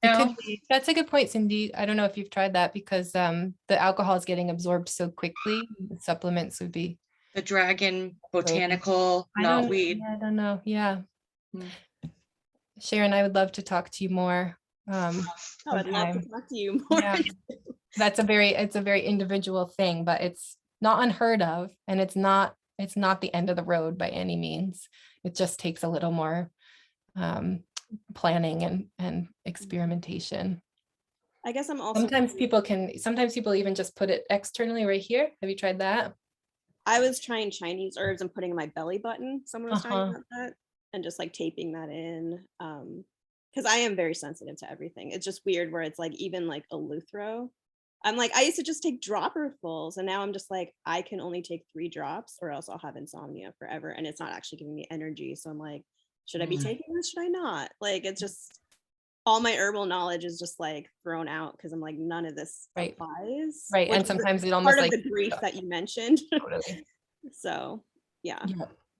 It could be. That's a good point, Cindy. I don't know if you've tried that, because the alcohol is getting absorbed so quickly. The supplements would be the Dragon Botanical knotweed. I don't know. Yeah. Hmm. Sharon, I would love to talk to you more. I would love to talk to you more. Yeah. It's a very individual thing, but it's not unheard of, and it's not the end of the road by any means. It just takes a little more planning and experimentation. I guess I'm also sometimes people even just put it externally right here. Have you tried that? I was trying Chinese herbs and putting in my belly button. Someone was talking about that, and just like taping that in. Because I am very sensitive to everything. It's just weird where it's like even like Eleuthero. I'm like, I used to just take dropperfuls, and now I'm just like, I can only take 3 drops or else I'll have insomnia forever. And it's not actually giving me energy. So I'm like, should I be taking this? Should I not? Like, it's just, all my herbal knowledge is just like thrown out, because I'm like, none of this applies. Right. And sometimes it almost part like of the grief that you mentioned. Totally. So yeah.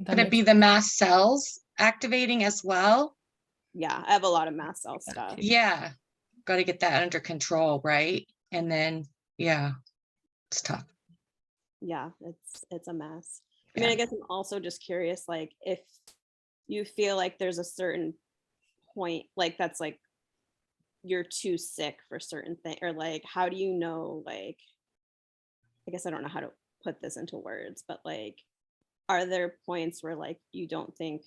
Could it be the mast cells activating as well? Yeah, I have a lot of mast cell stuff. Yeah. Got to get that under control, right? And then, yeah, it's tough. Yeah, it's a mess. I mean, Yeah. I guess I'm also just curious, like if you feel like there's a certain point, like that's like you're too sick for certain thing, or like how do you know, like I guess I don't know how to put this into words, but like are there points where like you don't think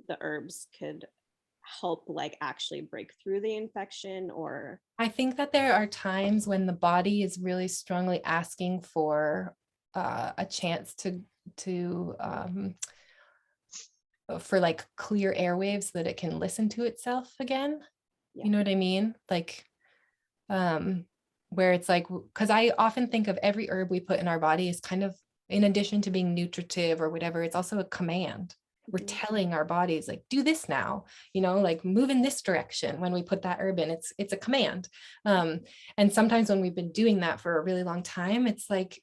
the herbs could help like actually break through the infection? Or I think that there are times when the body is really strongly asking for a chance for like clear airwaves so that it can listen to itself again. Yeah. You know what I mean? Like, where it's like, because I often think of every herb we put in our body as kind of, in addition to being nutritive or whatever, it's also a command. We're Mhm. telling our bodies like, do this now, you know, like move in this direction. When we put that herb in, it's a command. And sometimes when we've been doing that for a really long time, it's like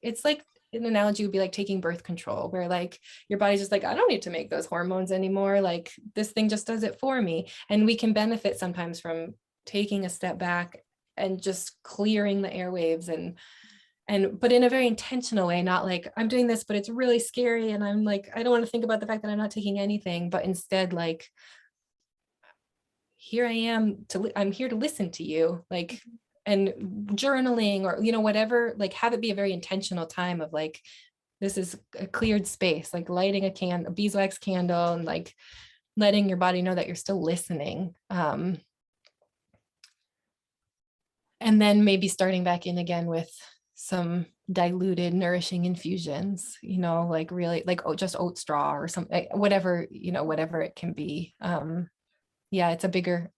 an analogy would be like taking birth control, where like your body's just like, I don't need to make those hormones anymore. Like this thing just does it for me. And we can benefit sometimes from taking a step back and just clearing the airwaves but in a very intentional way, not like I'm doing this, but it's really scary. And I'm like, I don't want to think about the fact that I'm not taking anything, but instead like, here I am I'm here to listen to you, like, and journaling or, you know, whatever, like have it be a very intentional time of like, this is a cleared space, like lighting a beeswax candle and like letting your body know that you're still listening. And then maybe starting back in again with some diluted nourishing infusions, you know, like really like, oh, just oat straw or something, whatever, you know, whatever it can be. Yeah, it's a bigger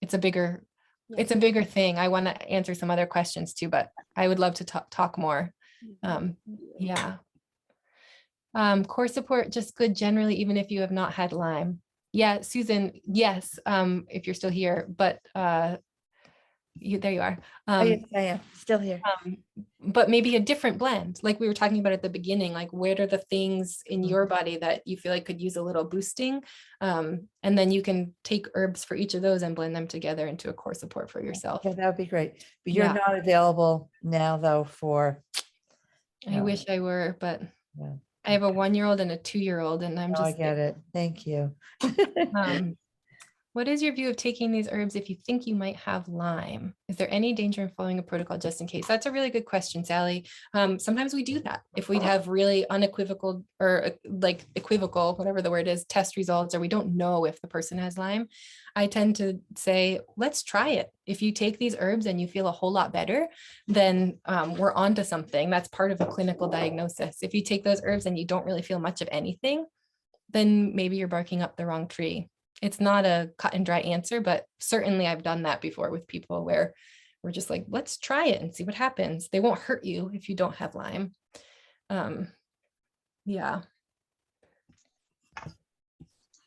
thing. I want to answer some other questions too, but I would love to talk more. Yeah. Core support, just good generally, even if you have not had Lyme. Yeah, Susan, yes, if you're still here, but there you are. Yes, I am still here. But maybe a different blend, like we were talking about at the beginning, like what are the things in your body that you feel like could use a little boosting? And then you can take herbs for each of those and blend them together into a core support for yourself. Yeah, that would be great. But you're Yeah. not available now though for. I wish I were, but Yeah. I have a 1-year-old and a 2-year-old, and I'm No, I just get it. Thank you. what is your view of taking these herbs if you think you might have Lyme? Is there any danger in following a protocol just in case? That's a really good question, Sally. Sometimes we do that if we have really unequivocal or like equivocal, whatever the word is, test results, or we don't know if the person has Lyme. I tend to say, let's try it. If you take these herbs and you feel a whole lot better, then we're on to something. That's part of a clinical diagnosis. If you take those herbs and you don't really feel much of anything, then maybe you're barking up the wrong tree. It's not a cut and dry answer, but certainly I've done that before with people where we're just like, let's try it and see what happens. They won't hurt you if you don't have Lyme. Yeah.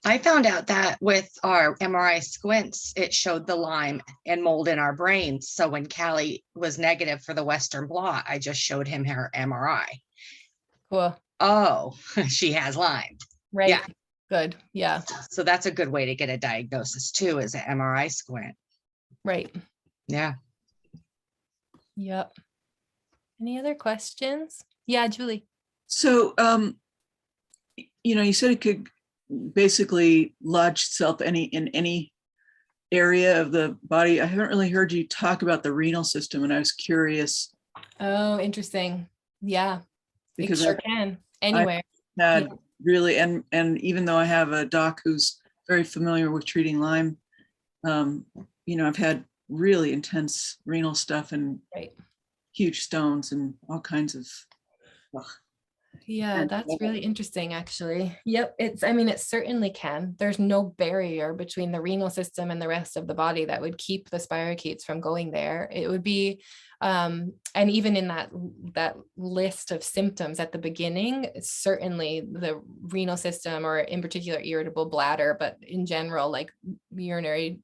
I found out that with our MRI squints, it showed the Lyme and mold in our brains. So when Callie was negative for the Western blot, I just showed him her MRI. Cool. Oh, she has Lyme. Right. Yeah. Good. Yeah. So that's a good way to get a diagnosis too, is an MRI squint. Right. Yeah. Yep. Any other questions? Yeah, Julie. So, you know, you said it could basically lodge itself in any area of the body. I haven't really heard you talk about the renal system, and I was curious. Oh, interesting. Yeah. Because it sure can. Anywhere. Had really, and even though I have a doc who's very familiar with treating Lyme, you know, I've had really intense renal stuff and huge stones and all kinds of. Yeah, that's really interesting, actually. Yep. I mean, it certainly can. There's no barrier between the renal system and the rest of the body that would keep the spirochetes from going there. It would be, and even in that list of symptoms at the beginning, certainly the renal system, or in particular irritable bladder, but in general, like urinary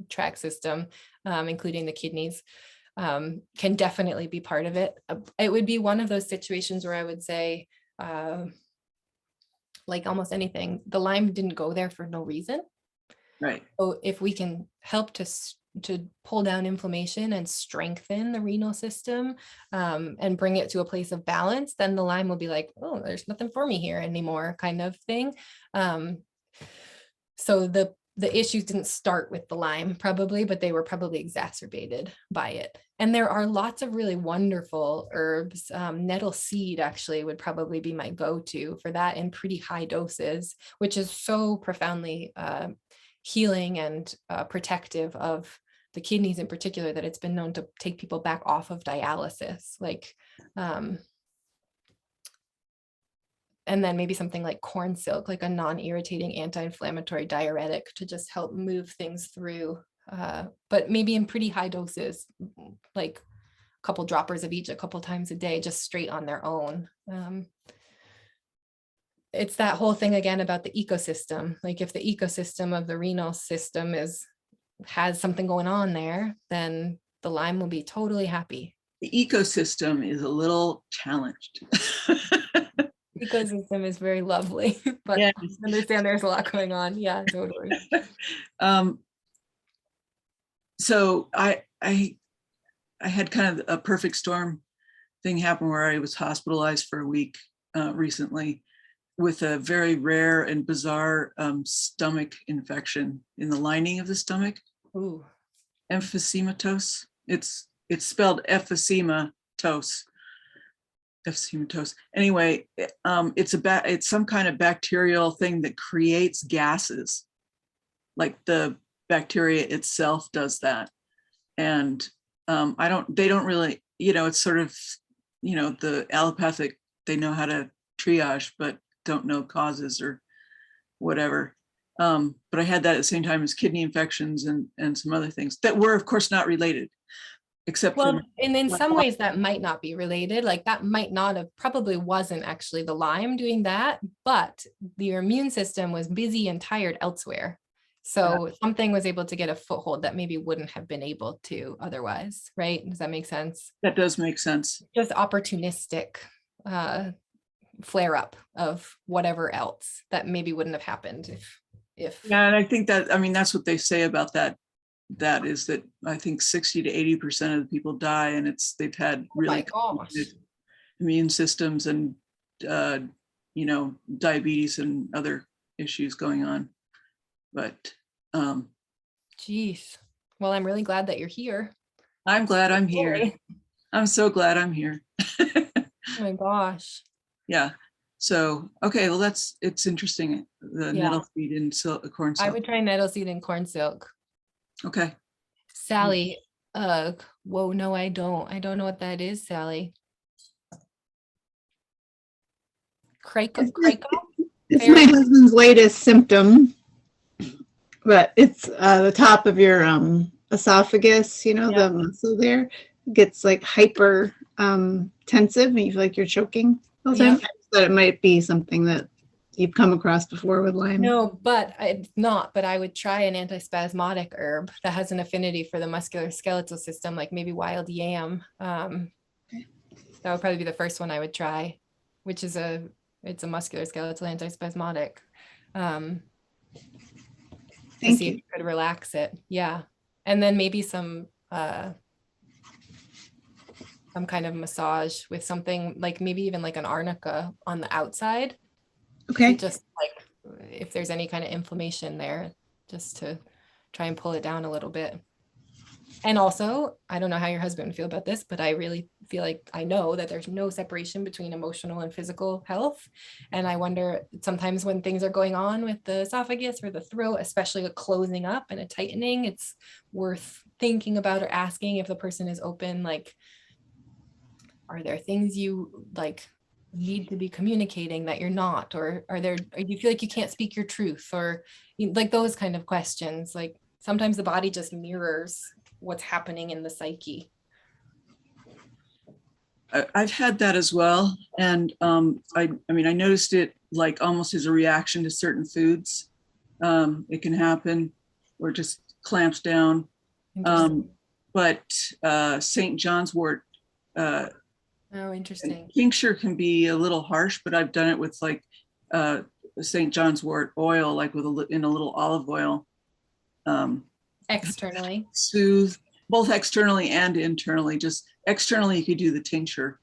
tract system, including the kidneys, can definitely be part of it. It would be one of those situations where I would say, like almost anything, the Lyme didn't go there for no reason. Right. So if we can help to to pull down inflammation and strengthen the renal system, and bring it to a place of balance, then the Lyme will be like, oh, there's nothing for me here anymore, kind of thing. So the issues didn't start with the Lyme probably, but they were probably exacerbated by it. And there are lots of really wonderful herbs. Nettle seed actually would probably be my go-to for that in pretty high doses, which is so profoundly healing and protective of the kidneys in particular, that it's been known to take people back off of dialysis. Like, and then maybe something like corn silk, like a non-irritating anti-inflammatory diuretic to just help move things through, but maybe in pretty high doses, like a couple droppers of each a couple times a day, just straight on their own. It's that whole thing again about the ecosystem. Like if the ecosystem of the renal system has something going on there, then the Lyme will be totally happy. The ecosystem is a little challenged. Ecosystem is very lovely, but Yeah. I understand there's a lot going on. Yeah, totally. So I had kind of a perfect storm thing happen where I was hospitalized for a week recently with a very rare and bizarre stomach infection in the lining of the stomach. Ooh. Emphysematose. It's spelled ephysematose. Ephysematose. Anyway, it's some kind of bacterial thing that creates gases. Like the bacteria itself does that. And they don't really, it's sort of, the allopathic, they know how to triage, but don't know causes or whatever. But I had that at the same time as kidney infections and some other things that were, of course, not related. Except well, and in some ways that might not be related, like that might not have, probably wasn't actually the Lyme doing that, but your immune system was busy and tired elsewhere. So something was able to get a foothold that maybe wouldn't have been able to otherwise, right? Does that make sense? That does make sense. Just opportunistic flare up of whatever else that maybe wouldn't have happened if. Yeah, and I think that's what they say about that is that I think 60 to 80% of the people die, and they've had really immune systems and diabetes and other issues going on. But geez, well, I'm really glad that you're here. I'm glad I'm here. I'm so glad I'm here. Oh my gosh. Yeah. So, okay, well, it's interesting. The nettle seed and corn silk. I would try nettle seed and corn silk. Okay. Sally, whoa, no, I don't know what that is, Sally. Crico? It's my husband's latest symptom, but it's the top of your esophagus, the muscle there gets like hyper tensive and you feel like you're choking all the time. I just thought it might be something that you've come across before with Lyme. No, but it's not, but I would try an antispasmodic herb that has an affinity for the musculoskeletal system, like maybe wild yam. That would probably be the first one I would try, which is it's a musculoskeletal antispasmodic. To see if you could relax it. Yeah. And then maybe some kind of massage with something like maybe even like an arnica on the outside. Okay. Just like if there's any kind of inflammation there, just to try and pull it down a little bit. And also, I don't know how your husband would feel about this, but I really feel like I know that there's no separation between emotional and physical health. And I wonder sometimes when things are going on with the esophagus or the throat, especially a closing up and a tightening, it's worth thinking about or asking if the person is open, like, are there things you like need to be communicating that you're not, or do you feel like you can't speak your truth, or like those kind of questions. Like sometimes the body just mirrors what's happening in the psyche. I've had that as well. And I noticed it like almost as a reaction to certain foods. It can happen or just clamps down. But St. John's wort, oh, interesting. Tincture can be a little harsh, but I've done it with like St. John's wort oil, like in a little olive oil. externally. soothe, both externally and internally. Just externally, you could do the tincture.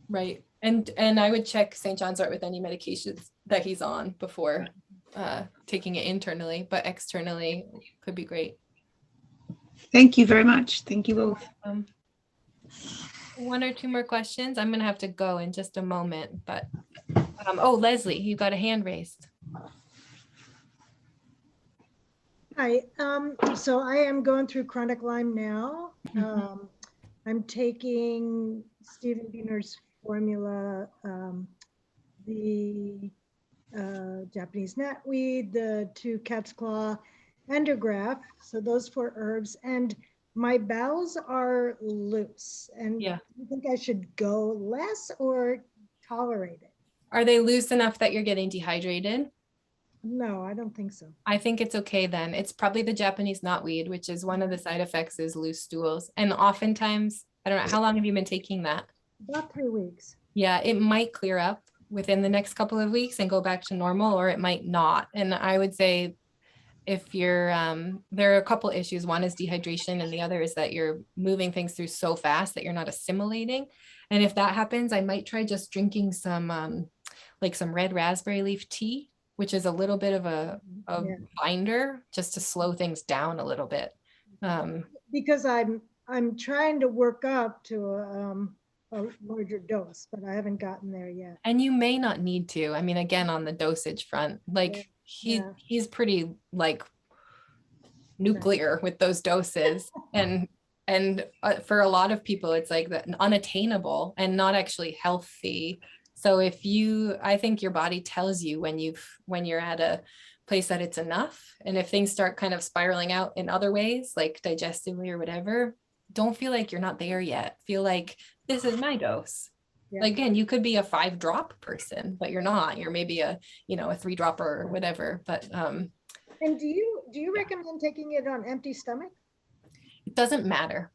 Right. And I would check St. John's Wort with any medications that he's on before taking it internally, but externally could be great. Thank you very much. Thank you both. One or two more questions. I'm going to have to go in just a moment, but oh, Leslie, you got a hand raised. Hi, so I am going through chronic Lyme now. I'm taking Stephen Biener's formula, the Japanese knotweed, the 2 cat's claw, Endergraph. So those 4 herbs, and my bowels are loose. And Yeah. you think I should go less or tolerate it? Are they loose enough that you're getting dehydrated? No, I don't think so. I think it's okay then. It's probably the Japanese knotweed, which is one of the side effects is loose stools. And oftentimes, I don't know, how long have you been taking that? About 3 weeks. Yeah, it might clear up within the next couple of weeks and go back to normal, or it might not. And I would say if you're, there are a couple issues. One is dehydration, and the other is that you're moving things through so fast that you're not assimilating. And if that happens, I might try just drinking some, like some red raspberry leaf tea, which is a little bit of a Yeah. binder, just to slow things down a little bit. Because I'm trying to work up to a larger dose, but I haven't gotten there yet. And you may not need to. I mean, again, on the dosage front, like Yeah. he's pretty like nuclear with those doses, and for a lot of people, it's like that unattainable and not actually healthy. So if you, I think your body tells you when you're at a place that it's enough, and if things start kind of spiraling out in other ways, like digestively or whatever, don't feel like you're not there yet. Feel like this is my dose. Yeah. Like, again, you could be a 5-drop person, but you're not. You're maybe a 3-dropper or whatever. But And do you recommend taking it on empty stomach? it doesn't matter.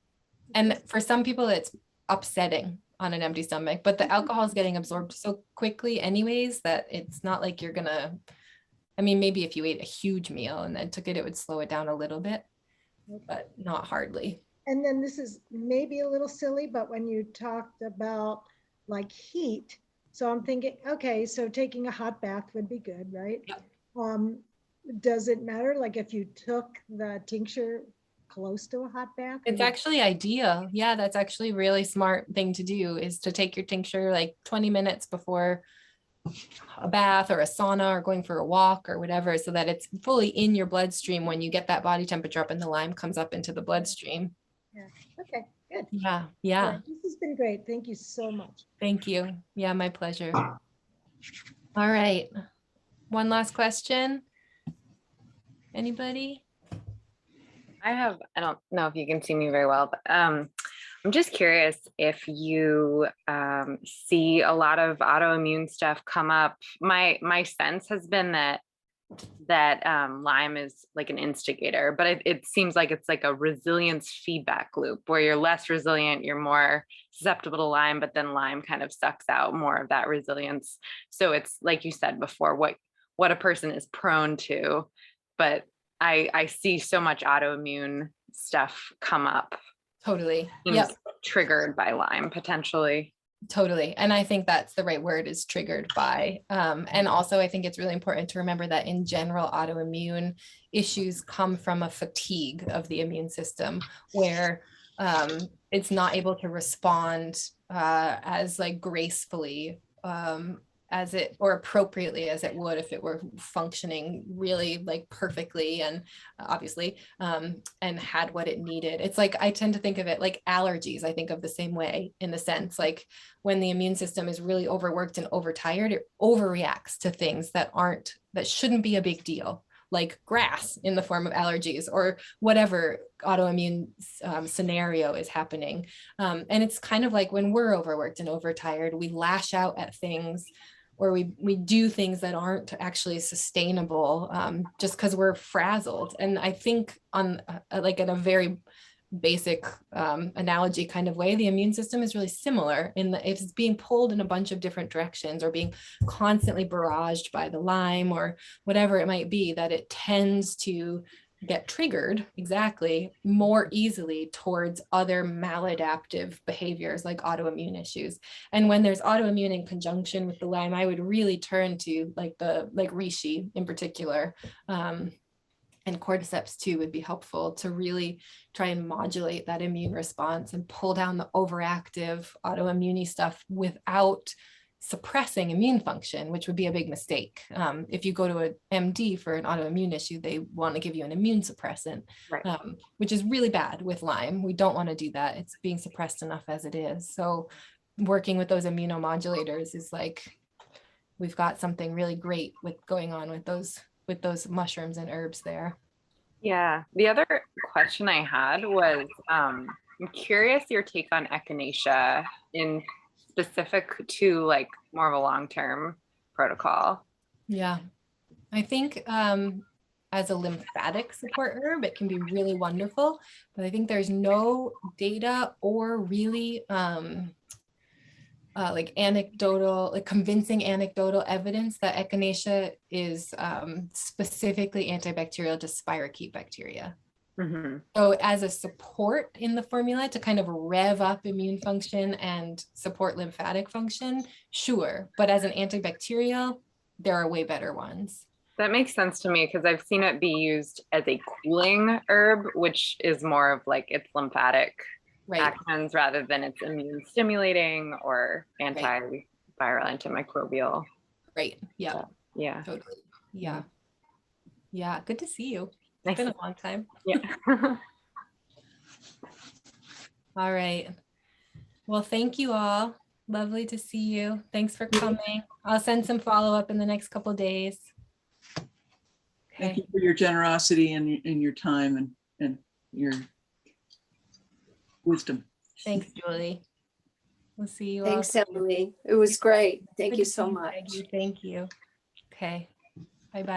And for some people, it's upsetting on an empty stomach, but the alcohol is getting absorbed so quickly anyways that it's not like you're gonna, I mean, maybe if you ate a huge meal and then took it, it would slow it down a little bit, but not hardly. And then this is maybe a little silly, but when you talked about like heat, so I'm thinking, okay, so taking a hot bath would be good, right? Yep. Does it matter, like if you took the tincture close to a hot bath? It's actually ideal. Yeah, that's actually a really smart thing to do, is to take your tincture like 20 minutes before a bath or a sauna or going for a walk or whatever, so that it's fully in your bloodstream when you get that body temperature up and the Lyme comes up into the bloodstream. Yeah. Okay, good. Yeah. Yeah, this has been great. Thank you so much. Thank you. Yeah, my pleasure. All right. One last question. Anybody? I don't know if you can see me very well, but I'm just curious if you see a lot of autoimmune stuff come up. My sense has been that Lyme is like an instigator, but it seems like it's like a resilience feedback loop where you're less resilient, you're more susceptible to Lyme, but then Lyme kind of sucks out more of that resilience. So it's like you said before, what a person is prone to, but I see so much autoimmune stuff come up. Totally. Yep. Triggered by Lyme potentially. Totally. And I think that's the right word, is triggered by. And also I think it's really important to remember that in general, autoimmune issues come from a fatigue of the immune system where it's not able to respond as like gracefully as it, or appropriately as it would if it were functioning really like perfectly and obviously and had what it needed. It's like, I tend to think of it like allergies. I think of the same way, in the sense like when the immune system is really overworked and overtired, it overreacts to things that shouldn't be a big deal, like grass in the form of allergies or whatever autoimmune scenario is happening. And it's kind of like when we're overworked and overtired, we lash out at things, or we do things that aren't actually sustainable just because we're frazzled. And I think on like in a very basic analogy kind of way, the immune system is really similar in that if it's being pulled in a bunch of different directions or being constantly barraged by the Lyme or whatever it might be, that it tends to get triggered exactly more easily towards other maladaptive behaviors like autoimmune issues. And when there's autoimmune in conjunction with the Lyme, I would really turn to like reishi in particular. And cordyceps too would be helpful to really try and modulate that immune response and pull down the overactive autoimmune stuff without suppressing immune function, which would be a big mistake. If you go to an MD for an autoimmune issue, they want to give you an immune suppressant, Right. Which is really bad with Lyme. We don't want to do that. It's being suppressed enough as it is. So working with those immunomodulators is like, we've got something really great going on with those mushrooms and herbs there. Yeah. The other question I had was, I'm curious your take on echinacea in specific to like more of a long-term protocol. Yeah, I think as a lymphatic support herb, it can be really wonderful, but I think there's no data or really convincing anecdotal evidence that echinacea is specifically antibacterial to spirochete bacteria. Mm-hmm. So as a support in the formula to kind of rev up immune function and support lymphatic function, sure. But as an antibacterial, there are way better ones. That makes sense to me because I've seen it be used as a cooling herb, which is more of like its lymphatic actions rather than its immune stimulating or antiviral, antimicrobial. Right. Yeah. So, yeah. Totally. Yeah. Yeah. Good to see you. It's Nice. been a long time. Yeah. All right. Well, thank you all. Lovely to see you. Thanks for coming. I'll send some follow-up in the next couple of days. Thank you for your generosity and your time and your wisdom. Thanks, Julie. We'll see you all. Thanks, Emily. It was great. Thank Good you to so see you, much. Peggy. Thank you. Okay. Bye-bye.